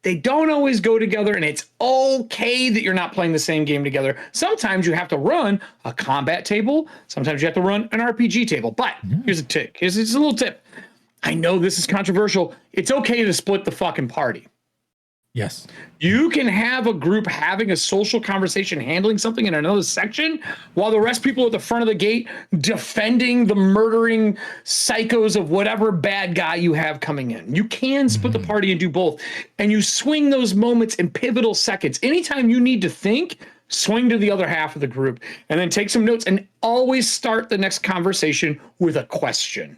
they don't always go together, and it's okay that you're not playing the same game together. Sometimes you have to run a combat table. Sometimes you have to run an RPG table. But here's a tip. Here's a little tip. I know this is controversial. It's okay to split the fucking party. Yes. You can have a group having a social conversation, handling something in another section, while the rest of people at the front of the gate defending the murdering psychos of whatever bad guy you have coming in. You can split the party and do both. And you swing those moments in pivotal seconds. Anytime you need to think, swing to the other half of the group and then take some notes and always start the next conversation with a question.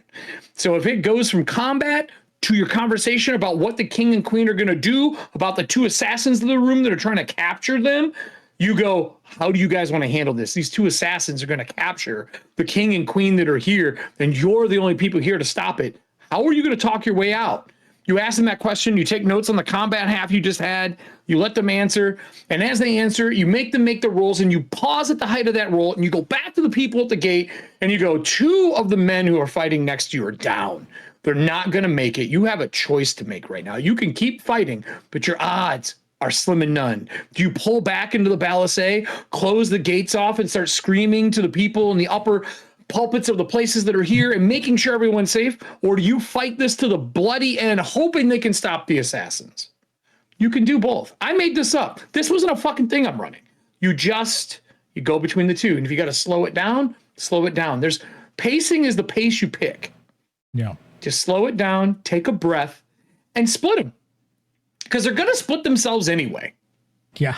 So if it goes from combat to your conversation about what the king and queen are going to do about the two assassins in the room that are trying to capture them, you go, how do you guys want to handle this? These two assassins are going to capture the king and queen that are here, and you're the only people here to stop it. How are you going to talk your way out? You ask them that question, you take notes on the combat half you just had, you let them answer, and as they answer, you make them make the rolls, and you pause at the height of that roll, and you go back to the people at the gate, and you go, two of the men who are fighting next to you are down. They're not going to make it. You have a choice to make right now. You can keep fighting, but your odds are slim and none. Do you pull back into the palisade, close the gates off, and start screaming to the people in the upper pulpits of the places that are here and making sure everyone's safe? Or do you fight this to the bloody end, hoping they can stop the assassins? You can do both. I made this up. This wasn't a fucking thing I'm running. You go between the two. And if you got to slow it down, slow it down. Pacing is the pace you pick. Yeah. Just slow it down, take a breath, and split them. Because they're going to split themselves anyway. Yeah.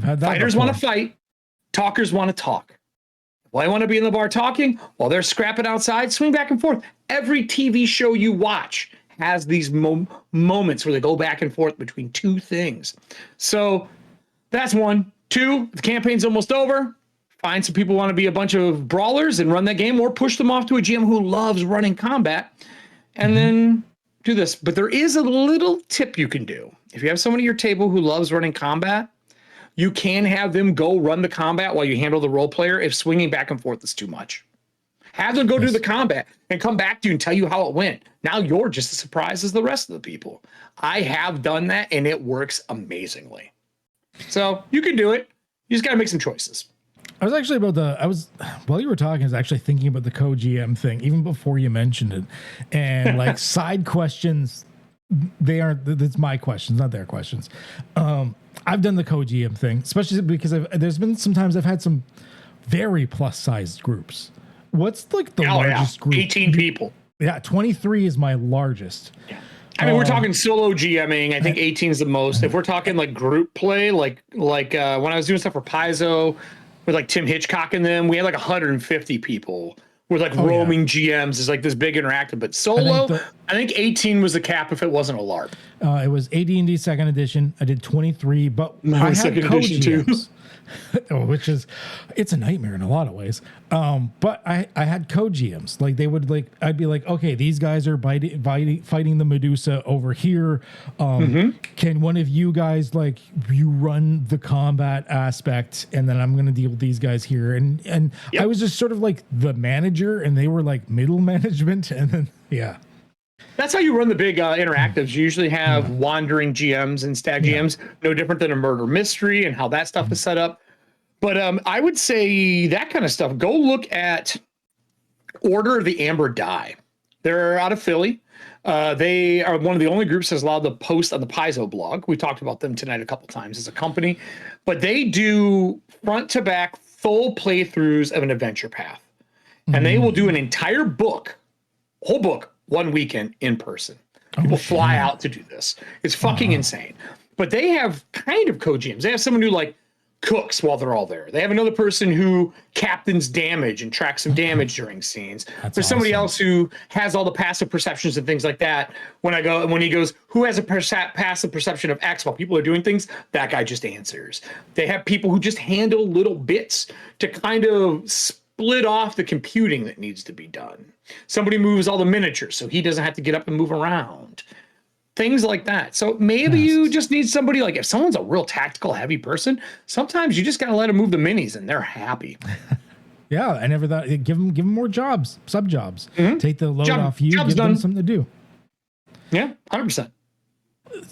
Fighters want to fight. Talkers want to talk. Well, I want to be in the bar talking while they're scrapping outside. Swing back and forth. Every TV show you watch has these moments where they go back and forth between two things. So that's one. Two, the campaign's almost over. Find some people who want to be a bunch of brawlers and run that game, or push them off to a GM who loves running combat, and then do this. But there is a little tip you can do. If you have someone at your table who loves running combat, you can have them go run the combat while you handle the role player if swinging back and forth is too much. Have them go do the combat and come back to you and tell you how it went. Now you're just as surprised as the rest of the people. I have done that, and it works amazingly. So you can do it. You just got to make some choices. I was actually while you were talking, I was actually thinking about the co-GM thing, even before you mentioned it. And like side questions, it's my questions, not their questions. I've done the co-GM thing, especially because there's been sometimes I've had some very plus sized groups. What's like the largest group? 18 people. Yeah, 23 is my largest. Yeah. I mean, we're talking solo GMing. I think 18 is the most. If we're talking like group play, like when I was doing stuff for Paizo with like Tim Hitchcock and them, we had like 150 people with like roaming GMs is like this big interactive. But solo, I think 18 was the cap if it wasn't a LARP. It was AD&D second edition. I did 23, but I had second edition too. Which is, it's a nightmare in a lot of ways. But I had co-GMs. Like they would I'd be like, okay, these guys are fighting the Medusa over here. Can one of you guys you run the combat aspect, and then I'm going to deal with these guys here. And I was just sort of like the manager, and they were like middle management, and then That's how you run the big interactives. You usually have wandering GMs and stag GMs, no different than a murder mystery and how that stuff is set up. But I would say that kind of stuff. Go look at Order of the Amber Die. They're out of Philly. They are one of the only groups that's allowed to post on the Paizo blog. We talked about them tonight a couple times as a company. But they do front to back full playthroughs of an adventure path. And they will do an entire book, whole book, one weekend in person. People fly out to do this. It's fucking insane. But they have kind of co-GMs. They have someone who cooks while they're all there. They have another person who captains damage and tracks some damage during scenes. There's somebody else who has all the passive perceptions and things like that. When he goes, who has a passive perception of X while people are doing things? That guy just answers. They have people who just handle little bits to kind of split off the computing that needs to be done. Somebody moves all the miniatures so he doesn't have to get up and move around. Things like that. So maybe you just need somebody if someone's a real tactical heavy person, sometimes you just got to let them move the minis and they're happy. Yeah, I never thought give them more jobs, sub jobs. Take the load off you, give them something to do. Yeah, 100%.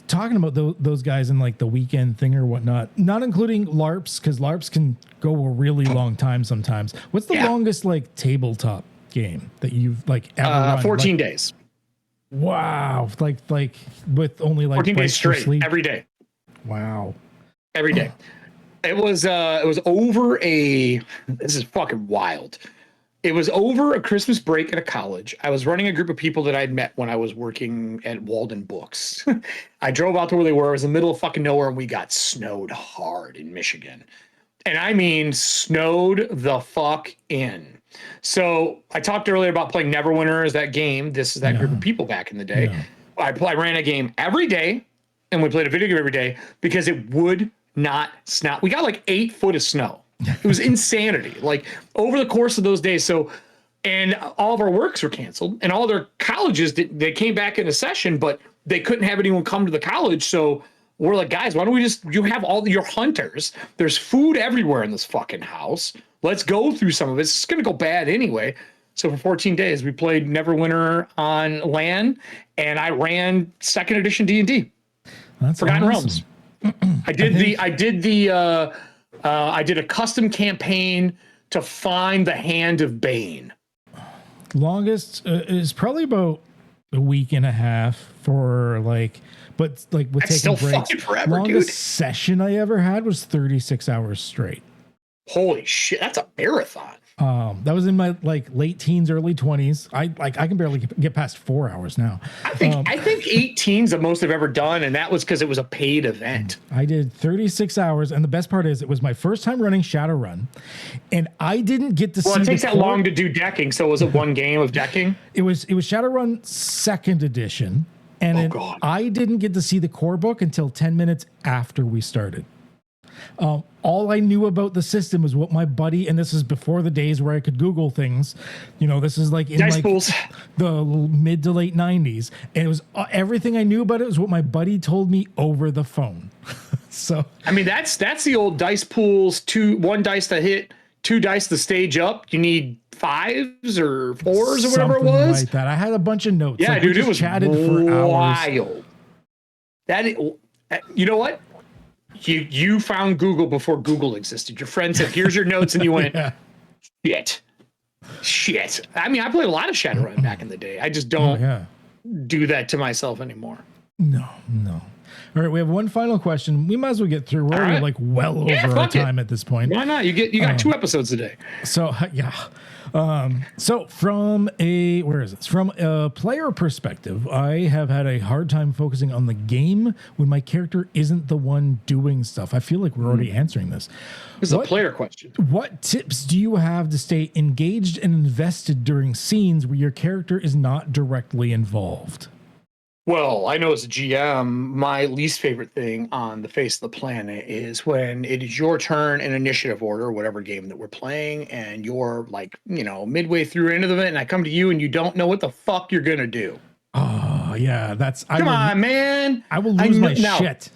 Talking about those guys in the weekend thing or whatnot, not including LARPs, because LARPs can go a really long time sometimes. What's the longest tabletop game that you've ever run? 14 days. Wow. Like with only 14 days straight sleep? every day. Wow. Every day. It was over this is fucking wild. It was over a Christmas break at a college. I was running a group of people that I'd met when I was working at Walden Books. I drove out to where they were. It was in the middle of fucking nowhere, and we got snowed hard in Michigan. And I mean snowed the fuck in. So I talked earlier about playing Neverwinter as that game. This is that group of people back in the day. I ran a game every day, and we played a video game every day because it would not snow. We got 8 foot of snow. It was insanity. Over the course of those days. So, and all of our works were canceled, and all their colleges, they came back into session, but they couldn't have anyone come to the college. So we're like, guys, why don't you have all your hunters? There's food everywhere in this fucking house. Let's go through some of it. It's going to go bad anyway. So for 14 days, we played Neverwinter on LAN, and I ran second edition D&D. Forgotten Realms. I did a custom campaign to find the Hand of Bane Longest is probably about a week and a half for but with That's taking still breaks. fucking forever, Longest dude. session I ever had was 36 hours straight. Holy shit, that's a marathon. That was in my late teens, early 20s. I can barely get past 4 hours now. I think 18's the most I've ever done, and that was because it was a paid event. I did 36 hours, and the best part is it was my first time running Shadowrun, and I didn't get to see. Well, it takes that long to do decking, so was it one game of decking? It was Shadowrun second edition, and I didn't get to see the core book until 10 minutes after we started. All I knew about the system was what my buddy, and this is before the days where I could Google things. This is in Dice pools. The mid to late 90s, and it was everything I knew about it was what my buddy told me over the phone. So I mean, that's the old dice pools. One dice to hit, 2 dice to stage up. You need 5s or 4s or whatever it was. Like that. I had a bunch of notes. Yeah, dude, it was chatted for wild. You know what? You found Google before Google existed. Your friend said, "Here's your notes," and you went, "Shit." I mean, I played a lot of Shadowrun back in the day. I just don't do that to myself anymore. No. All right, we have one final question. We might as well get through. We're already well over our time at this point. Why not? You got 2 episodes a day. So so from a player perspective, I have had a hard time focusing on the game when my character isn't the one doing stuff. I feel like we're already answering this. This is a player question. What tips do you have to stay engaged and invested during scenes where your character is not directly involved? Well, I know as a GM, my least favorite thing on the face of the planet is when it is your turn in initiative order, whatever game that we're playing, and you're midway through into the event, and I come to you and you don't know what the fuck you're gonna do. Oh yeah, come on, man. I will lose my shit.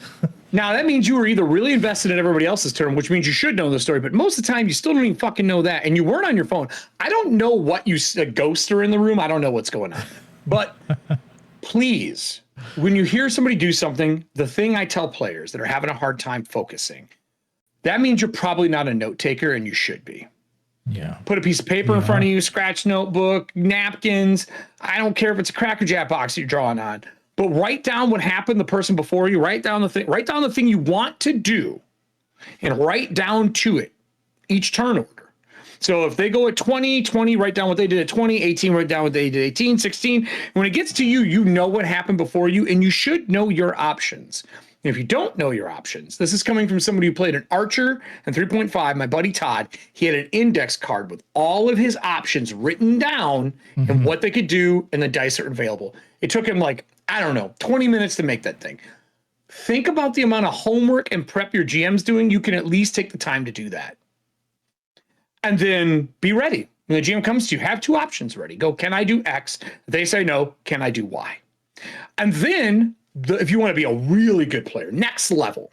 Now that means you were either really invested in everybody else's turn, which means you should know the story, but most of the time you still don't even fucking know that, and you weren't on your phone. I don't know what ghosts are in the room. I don't know what's going on, but. Please, when you hear somebody do something, the thing I tell players that are having a hard time focusing, that means you're probably not a note taker, and you should be. Yeah. Put a piece of paper in front of you, scratch notebook, napkins. I don't care if it's a Cracker Jack box you're drawing on, but write down what happened, the person before you, write down the thing you want to do, and write down to it each turn order. So if they go at 20, write down what they did at 20, 18, write down what they did at 18, 16. When it gets to you, you know what happened before you, and you should know your options. And if you don't know your options, this is coming from somebody who played an Archer and 3.5, my buddy Todd. He had an index card with all of his options written down and what they could do, and the dice are available. It took him 20 minutes to make that thing. Think about the amount of homework and prep your GM's doing. You can at least take the time to do that. And then be ready. When the GM comes to you, have 2 options ready. Go, can I do X? If they say no, can I do Y? And then, if you want to be a really good player, next level,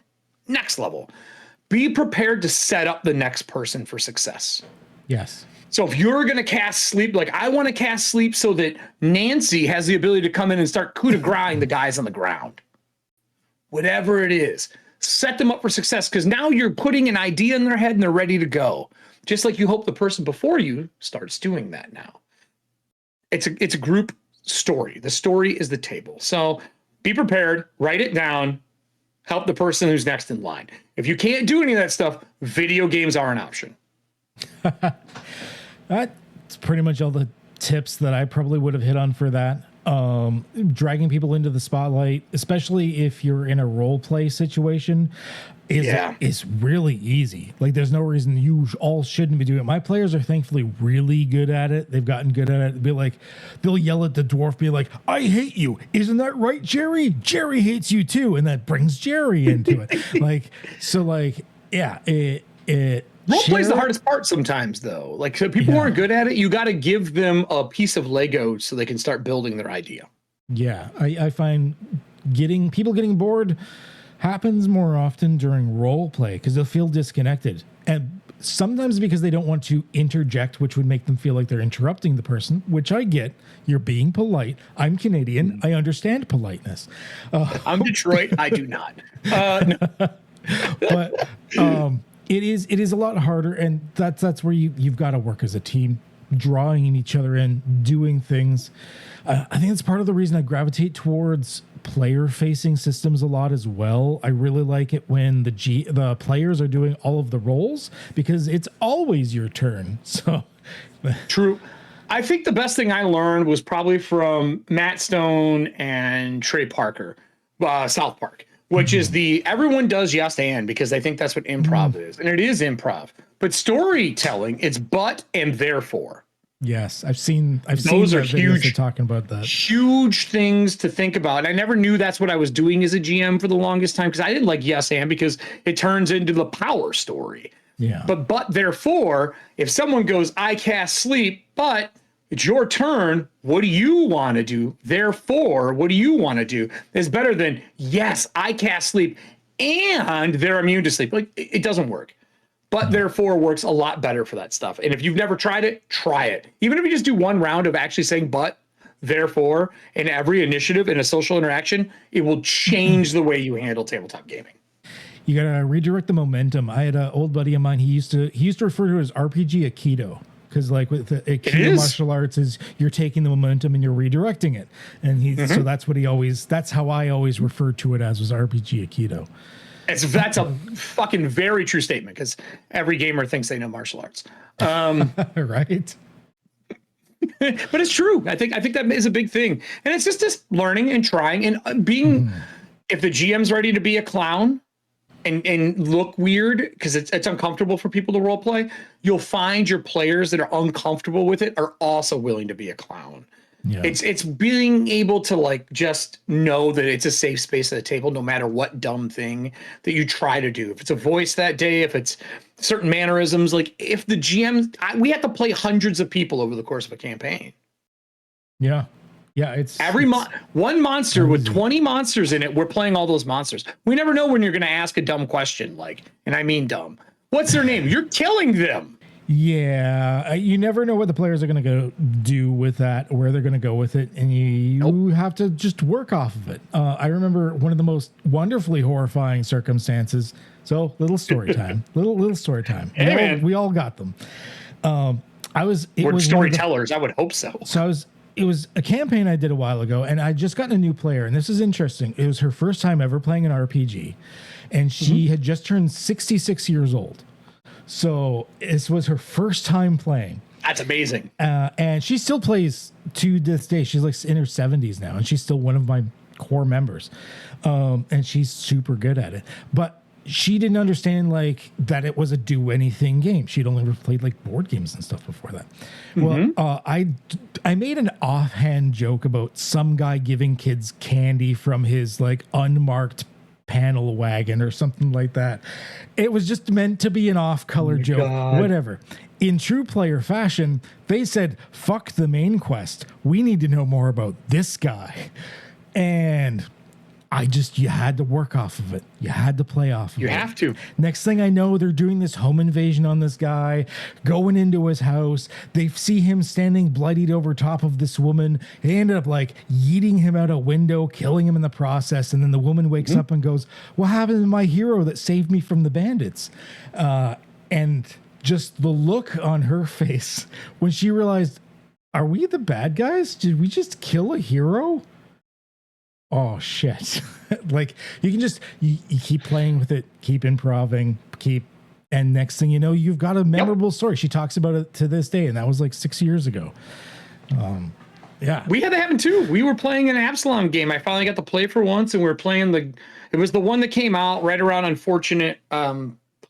be prepared to set up the next person for success. Yes. So if you're going to cast sleep, I want to cast sleep so that Nancy has the ability to come in and start coup de grace the guys on the ground. Whatever it is, set them up for success, because now you're putting an idea in their head and they're ready to go. Just like you hope the person before you starts doing that now. It's a group story. The story is the table. So be prepared, write it down, help the person who's next in line. If you can't do any of that stuff, video games are an option. That's pretty much all the tips that I probably would have hit on for that. Dragging people into the spotlight, especially if you're in a role play situation, is really easy. There's no reason you all shouldn't be doing it. My players are thankfully really good at it. They've gotten good at it. They'll yell at the dwarf, be like, "I hate you. Isn't that right, Jerry? Jerry hates you too." And that brings Jerry into it. Role play's the hardest part sometimes, though. So people who aren't good at it, you got to give them a piece of Lego so they can start building their idea. Yeah, I find people getting bored happens more often during role play because they'll feel disconnected, and sometimes because they don't want to interject, which would make them feel like they're interrupting the person, which I get. You're being polite. I'm Canadian. I understand politeness. I'm Detroit. I do not. No. But it is a lot harder, and that's where you've got to work as a team. drawing each other in, doing things. I think it's part of the reason I gravitate towards player-facing systems a lot as well. I really like it when the players are doing all of the roles, because it's always your turn. So true. I think the best thing I learned was probably from Matt Stone and Trey Parker, South Park, which is everyone does yes and, because they think that's what improv is, and it is improv. But storytelling, it's but and therefore. Yes, I've seen those are huge. Talking about that, huge things to think about. And I never knew that's what I was doing as a GM for the longest time, because I didn't like yes and, because it turns into the power story. Yeah. But therefore, if someone goes, I cast sleep, but it's your turn, what do you want to do? Therefore, what do you want to do? Is better than, yes, I cast sleep and they're immune to sleep. Like, it doesn't work. But therefore works a lot better for that stuff. And if you've never tried it, try it. Even if you just do one round of actually saying but, therefore, in every initiative in a social interaction, it will change the way you handle tabletop gaming. You gotta redirect the momentum. I had an old buddy of mine. He used to refer to it as RPG Aikido, because like with the Aikido martial arts is you're taking the momentum and you're redirecting it. And so that's how I always referred to it as, was RPG Aikido. That's a fucking very true statement, because every gamer thinks they know martial arts. Right. But it's true. I think that is a big thing. And it's just learning and trying and being, if the GM's ready to be a clown and look weird, because it's uncomfortable for people to role play, you'll find your players that are uncomfortable with it are also willing to be a clown. Yeah. It's being able to like just know that it's a safe space at the table, no matter what dumb thing that you try to do. If it's a voice that day, if it's certain mannerisms, like if the GM, we have to play hundreds of people over the course of a campaign. Yeah. Yeah. It's one monster with 20 monsters in it. We're playing all those monsters. We never know when you're going to ask a dumb question, like, and I mean dumb. What's their name? You're killing them. Yeah, you never know what the players are going to go do with that, where they're going to go with it, and you have to just work off of it. I remember one of the most wonderfully horrifying circumstances. So, little story time. little story time. Hey, we all got them. We're storytellers. I would hope so. So it was a campaign I did a while ago, and I just gotten a new player, and this is interesting. It was her first time ever playing an RPG, and she had just turned 66 years old. So this was her first time playing. That's amazing. And she still plays to this day. She's like in her 70s now, and she's still one of my core members. And she's super good at it. But she didn't understand like that it was a do anything game. She'd only ever played like board games and stuff before that. Well, I made an offhand joke about some guy giving kids candy from his like unmarked panel wagon or something like that. It was just meant to be an off-color joke. God. Whatever. In true player fashion, they said, fuck the main quest. We need to know more about this guy. And you had to work off of it. You had to play off of it. You have to. Next thing I know, they're doing this home invasion on this guy, going into his house. They see him standing bloodied over top of this woman. They ended up like yeeting him out a window, killing him in the process. And then the woman wakes up and goes, what happened to my hero that saved me from the bandits? And just the look on her face when she realized, are we the bad guys? Did we just kill a hero? Oh shit. Like you can just you keep playing with it, keep improving, and next thing you know, you've got a memorable story. She talks about it to this day, and that was like 6 years ago. Yeah. We had that happen too. We were playing an Absalom game. I finally got to play for once, and we were playing it was the one that came out right around unfortunate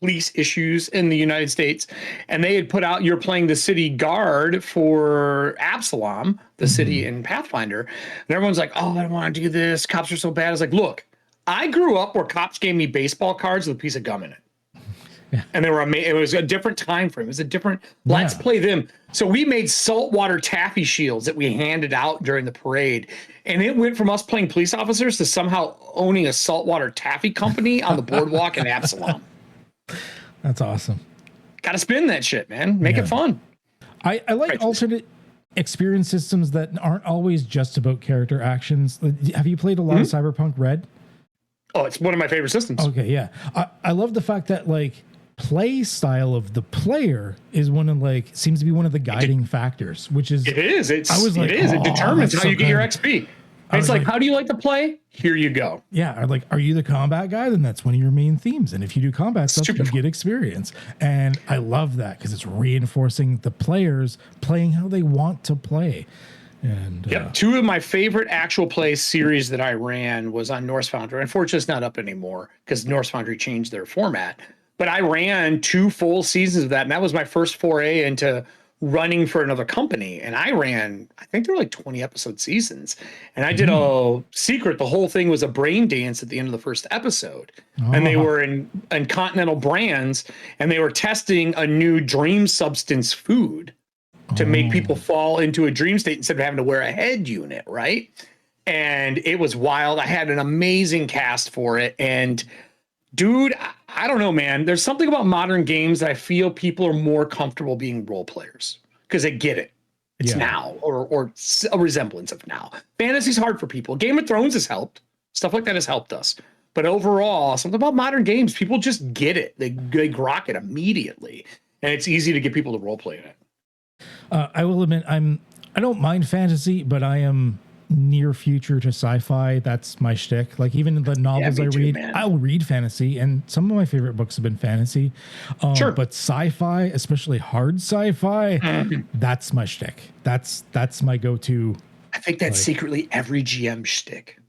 police issues in the United States, and they had put out, you're playing the city guard for Absalom, the city in Pathfinder, and everyone's like, oh, I don't want to do this, cops are so bad. I was like, look, I grew up where cops gave me baseball cards with a piece of gum in it. Yeah. And they were amazing. It was a different time frame. It was a different, let's play them. So we made saltwater taffy shields that we handed out during the parade. And it went from us playing police officers to somehow owning a saltwater taffy company on the boardwalk in Absalom. That's awesome. Got to spin that shit, man. Make it fun. I like alternate experience systems that aren't always just about character actions. Have you played a lot of Cyberpunk Red? Oh, it's one of my favorite systems. Okay, yeah. I love the fact that like play style of the player is seems to be one of the guiding factors, which is it is. It "Oh, determines that's how so you get your good." XP. It's like, how do you like to play? Here you go. Yeah, are you the combat guy? Then that's one of your main themes. And if you do combat stuff, you get experience. And I love that because it's reinforcing the players playing how they want to play. And two of my favorite actual play series that I ran was on Norse Foundry. Unfortunately, it's not up anymore because Norse Foundry changed their format. But I ran 2 full seasons of that, and that was my first foray into running for another company. And I think there were like 20 episode seasons, and I did a secret. The whole thing was a brain dance at the end of the first episode. And they were in Continental Brands, and they were testing a new dream substance food to make people fall into a dream state instead of having to wear a head unit, right? And it was wild. I had an amazing cast for it. And dude, I don't know, man. There's something about modern games that I feel people are more comfortable being role players because they get it. It's now, or a resemblance of now. Fantasy's hard for people. Game of Thrones has helped. Stuff like that has helped us. But overall, something about modern games, people just get it. They grok it immediately. And it's easy to get people to role play in it. I will admit, I don't mind fantasy, but I am near future to sci-fi. That's my shtick. Like even the novels I read, I'll read fantasy, and some of my favorite books have been fantasy. Sure. But sci-fi, especially hard sci-fi, that's my shtick. That's my go-to. I think that's secretly every GM shtick.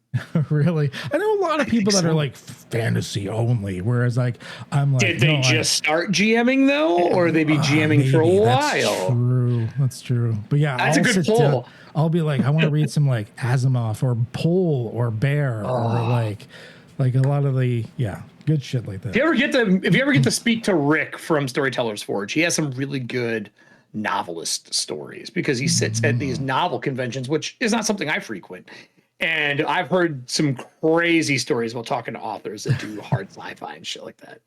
Really? I know a lot of people that are like fantasy only, whereas like I'm like, did they just start GMing though, or they be GMing maybe, for a while? That's true. But yeah, that's a good pull. I'll be like, I want to read some like Asimov or Pole or Bear or like a lot of the good shit like that. If you ever get to speak to Rick from Storytellers Forge, he has some really good novelist stories because he sits at these novel conventions, which is not something I frequent. And I've heard some crazy stories about talking to authors that do hard sci-fi and shit like that.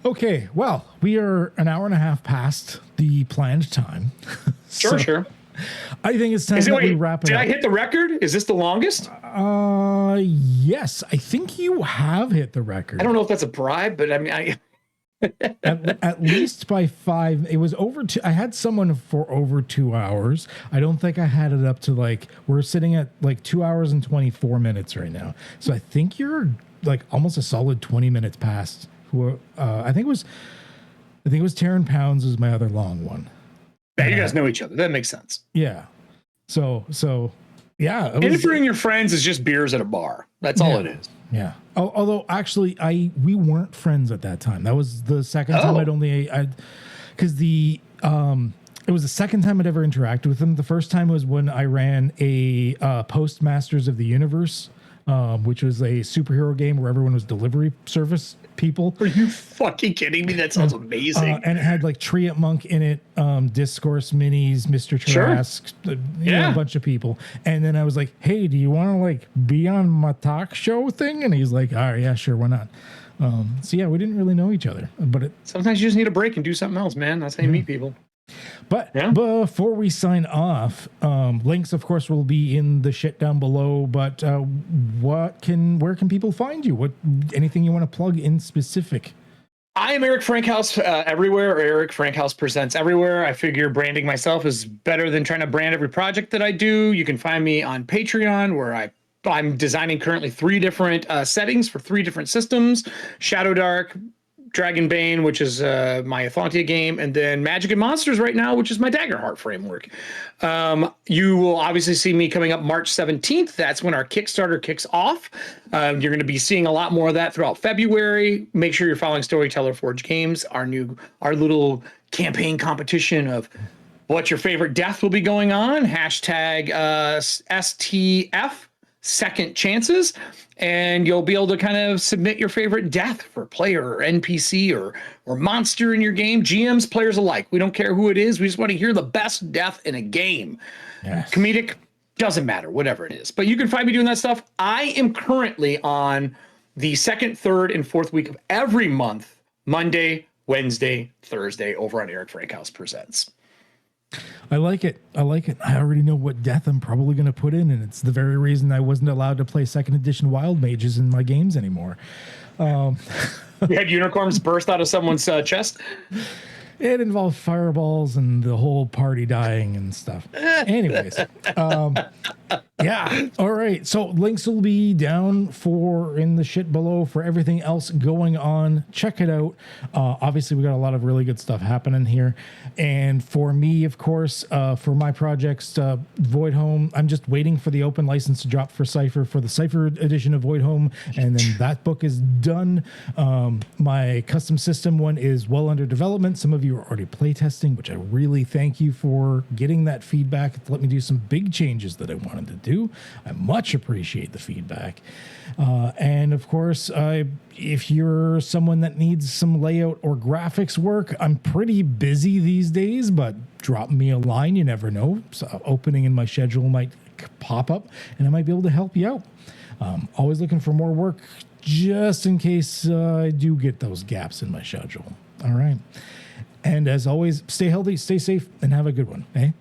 Okay, well, we are an hour and a half past the planned time. Sure. I think it's time that we wrap it up. Did I hit the record? Is this the longest? Yes, I think you have hit the record. I don't know if that's a bribe, but I mean, at least by 5. It was over I had someone for over 2 hours. I don't think I had it up to we're sitting at 2 hours and 24 minutes right now. So I think you're almost a solid 20 minutes past. I think it was Taryn Pounds is my other long one. Yeah, you guys know each other. That makes sense. Yeah. So yeah. Interviewing your friends is just beers at a bar. That's all it is. Yeah. Although actually, we weren't friends at that time. That was the second time because it was the second time I'd ever interacted with him. The first time was when I ran a Postmasters of the Universe, which was a superhero game where everyone was delivery service people. Are you fucking kidding me? That sounds amazing. And it had Treant Monk in it, Discourse Minis, Mr. Trask, a bunch of people. And then I was like, hey, do you want to be on my talk show thing? And he's like, all right, yeah, sure, why not? So yeah, we didn't really know each other, but sometimes you just need a break and do something else, man. That's how you meet people. But before we sign off, links, of course, will be in the shit down below. But where can people find you? Anything you want to plug in specific? I am Erik Frankhouse everywhere. Erik Frankhouse presents everywhere. I figure branding myself is better than trying to brand every project that I do. You can find me on Patreon, where I'm designing currently 3 different settings for 3 different systems: Shadow Dark, Dragonbane, which is my Atlantia game, and then Magic and Monsters right now, which is my Daggerheart framework. You will obviously see me coming up March 17th. That's when our Kickstarter kicks off. You're going to be seeing a lot more of that throughout February. Make sure you're following Storyteller Forge Games. Our little campaign competition of what's your favorite death will be going on. Hashtag STF, Second Chances. And you'll be able to kind of submit your favorite death for player or NPC or monster in your game. GMs, players alike. We don't care who it is. We just want to hear the best death in a game. Yes. Comedic, doesn't matter, whatever it is. But you can find me doing that stuff. I am currently on the 2nd, 3rd, and 4th week of every month, Monday, Wednesday, Thursday, over on Erik Frankhouse Presents. I like it. I already know what death I'm probably going to put in, and it's the very reason I wasn't allowed to play 2nd edition Wild Mages in my games anymore. You had unicorns burst out of someone's chest. It involved fireballs and the whole party dying and stuff. Anyways, yeah. All right. So links will be down in the shit below for everything else going on. Check it out. Obviously, we got a lot of really good stuff happening here. And for me, of course, for my projects, Void Home, I'm just waiting for the open license to drop for Cypher for the Cypher edition of Void Home. And then that book is done. My custom system one is well under development. Some of you are already playtesting, which I really thank you for getting that feedback. Let me do some big changes that I wanted to do. I much appreciate the feedback. And of course, if you're someone that needs some layout or graphics work, I'm pretty busy these days, but drop me a line. You never know. So opening in my schedule might pop up and I might be able to help you out. Always looking for more work just in case I do get those gaps in my schedule. All right. And as always, stay healthy, stay safe, and have a good one. Eh?